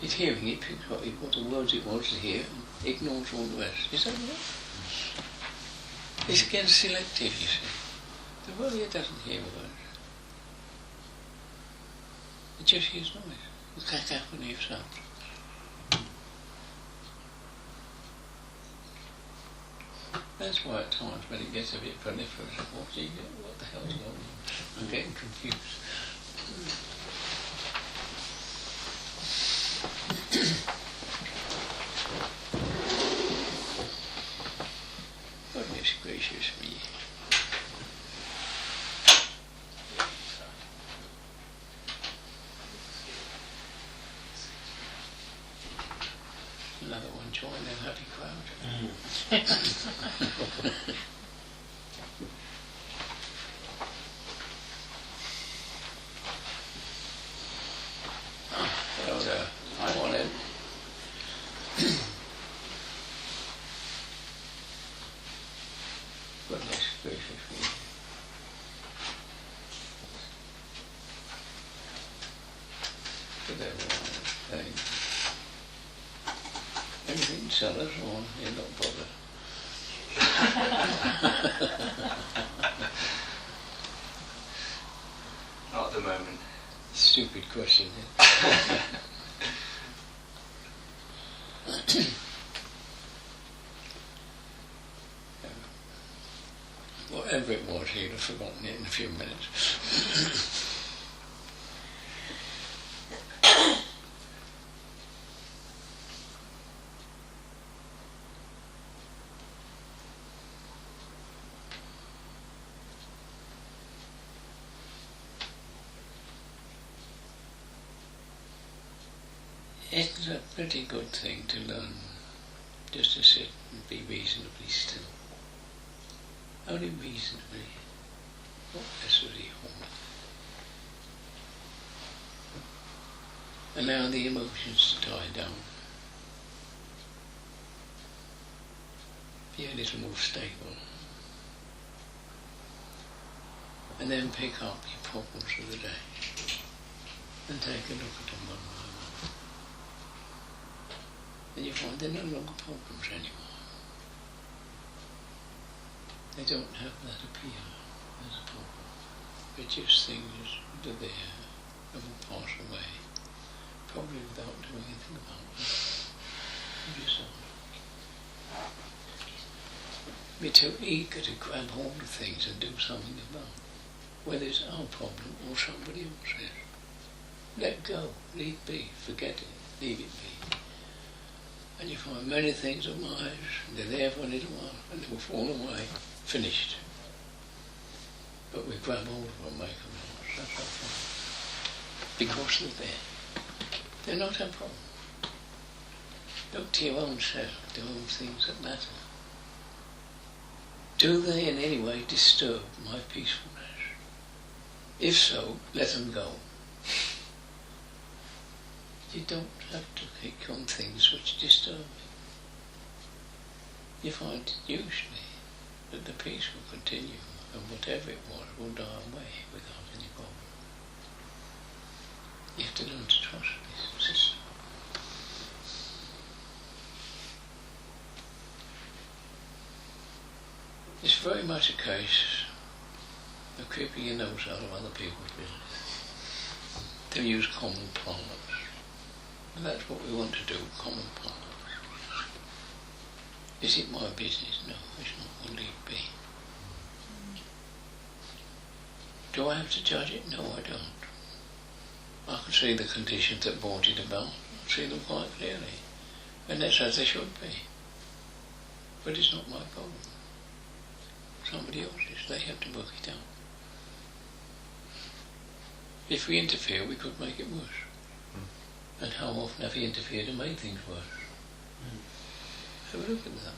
It's hearing, it picks up what the words it wants to hear and ignores all the rest. Is that right? It's again selective, you see. The world here doesn't hear words. It just hears noise. The cacophony of sound. That's why at times when it gets a bit proliferous, what the hell's going on? I'm getting confused. Goodness gracious me. Another one join that happy crowd. I want it. Goodness gracious me. With everyone saying anything to tell us, or you're not bothered? Not at the moment. Stupid question. Whatever it was, he'd have forgotten it in a few minutes. It's a pretty good thing to learn just to sit and be reasonably still. Only reasonably, not necessarily whole. Allow the emotions to die down. Be a little more stable. And then pick up your problems of the day and take a look at them one by one. And you find they're no longer problems anymore. They don't have that appeal as a problem. They're just things that are there and will pass away, probably without doing anything about them. You just don't. We're too eager to grab hold of things and do something about them, whether it's our problem or somebody else's. Let go, leave be, forget it, leave it be. And you find many things are lies, they're there for a little while, and they will fall away, finished. But we grab hold of them and make them ours, that's our problem. Because they're there. They're not our problem. Look to your own self, the own things that matter. Do they in any way disturb my peacefulness? If so, let them go. You don't have to take on things which disturb me. You find usually that the peace will continue, and whatever it was will die away without any problem. You have to learn to trust this system. It's very much a case of keeping your nose out of other people's business. To use common parlance. And that's what we want to do, common parlance. Is it my business? No, it's not. Will it be? Do I have to judge it? No, I don't. I can see the conditions that brought it about. I see them quite clearly. And that's as they should be. But it's not my problem. Somebody else's. They have to work it out. If we interfere, we could make it worse. And how often have we interfered and made things worse? Have a look at that.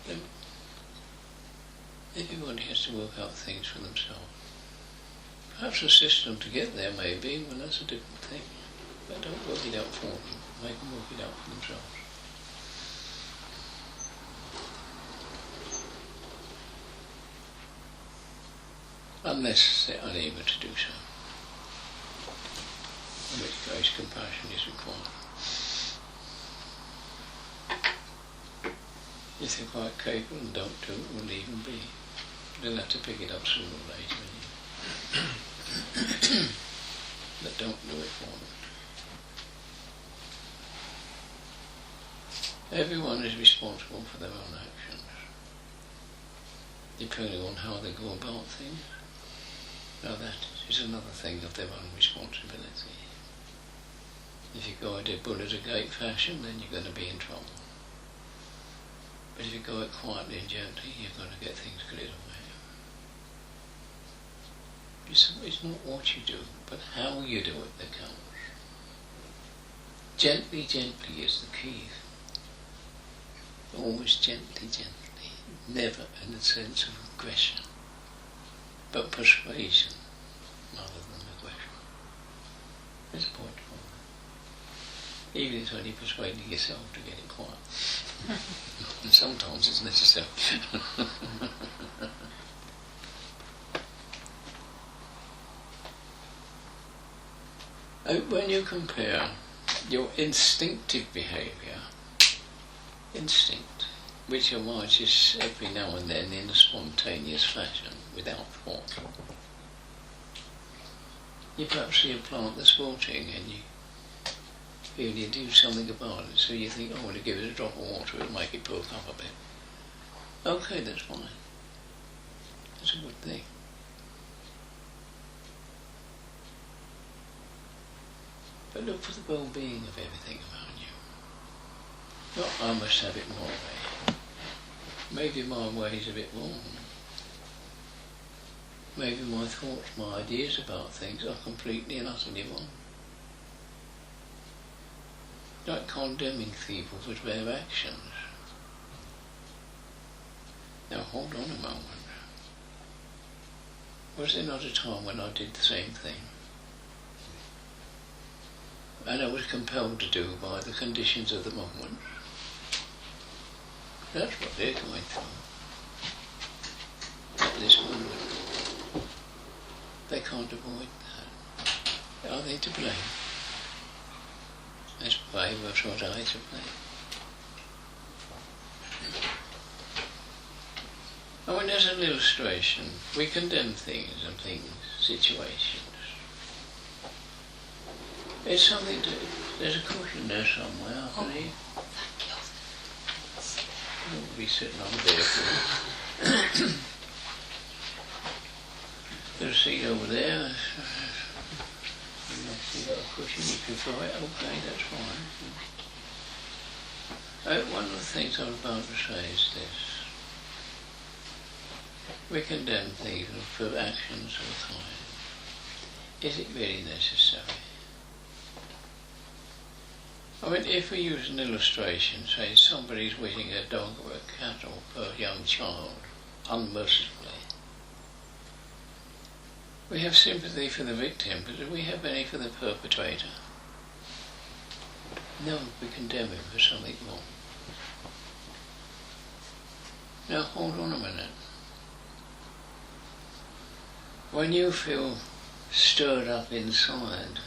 Then everybody has to work out things for themselves. Perhaps a system to get there maybe, well that's a different thing. But don't work it out for them. Make them work it out for themselves. Unless they're unable to do so. In which case compassion is required. If they're quite capable and don't do it, we'll leave them be. They'll have to pick it up sooner or later. But don't do it for them. Everyone is responsible for their own actions, depending on how they go about things. Now that is another thing of their own responsibility. If you go at it Buddha-gate fashion, then you're going to be in trouble. But if you go it quietly and gently, you're going to get things cleared away. It's not what you do, but how you do it that counts. Gently, gently is the key. Always gently, gently. Never in the sense of aggression, but persuasion rather than aggression. That's the point. Even if it's only persuading yourself to get it quiet. And sometimes it's necessary. When you compare your instinctive behaviour, instinct, which arises every now and then in a spontaneous fashion, without thought, you perhaps see a plant that's wilting and you feel you do something about it, so you think, oh, to give it a drop of water, it'll make it perk up a bit. Okay, that's fine. That's a good thing. But look for the well-being of everything around you. Not, I must have it my way. Maybe my way is a bit wrong. Maybe my thoughts, my ideas about things are completely and utterly wrong. Like condemning people for their actions. Now hold on a moment. Was there not a time when I did the same thing? And I was compelled to do by the conditions of the moment. That's what they're going through. At this moment. They can't avoid that. Are they to blame? That's why was what I to blame. And when there's an illustration, we condemn things and situations. It's something to, there's a cushion there somewhere, I believe. Oh, thank you. We'll be sitting on there. There's a seat over there. You got a cushion, you can throw it. Okay, that's fine. One of the things I'm about to say is this. We condemn things for actions of a kind. Is it really necessary? I mean, if we use an illustration, say somebody's whipping a dog or a cat or a young child, unmercifully, we have sympathy for the victim, but do we have any for the perpetrator? No, we condemn him for something wrong. Now hold on a minute. When you feel stirred up inside,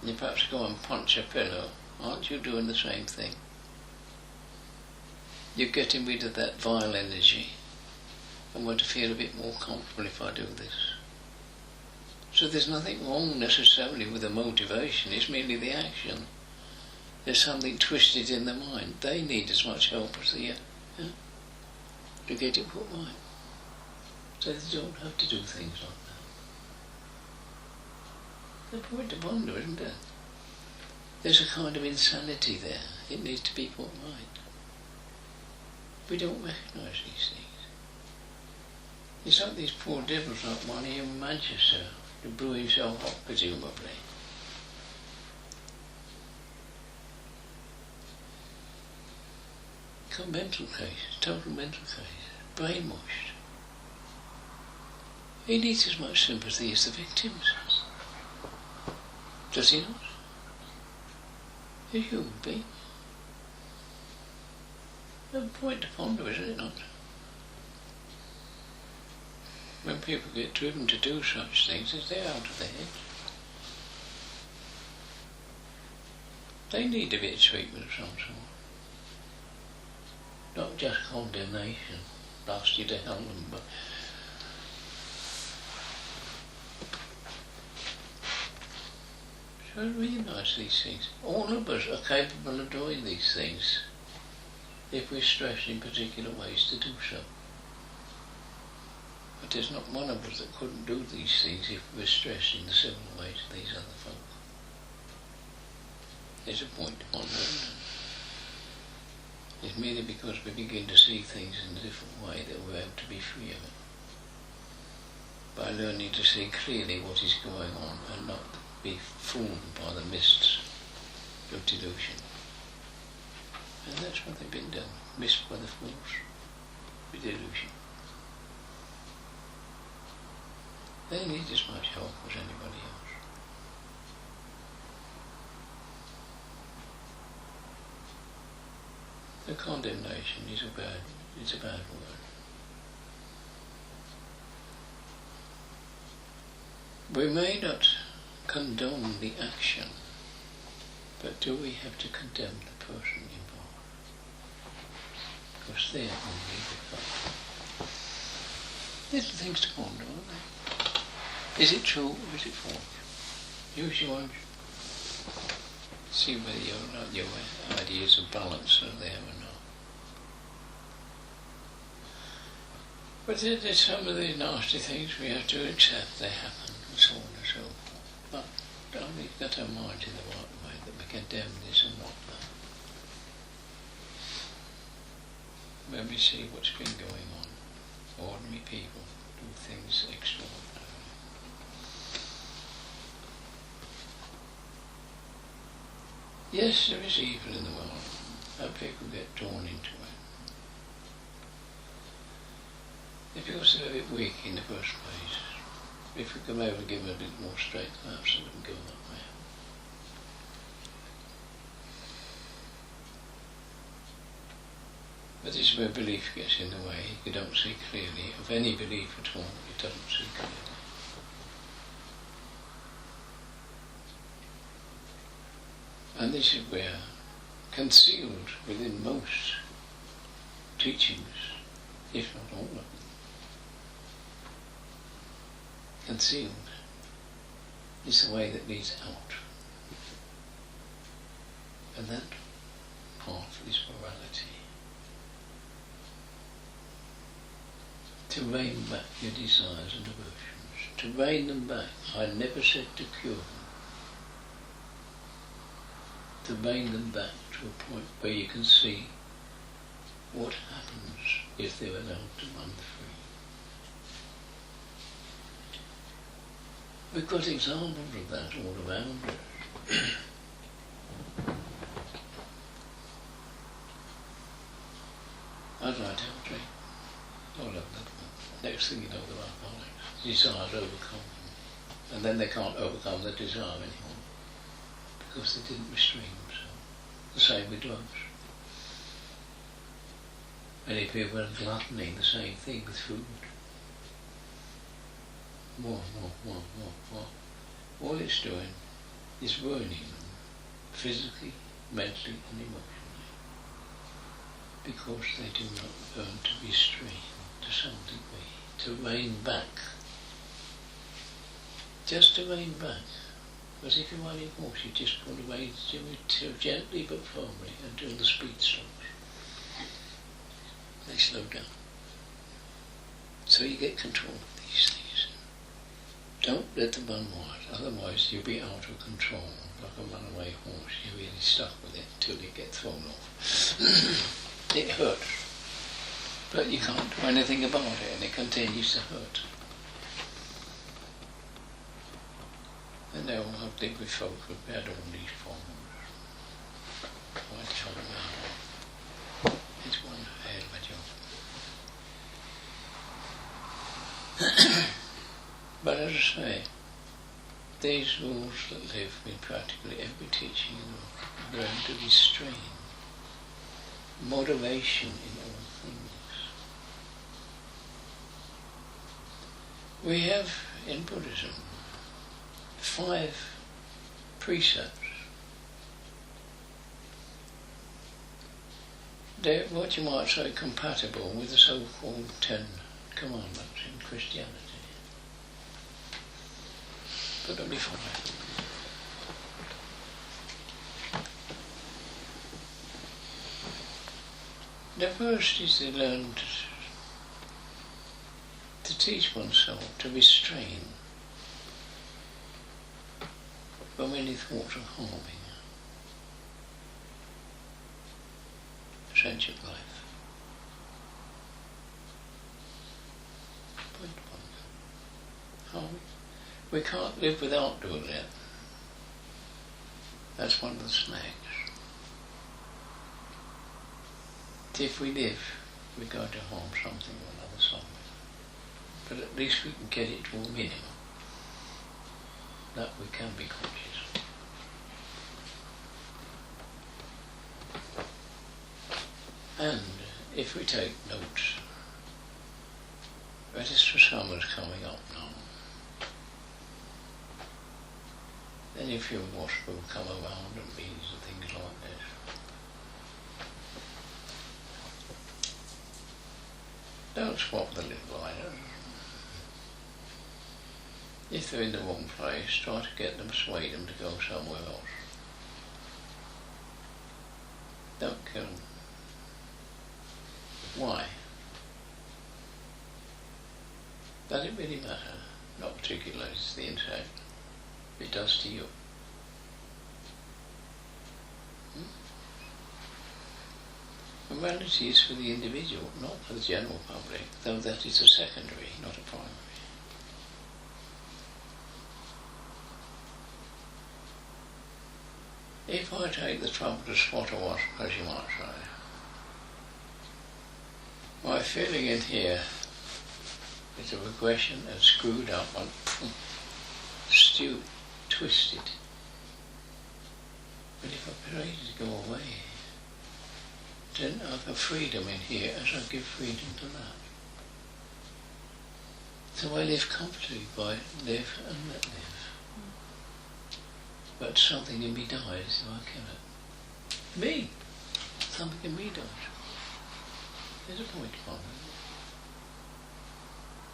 you perhaps go and punch a pillow, aren't you doing the same thing? You're getting rid of that vile energy. I want to feel a bit more comfortable if I do this. So there's nothing wrong necessarily with the motivation, it's merely the action. There's something twisted in the mind. They need as much help as the to get it put right. So they don't have to do things like that. The point to ponder, isn't it? There's a kind of insanity there. It needs to be put right. We don't recognise these things. It's like these poor devils, like one here in Manchester, who blew himself up, presumably. A mental case, total mental case, brainwashed. He needs as much sympathy as the victims. Does he not? He's a human being. No point to ponder, is it not? When people get driven to do such things, they're out of their head. They need a bit of treatment of some sort. Not just condemnation, blast you to hell, but so realise these things. All of us are capable of doing these things. if we're stressed in particular ways to do so. But there's not one of us that couldn't do these things if we're stressed in the similar way to these other folk. There's a point to ponder. It's merely because we begin to see things in a different way that we're able to be free of it. By learning to see clearly what is going on and not be fooled by the mists of delusion. And that's what they've been done, missed by the fools with delusion. They need as much help as anybody else. The condemnation is a bad word. We may not condone the action, but do we have to condemn the person involved? Because they're only the fault. Little things to ponder, aren't they? Is it true or is it false? Use your own. See whether your ideas of balance are there or not. But there's some of these nasty things we have to accept they happen, and so on and so forth. But we've got our mind in the right way that we condemn this and not that. When we see what's been going on, ordinary people do things extraordinary. Yes, there is evil in the world, and people get drawn into it. If you're so a bit weak in the first place, if we come over and give them a bit more strength, perhaps they wouldn't go that way. But this is where belief gets in the way. You don't see clearly of any belief at all. You don't see clearly. And this is where, concealed within most teachings, if not all of them, concealed is the way that leads out. And that path is morality. To rein back your desires and aversions, to rein them back. I never said to cure them. To rein them back to a point where you can see what happens if they're allowed to run free. We've got examples of that all around us. I'd like to have a drink. Oh, look, next thing you know, they're alcoholics. Desires overcome them. And then they can't overcome the desire anymore, because they didn't restrain themselves. The same with drugs. Many people have gluttony, the same thing with food. More. All it's doing is ruining them, physically, mentally and emotionally, because they do not learn to restrain to some degree, to rein back. Just to rein back. Because if you're riding a horse, you just want to rein gently but firmly until the speed stops. They slow down. So you get control of these things. Don't let them run wild, otherwise you'll be out of control, like a runaway horse. You're really stuck with it until you get thrown off. It hurts, but you can't do anything about it, and it continues to hurt. And now how big we folk have had all these problems. Quite trouble. It's one hell of a job. But as I say, these rules that live in practically every teaching in the world, learn to restrain, moderation in all things. We have in Buddhism 5 precepts. They're what you might say compatible with the so-called 10 commandments in Christianity. But only 5. The first is to learn to teach oneself to restrain from any thought of harming sentient life. Point one. Harming. We can't live without doing that. That's one of the snags. If we live, we're going to harm something or another somewhere. But at least we can get it to a minimum. That we can be conscious. And if we take notes, register summer's coming up now. Then if your wasp will come around and bees and things like this. Don't swap the little liners. If they're in the wrong place, try to get them, sway them to go somewhere else. Don't kill them. Why? Does it really matter? Not particularly, it's the insect. It does to you. Morality is for the individual, not for the general public, though that is a secondary, not a primary. If I take the trouble to spot a wasp, as you might say, my feeling in here is a regression and screwed up and twisted. But if I pray it to go away, then I've a freedom in here as I give freedom to that. So I live comfortably by live and let live. But something in me dies, so I kill it. Me! Something in me dies. There's a point on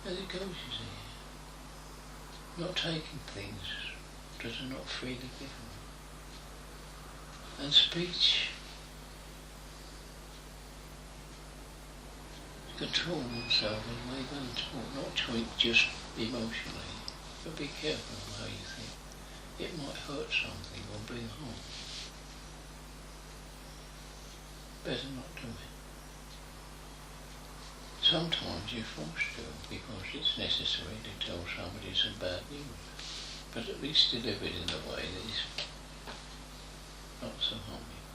it. As it goes, you see. Not taking things that are not freely given. And speech. Control oneself in the way one talk, not to just emotionally, but be careful of how you think. It might hurt something or bring harm. Better not do it. Sometimes you're forced to because it's necessary to tell somebody some bad news, but at least deliver it in a way that is not so harming.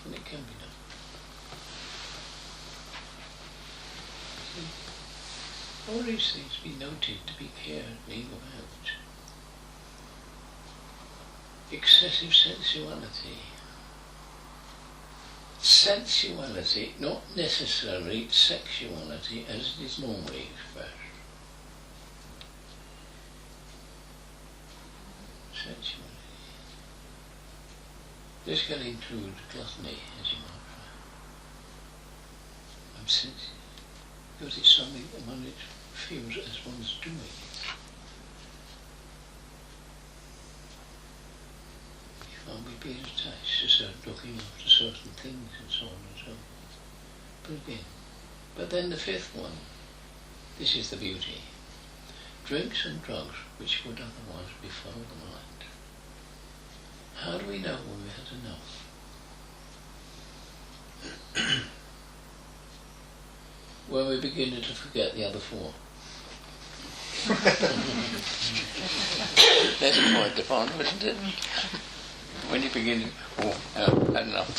And it can be done. All these things be noted to be cared about. Excessive sensuality. Sensuality, not necessarily sexuality as it is normally expressed. Sensuality. This can include gluttony, as you might say. I'm sensitive. Because it's something that one feels as one's doing it. You can't be being attached to certain, looking after certain things and so on and so on. But again, but then the fifth one, this is the beauty. Drinks and drugs which would otherwise befoul the mind. How do we know when we had enough? When we begin to forget the other four. That's a point to find, isn't it? When you begin to, had enough.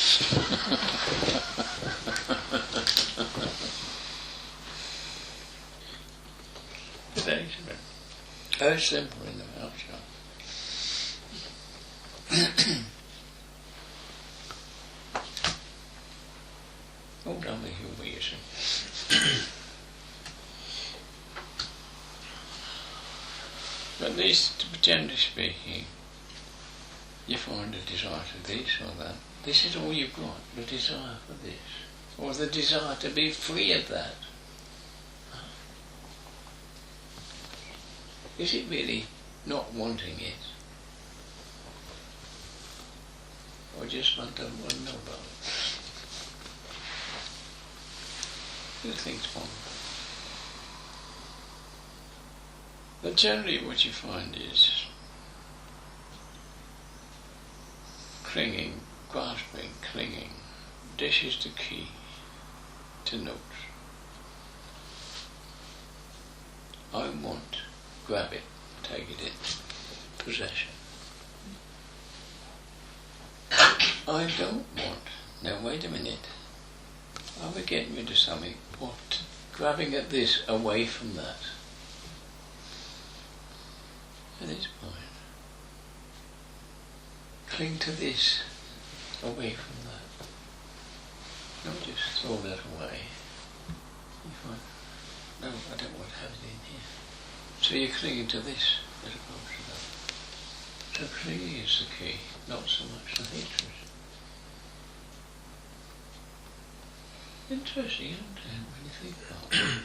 Very simple in the outside. All done with humour, you see. But these, generally speaking, you find a desire to this or that. This is all you've got, the desire for this. Or the desire to be free of that. Is it really not wanting it? Or just one don't want to know about it? Things one. But generally what you find is clinging, grasping, clinging. This is the key to notes. I want, grab it, take it in, possession. I don't want, now wait a minute, are we getting rid of something? What? Grabbing at this away from that. At this point. Cling to this away from that. Don't just throw that away. You find, no, I don't want to have it in here. So you're clinging to this as opposed to that. So clinging is the key, not so much the hatred. Interesting, isn't it, when you think about it?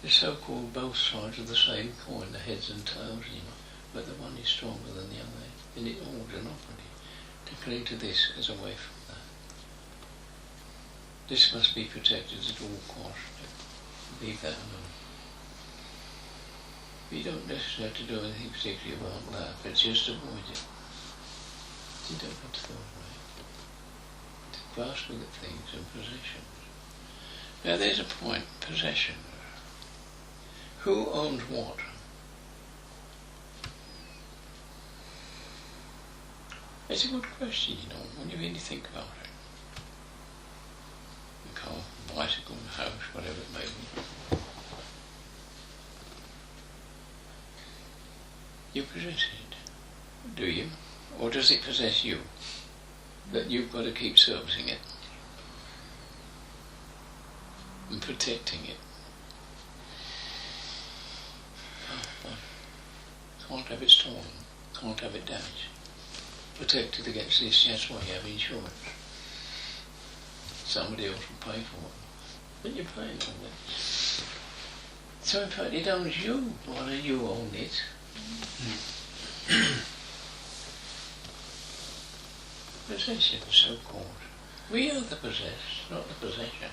The so-called both sides of the same coin, the heads and tails, you know, but the one is stronger than the other, and it all an operative. To cling to this as away from that. This must be protected at all costs. Leave that alone. You don't necessarily have to do anything particularly about that, but just avoid it. You don't have to throw it away. To grasping at things and possessions. Now there's a point, possession. Who owns what? It's a good question, you know, when you really think about it. A car, bicycle, house, whatever it may be. You possess it, do you? Or does it possess you? That you've got to keep servicing it and protecting it. Can't have it stolen, can't have it damaged. Protected against this, that's why you have insurance. Somebody else will pay for it. But you're paying all that. So in fact it owns you, rather you own it. Possession, so-called. We are the possessed, not the possession.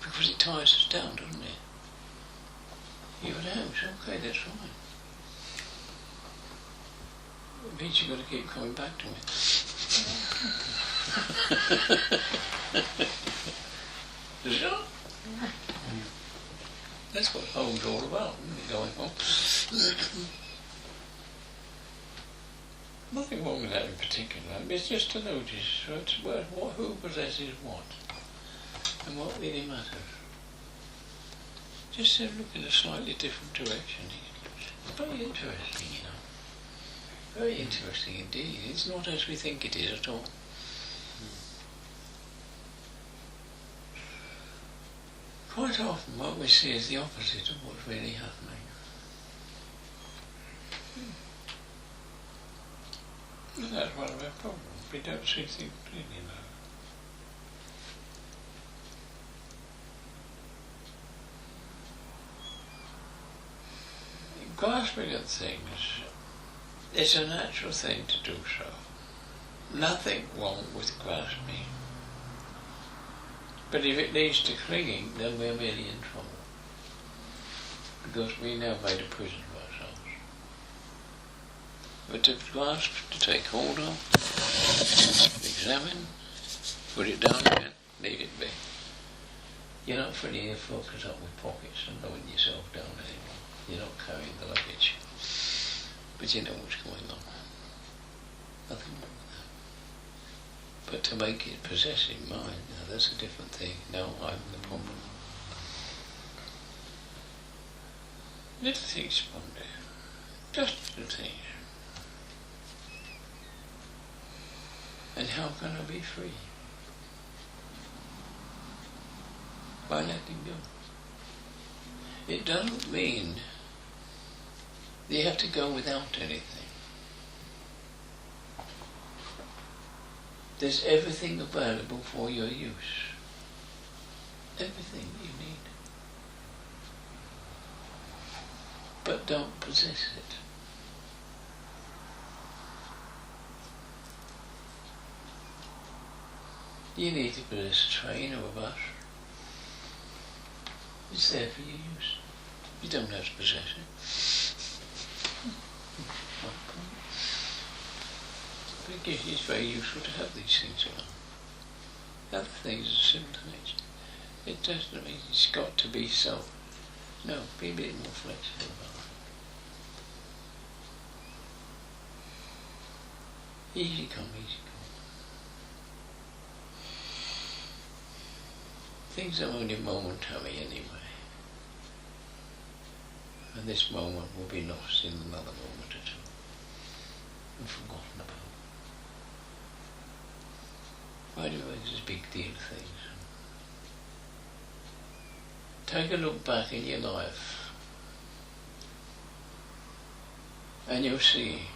Because it ties us down, doesn't it? You have a house, okay, that's fine. It means you've got to keep coming back to it. So, that's what home's all about, isn't it, going home? Nothing wrong with that in particular. It's just to notice who possesses what and what really matters. Just to look in a slightly different direction. It's very interesting, you know. Very interesting indeed. It's not as we think it is at all. Quite often what we see is the opposite of what's really happening. And that's one of our problems. We don't see things clearly enough. Grasping at things, it's a natural thing to do so. Nothing wrong with grasping. But if it leads to clinging, then we're really in trouble. Because we now made a prison of ourselves. But to grasp, to take hold of, examine, put it down again, leave it be. You're not fully focused up with pockets and knowing yourself down anymore. You're not carrying the luggage. But you know what's going on. Nothing wrong with that. But to make it possessing mind, now that's a different thing. Now I'm the problem. Little things wonder. Just little things. And how can I be free? By letting go. It doesn't mean that you have to go without anything. There's everything available for your use. Everything you need. But don't possess it. You need to possess a train or a bus It's there for your use. You don't have to possess it. But it's very useful to have these things around. Other things are similar nature. It doesn't mean it's got to be so. No, be a bit more flexible about it. Easy come, easy go. Things are only momentary anyway. And this moment will be lost in another moment or two and forgotten about. Why do we make this big deal of things? Take a look back in your life and you'll see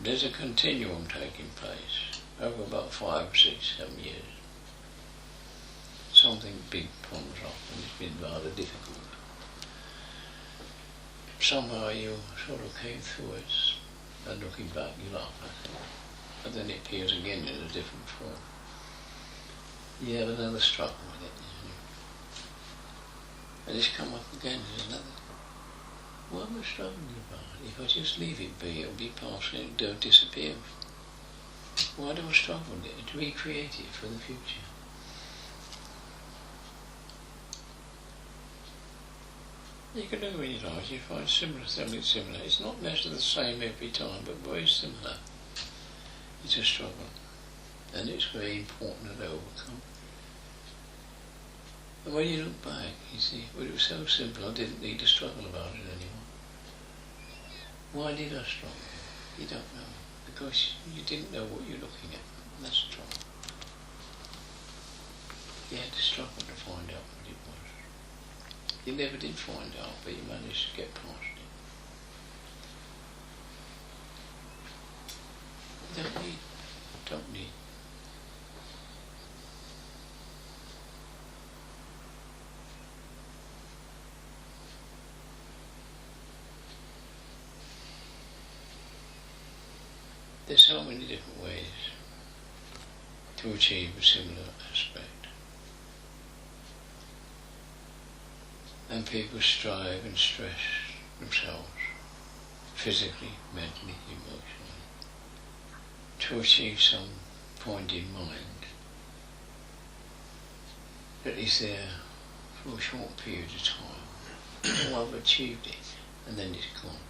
there's a continuum taking place over about 5, 6, 7 years. Something big comes up and it's been rather difficult. Somehow you sort of came through it, and looking back you laugh at it. But then it appears again in a different form. You have another struggle with it. And it's come up again as another. What am I struggling about? If I just leave it be, it'll be past and it'll disappear. Why do I struggle with it? To recreate it for the future. You can do it when you like, you find something similar. It's not necessarily the same every time, but very similar. It's a struggle. And it's very important to overcome. And when you look back, you see, well, it was so simple, I didn't need to struggle about it anymore. Why did I struggle? You don't know. Because you didn't know what you're looking at. That's the trouble. You had to struggle to find out what it was. You never did find out, but you managed to get past it. Don't need. There's so many different ways to achieve a similar aspect. And people strive and stress themselves, physically, mentally, emotionally, to achieve some point in mind that is there for a short period of time. Oh, I've achieved it, and then it's gone.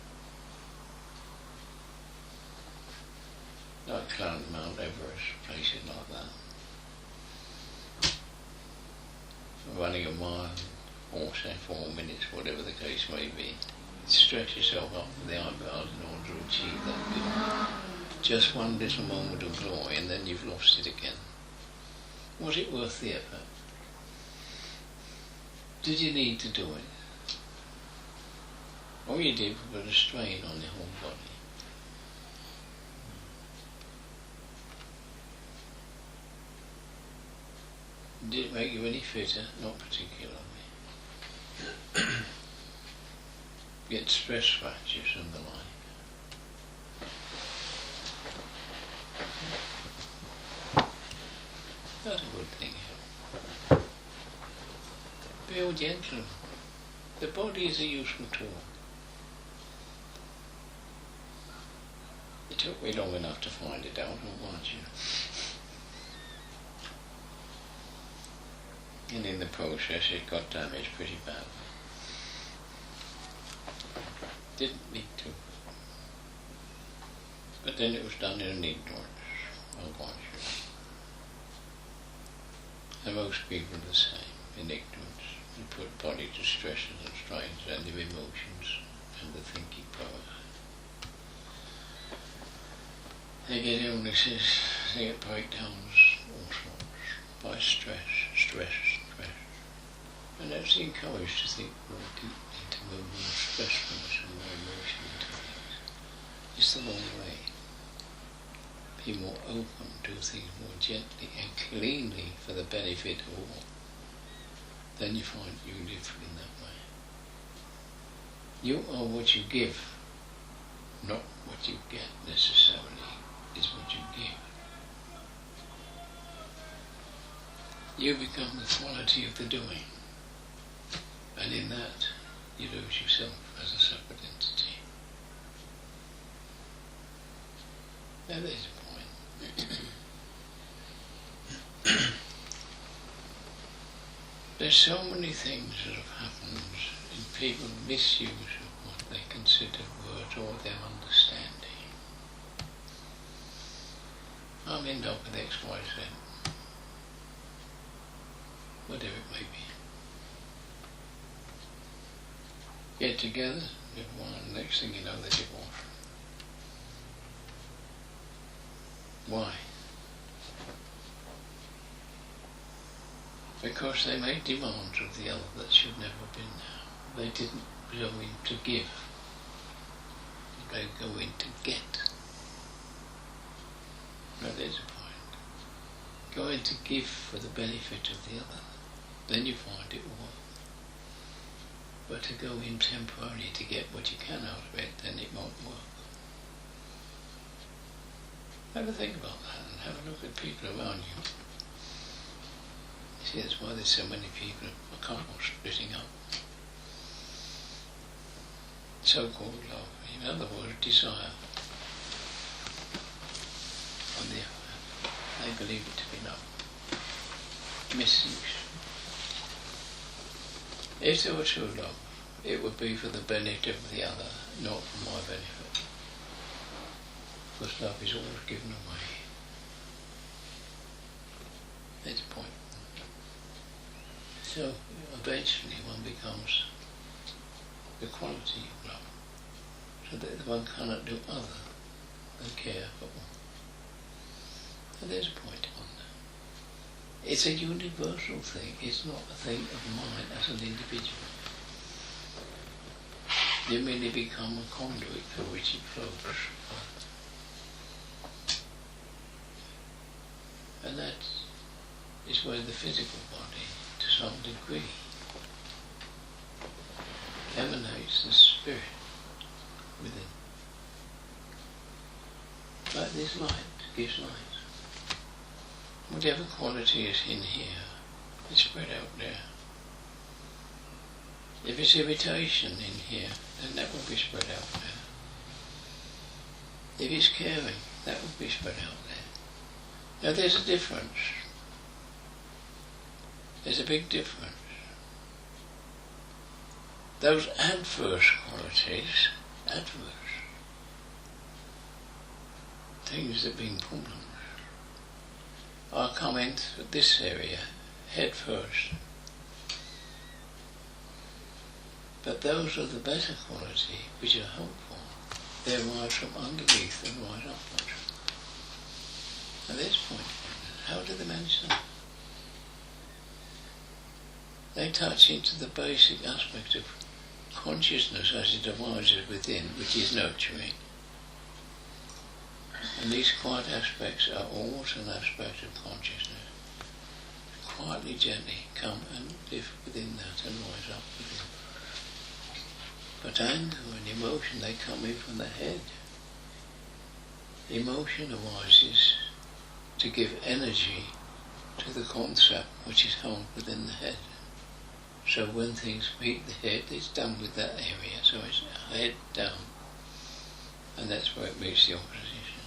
Like climbing Mount Everest, places like that. Running a mile, or say 4 minutes, whatever the case may be. Stretch yourself up with the eyebrows in order to achieve that goal. Just one little moment of glory and then you've lost it again. Was it worth the effort? Did you need to do it? All you did was put a strain on your whole body. Did it make you any fitter? Not particularly. Get stress fractures and the like. That's a good thing. Be all gentle. The body is a useful tool. It took me long enough to find it out, won't you? And in the process it got damaged pretty badly. Didn't need to. But then it was done in ignorance, I'm quite sure. And most people are the same, in ignorance. You put body to stresses and strains and their emotions and the thinking power. They get illnesses, they get breakdowns, all sorts, by stress. And that's encouraged to think more deeply, to move more stressfulness and more emotion into things. It's the long way. Be more open, do things more gently and cleanly for the benefit of all. Then you find you live in that way. You are what you give, not what you get necessarily, is what you give. You become the quality of the doing. And in that, you lose yourself as a separate entity. Now there's a point. There's so many things that have happened in people misuse of what they consider words or their understanding. I'll end up with X, Y, Z. Whatever it may be. Get together, get one, next thing you know they're divorced. Why? Because they made demands of the other that should never have been there. They didn't go in to give. They go in to get. Now there's a point. Go in to give for the benefit of the other. Then you find it will work. But to go in temporarily to get what you can out of it, then it won't work. Have a think about that and have a look at people around you. See, that's why there's so many people are couples splitting up. So-called love, in other words, desire. On the other hand, they believe it to be love. Misuse. If there were true love, it would be for the benefit of the other, not for my benefit. Because love is always given away. That's the point. So eventually one becomes the quality of love, so that one cannot do other than care for one. And there's a point on that. It's a universal thing, it's not a thing of mine as an individual. You merely become a conduit through which it flows. And that is where the physical body, to some degree, emanates the spirit within. Like this light gives light. Whatever quality is in here, it's spread out there. If it's irritation in here, then that will be spread out there. If it's caring, that will be spread out there. Now there's a difference. There's a big difference. Those adverse qualities, things that bring problems, are coming to this area head first. But those are the better quality which are helpful. They arise from underneath and rise upwards. At this point, how do they manage that? They touch into the basic aspect of consciousness as it arises within, which is nurturing. And these quiet aspects are always an aspect of consciousness. Quietly, gently come and live within that and rise up within. But anger and emotion, they come in from the head. Emotion arises to give energy to the concept which is held within the head. So when things meet the head, it's done with that area, so it's head down. And that's where it meets the opposition.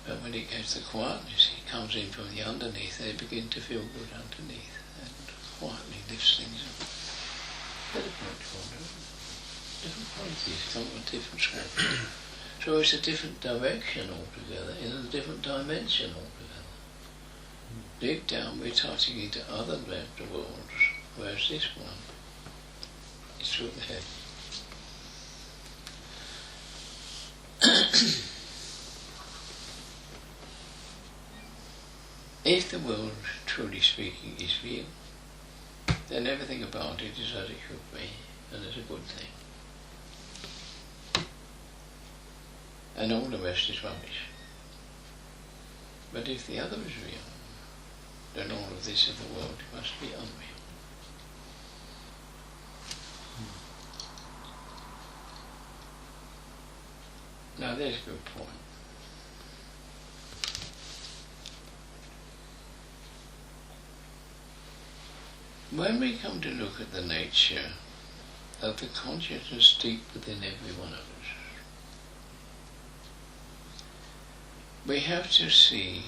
But when it gets to quietness, it comes in from the underneath, they begin to feel good underneath, and quietly lifts things up. Different qualities come with different scope. So it's a different direction altogether, in a different dimension altogether. Deep down we're touching into other worlds, whereas this one is through the head. If the world, truly speaking, is real, then everything about it is as it should be, and it's a good thing. And all the rest is rubbish. But if the other is real, then all of this of the world must be unreal. Now there's a good point. when we come to look at the nature of the consciousness deep within every one of us, we have to see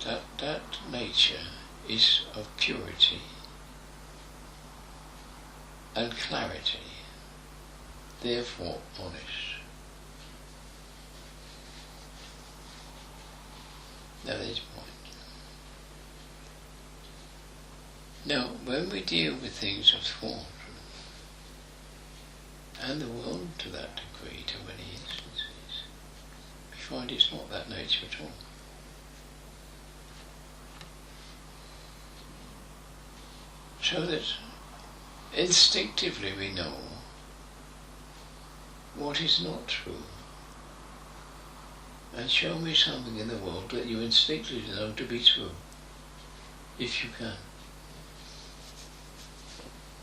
that that nature is of purity and clarity, therefore honest. Now there's a point. Now, when we deal with things of thought, and the world to that degree, to many instances, we find it's not that nature at all. So that instinctively we know what is not true. And show me something in the world that you instinctively know to be true, if you can.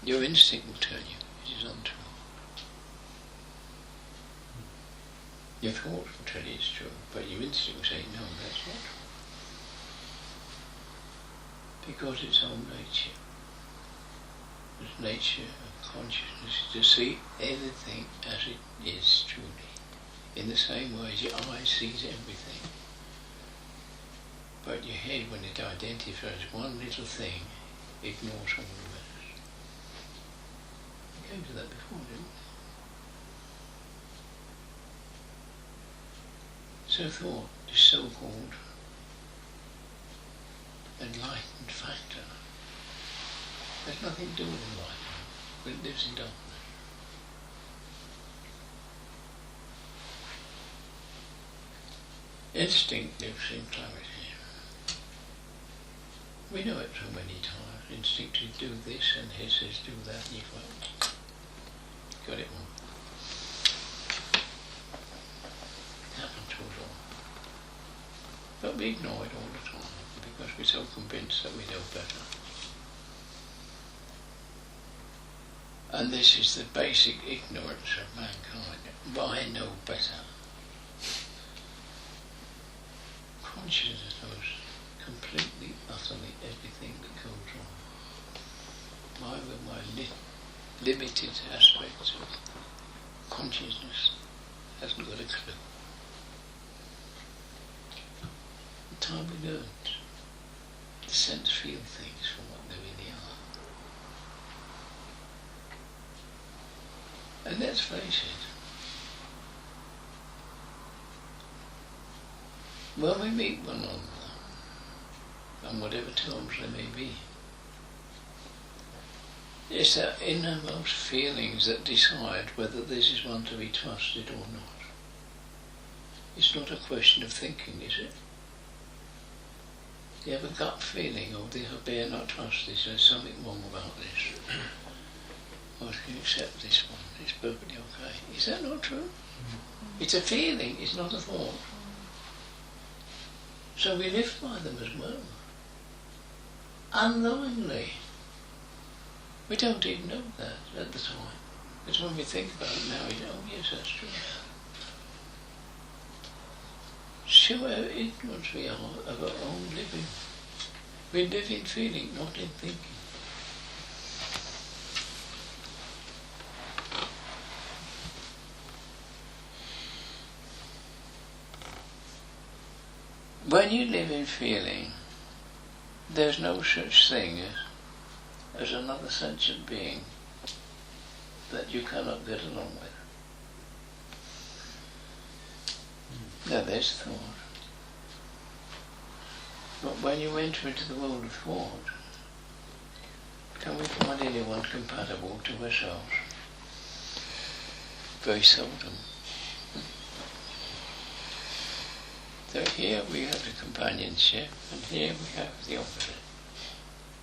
Your instinct will tell you it is untrue. Your thoughts will tell you it's true, but your instinct will say, no, that's not true. Because it's own nature. The nature of consciousness is to see everything as it is truly. In the same way as your eye sees everything. But your head, when it identifies one little thing, ignores all the rest. We came to that before, didn't we? So thought, this so-called enlightened factor, has nothing to do with enlightenment, but it lives in darkness. Instinct lives in clarity. We know it so many times. Instinct says do this and his says do that, and you've got it wrong. It happens to us all. But we ignore it all the time because we're so convinced that we know better. And this is the basic ignorance of mankind. Why know better? Consciousness knows completely, utterly everything that goes on. Why with my limited aspects of consciousness hasn't got a clue. The time we learned to sense feel things for what they really are. And let's face it, when we meet one another, on whatever terms they may be, it's our innermost feelings that decide whether this is one to be trusted or not. It's not a question of thinking, is it? You have a gut feeling, oh, I better not trust this, there's something wrong about this. I can accept this one, it's perfectly okay. Is that not true? It's a feeling, it's not a thought. So we live by them as well. Unknowingly. We don't even know that at the time. It's when we think about it now, we go, oh yes, that's true. Show how ignorant we are of our own living. We live in feeling, not in thinking. When you live in feeling, there's no such thing as another sentient being that you cannot get along with. Now there's thought. But when you enter into the world of thought, can we find anyone compatible to ourselves? Very seldom. So here we have the companionship, and here we have the opposite.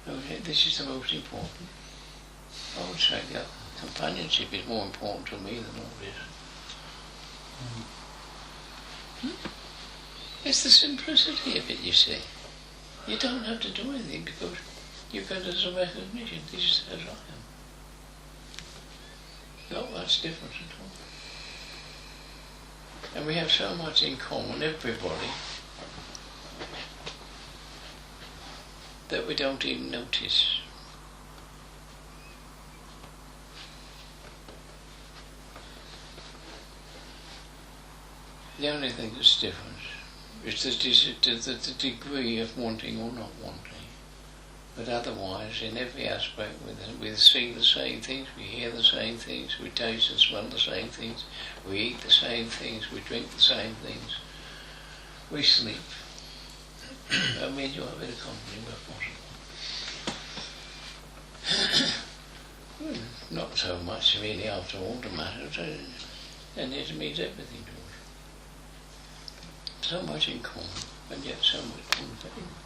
Okay, this is the most important. I would say that companionship is more important to me than all this. It's the simplicity of it, you see. You don't have to do anything because you get as a recognition, this is as I am. No, that's different at all. And we have so much in common, everybody, that we don't even notice. The only thing that's different is the degree of wanting or not wanting. But otherwise, in every aspect, we see the same things, we hear the same things, we taste and smell the same things, we eat the same things, we drink the same things, we sleep. And we enjoy a bit of company where possible. Not so much really after all the matters, and it means everything to us. So much in common, and yet so much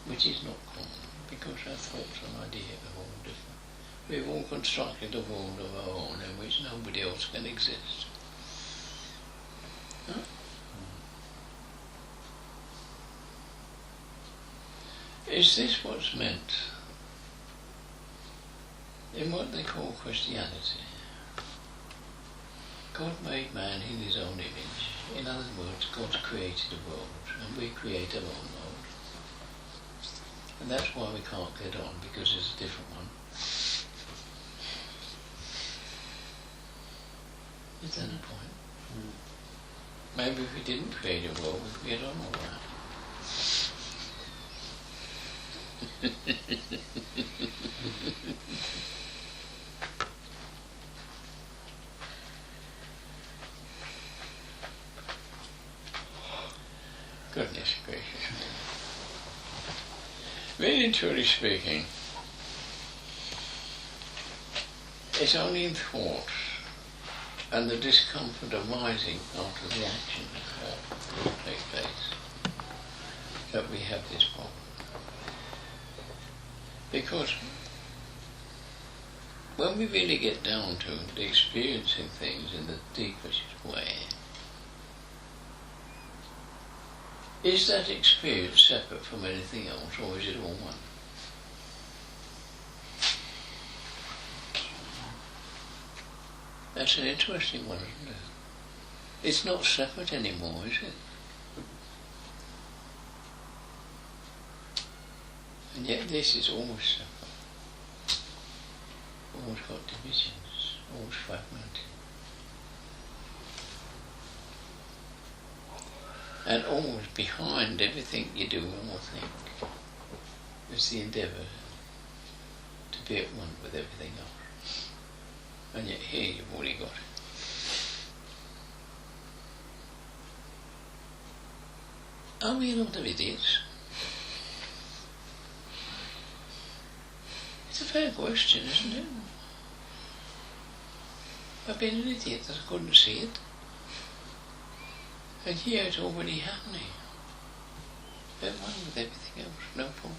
which is not common, because our thoughts and ideas are all different. We've all constructed a world of our own in which nobody else can exist. Huh? Is this what's meant in what they call Christianity? God made man in his own image. In other words, God created a world, and we create our own world. And that's why we can't get on, because it's a different one. Is that a point? Maybe if we didn't create a world, we'd get on all right. Goodness gracious. Really and truly speaking, it's only in thought and the discomfort arising after the action that will take place that we have this problem. Because when we really get down to the experiencing things in the deepest way, is that experience separate from anything else, or is it all one? That's an interesting one, isn't it? It's not separate anymore, is it? And yet this is always separate. Always got divisions, always fragmented. And always behind everything you do or think is the endeavour to be at one with everything else. And yet here you've already got it. Are we a lot of idiots? It's a fair question, isn't it? I've been an idiot that I couldn't see it. And here it's already happening. At one with everything else, no problem.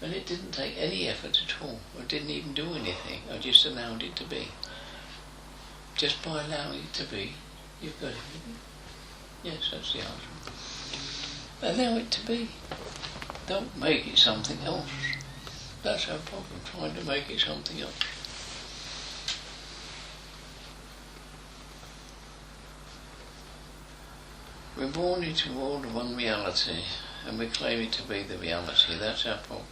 And it didn't take any effort at all. I didn't even do anything. I just allowed it to be. Just by allowing it to be, you've got it. Yes, that's the answer. Allow it to be. Don't make it something else. That's our problem, trying to make it something else. We're born into a world of one reality, and we claim it to be the reality. That's our problem.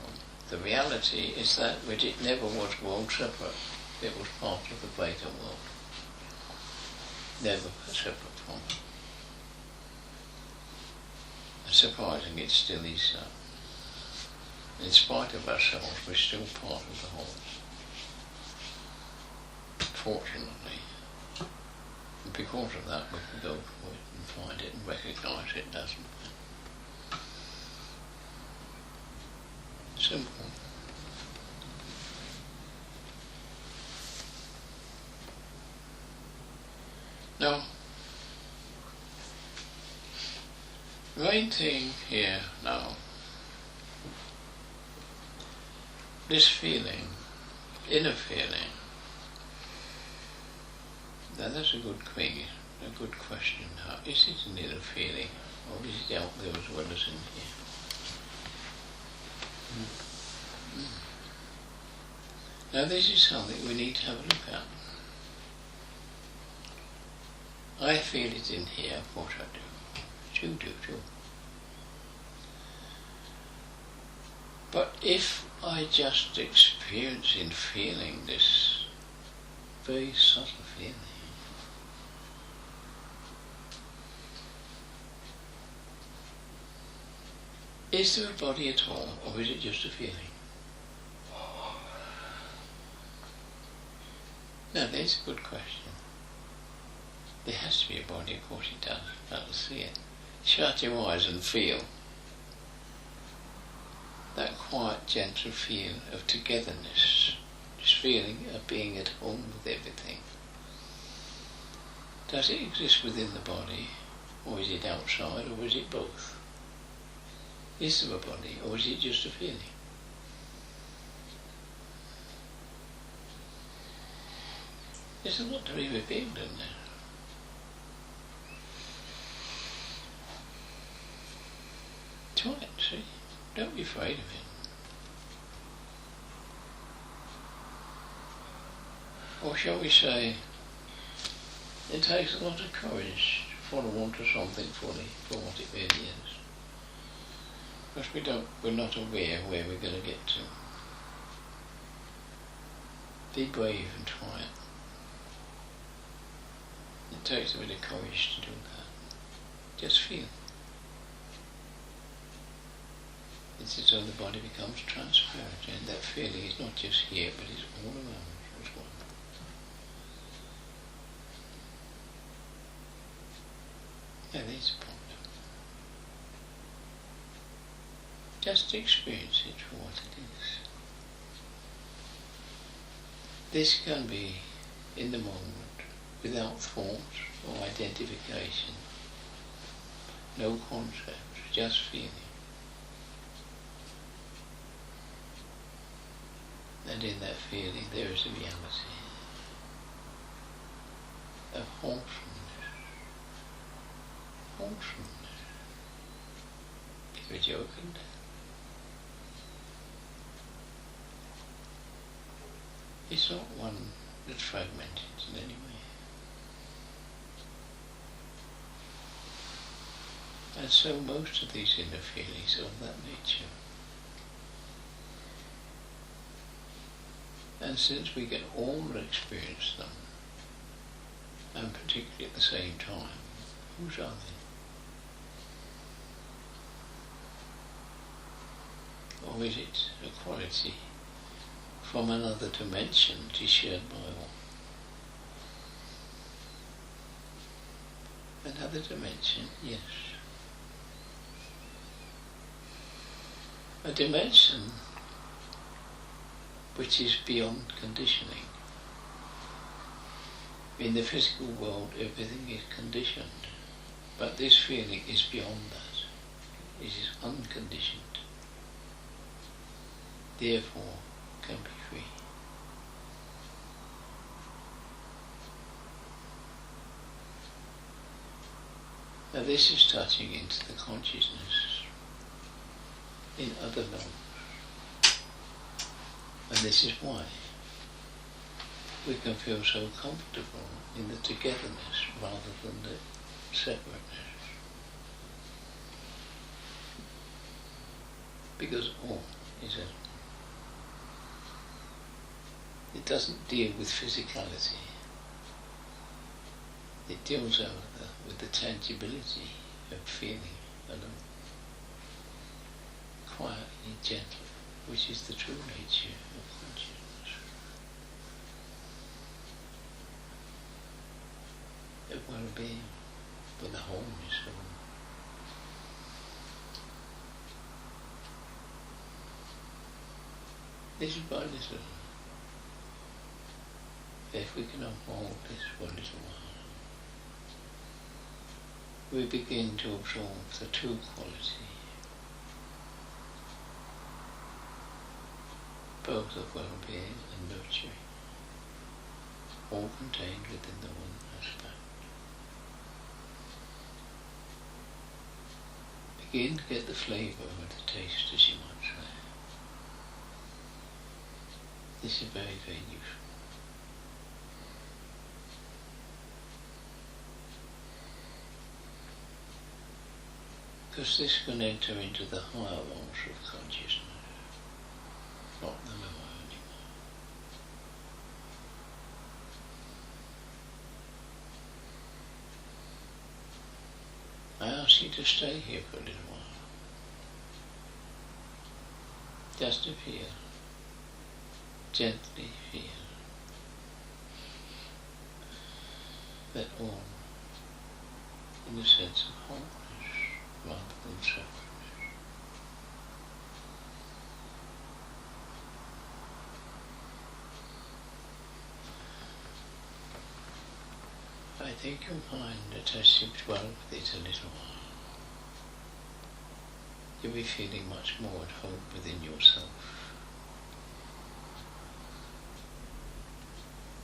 The reality is that which it never was world separate. It was part of the greater world. Never separate from it. And surprising, it still is so. In spite of ourselves, we're still part of the whole. Fortunately. And because of that, we can go for it and find it and recognise it, doesn't it? Simple. Now, the main thing here now, this feeling, inner feeling, now that's a good thing, a good question. Now, is it an inner feeling, or is it out there as well as in here? Now this is something we need to have a look at. I feel it in here, of course I do. You do too. But if I just experience in feeling this very subtle feeling, Is there a body at all, or is it just a feeling? Now, that's a good question. There has to be a body, of course it does. That'll see it. Shut your eyes and feel that quiet, gentle feel of togetherness, just feeling of being at home with everything. Does it exist within the body, or is it outside, or is it both? Is there a body, or is it just a feeling? There's a lot to be revealed in there. Try it, see? Don't be afraid of it. Or shall we say, it takes a lot of courage to follow on to something fully for what it really is. Because we're not aware where we're going to get to. Be brave and try it. It takes a bit of courage to do that. Just feel. It's as though the body becomes transparent, and that feeling is not just here, but it's all around as well. Yeah, there's a problem. Just experience it for what it is. This can be in the moment, without thought or identification. No concept, just feeling. And in that feeling there is a reality of wholesomeness. Wholesomeness. Give a joke and it's not one that's fragmented in any way. And so most of these inner feelings are of that nature. And since we can all experience them, and particularly at the same time, whose are they? Or is it a quality from another dimension to be shared by all? Another dimension, yes. A dimension which is beyond conditioning. In the physical world, everything is conditioned, but this feeling is beyond that. It is unconditioned. Therefore, can be free. Now this is touching into the consciousness in other realms. And this is why we can feel so comfortable in the togetherness rather than the separateness. Because all is a... It doesn't deal with physicality. It deals with the tangibility of feeling alone. Quietly, gently, which is the true nature of consciousness. Of well-being, for the wholeness of all. Little by little, if we can uphold this for a little while, we begin to absorb the true quality, both of well-being and nurturing, all contained within the one aspect. Begin to get the flavour or the taste, as you might say. This is very, very useful. Because this can enter into the higher realms of consciousness, not the lower anymore. I ask you to stay here for a little while. Just to feel, gently feel that all in the sense of wholeness rather than separateness. I think you'll find that as you dwell with it a little while, you'll be feeling much more at home within yourself.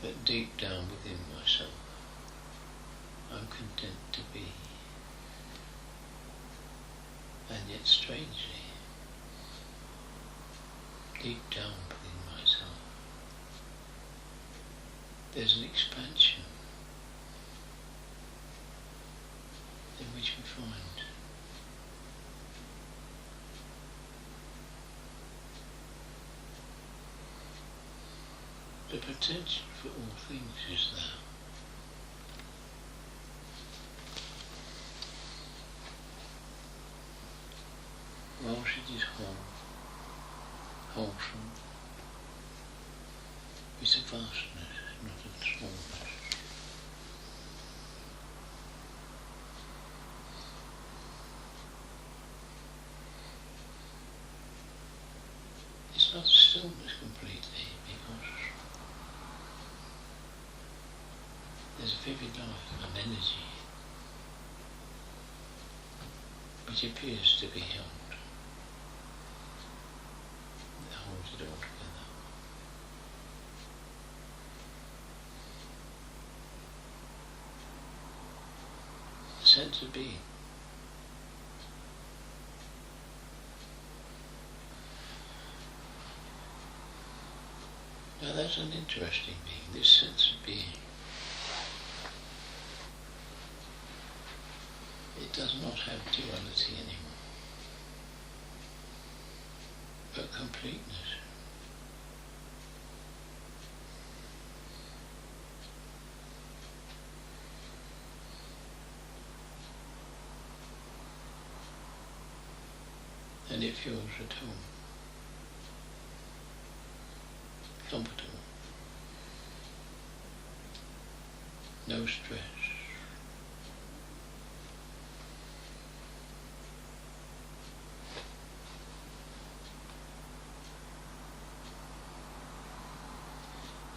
That deep down within myself, I'm content to be. And yet strangely, deep down within myself, there's an expansion in which we find the potential for all things is there. Whilst it is wholesome, it's a vastness, not a smallness. It's not stillness completely, because there's a vivid life and energy which appears to be held. It holds it all together. The sense of being. Now that's an interesting being, this sense of being. It does not have duality anymore, but completeness. And it feels at home. Comfortable, no stress.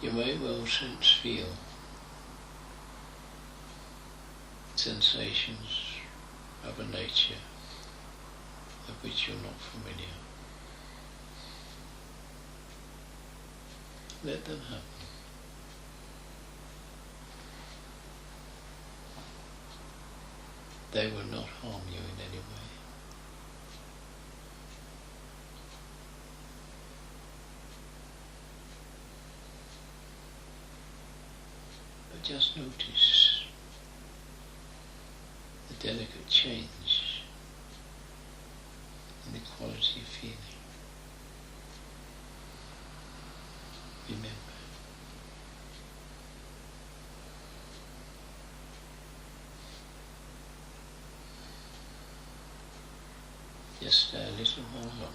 You may well feel sensations of a nature of which you're not familiar. Let them happen. They will not harm you in any way. But just notice the delicate change in the quality of feeling. Remember, just stay a little more longer.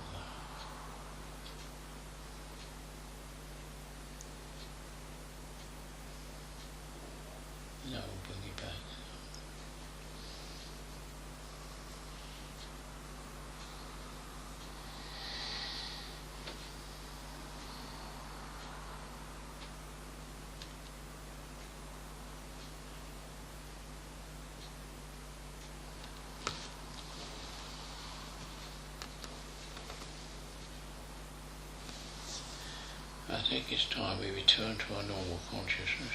And I will bring you back. I think it's time we return to our normal consciousness.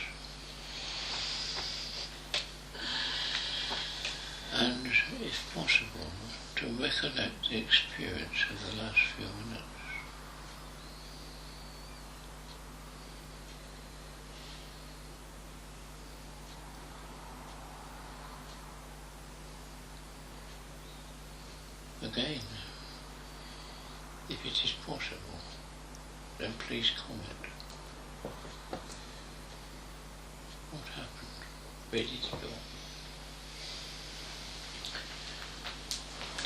And, if possible, to recollect the experience of the last few minutes. Again, if it is possible, then please comment. What happened? Where did you go?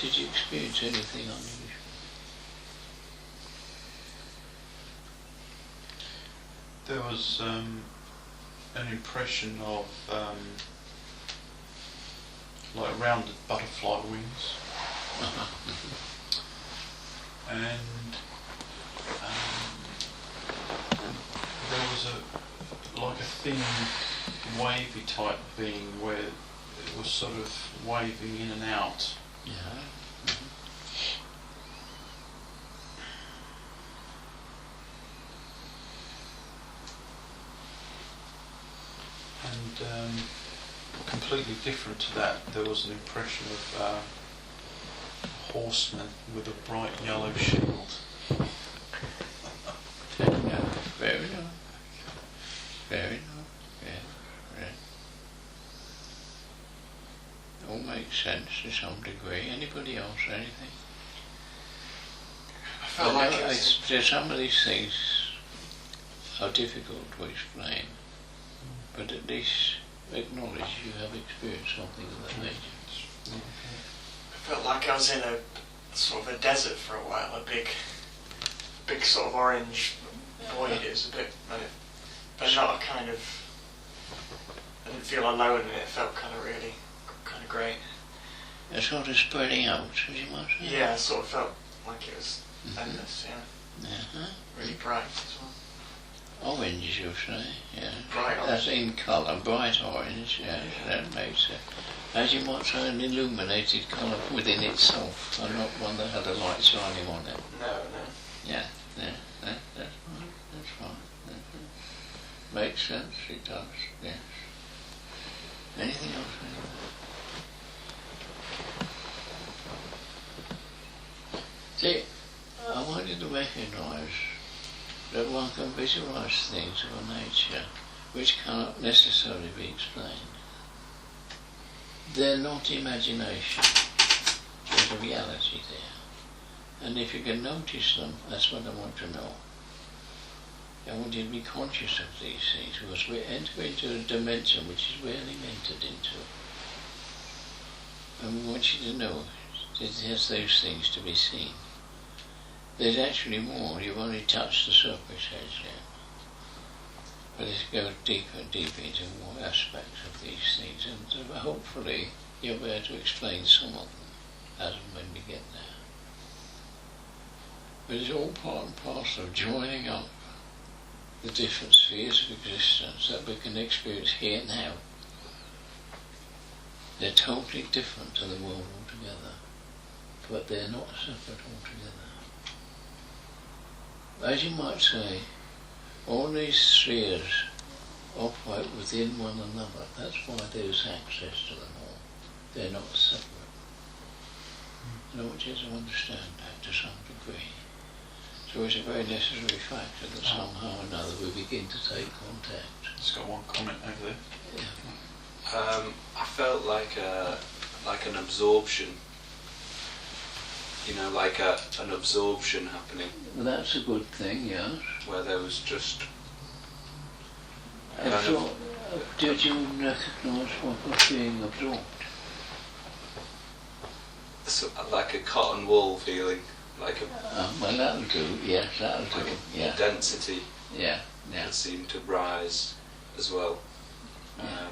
Did you experience anything unusual? There was an impression of like rounded butterfly wings, and there was like a thin, wavy type being where it was sort of waving in and out. Yeah. And completely different to that, there was an impression of a horseman with a bright yellow shield. Yeah, very nice. Very nice. Yeah. All makes sense to some degree. Anybody else? Anything? I felt like some of these things are difficult to explain, but at least acknowledge you have experienced something of that nature. I felt like I was in a sort of a desert for a while, a big sort of orange void. It was a bit, but not a kind of. I didn't feel alone in it. It felt kind of really, kind of great. A sort of spreading out, as you might say. Yeah, I sort of felt like it was endless. Yeah. Really bright as well. Orange, you say, yeah. Bright orange. That's in colour, bright orange, yeah, that makes it. As you might say, an illuminated colour within itself, and not one that had a light shining on it. No. Yeah, that's fine. Makes sense, it does, yes. Anything else? See, I wanted to recognise that one can visualise things of a nature which cannot necessarily be explained. They're not imagination. There's a reality there. And if you can notice them, that's what I want to know. I want you to be conscious of these things, because we enter into a dimension which is rarely entered into. And we want you to know that there's those things to be seen. There's actually more. You've only touched the surface edge there. But it goes deeper and deeper into more aspects of these things, and hopefully you'll be able to explain some of them as and when we get there. But it's all part and parcel of joining up the different spheres of existence that we can experience here now. They're totally different to the world altogether, but they're not separate altogether. As you might say, all these spheres operate within one another. That's why there's access to them all. They're not separate. And I want you to understand that to some degree. So it's a very necessary factor that somehow or another we begin to take contact. Just got one comment over there. Yeah. I felt like an absorption. You know, like an absorption happening. Well, that's a good thing, yes. Where there was just. Did you recognise what was being absorbed? So, like a cotton wool feeling, like a. Well, that'll do. Yes, that'll like do. A density. Yeah. That seemed to rise as well. Yeah.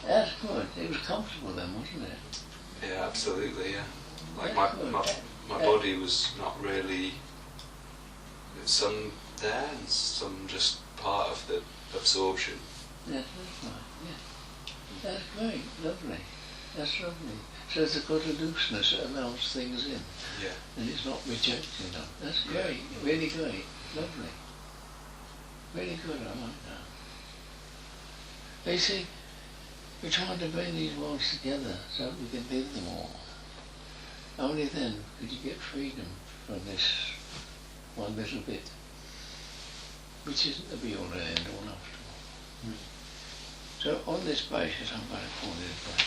That's good. It was comfortable then, wasn't it? Yeah, absolutely. Yeah. Like my body was not really. Some there and some just part of the absorption. Yes, that's right. Yeah. That's great. Lovely. That's lovely. So there's a good looseness that allows things in. Yeah. And it's not rejecting them. That's great. Really great. Lovely. Really good. I like that. You see, we're trying to bring these worlds together so that we can live them all. Only then could you get freedom from this one little bit, which isn't the be all and end all after all. So on this basis, I'm going to call it a break.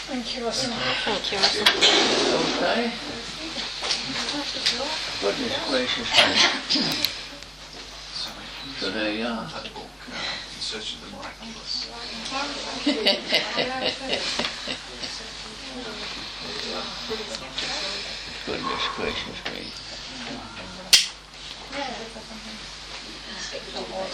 Thank you, Russell. Thank you, Russell. Okay. Goodness gracious me. So there you are. In Search of the Miraculous. Goodness gracious me. Right.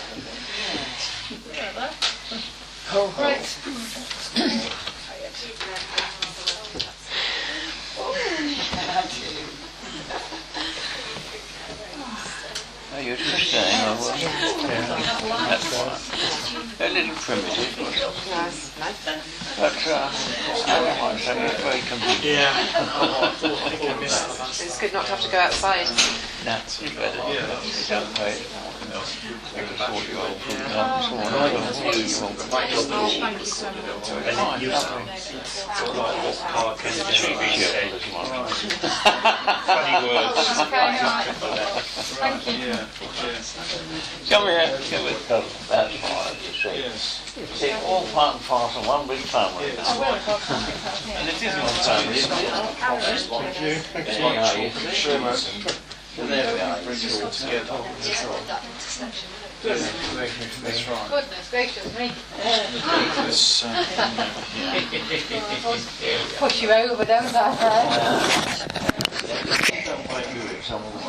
Are you just staying or what? That's fine. A little primitive, but otherwise it's very convenient. It's good not to have to go outside. That's better. It's okay. Like a 40-year-old putting up this one, Thank you so much. Funny words. Thank you. Come here, give it a couple. That's fine to see. See, all part and parcel, one big family. I will, of course. And it is one family, isn't it? Thank you. Thanks There you are, you Thanks see. very much. So there we are. Bring it all together. That's right. Goodness gracious me. This, Push you over, don't I? Don't quite do it, some of them.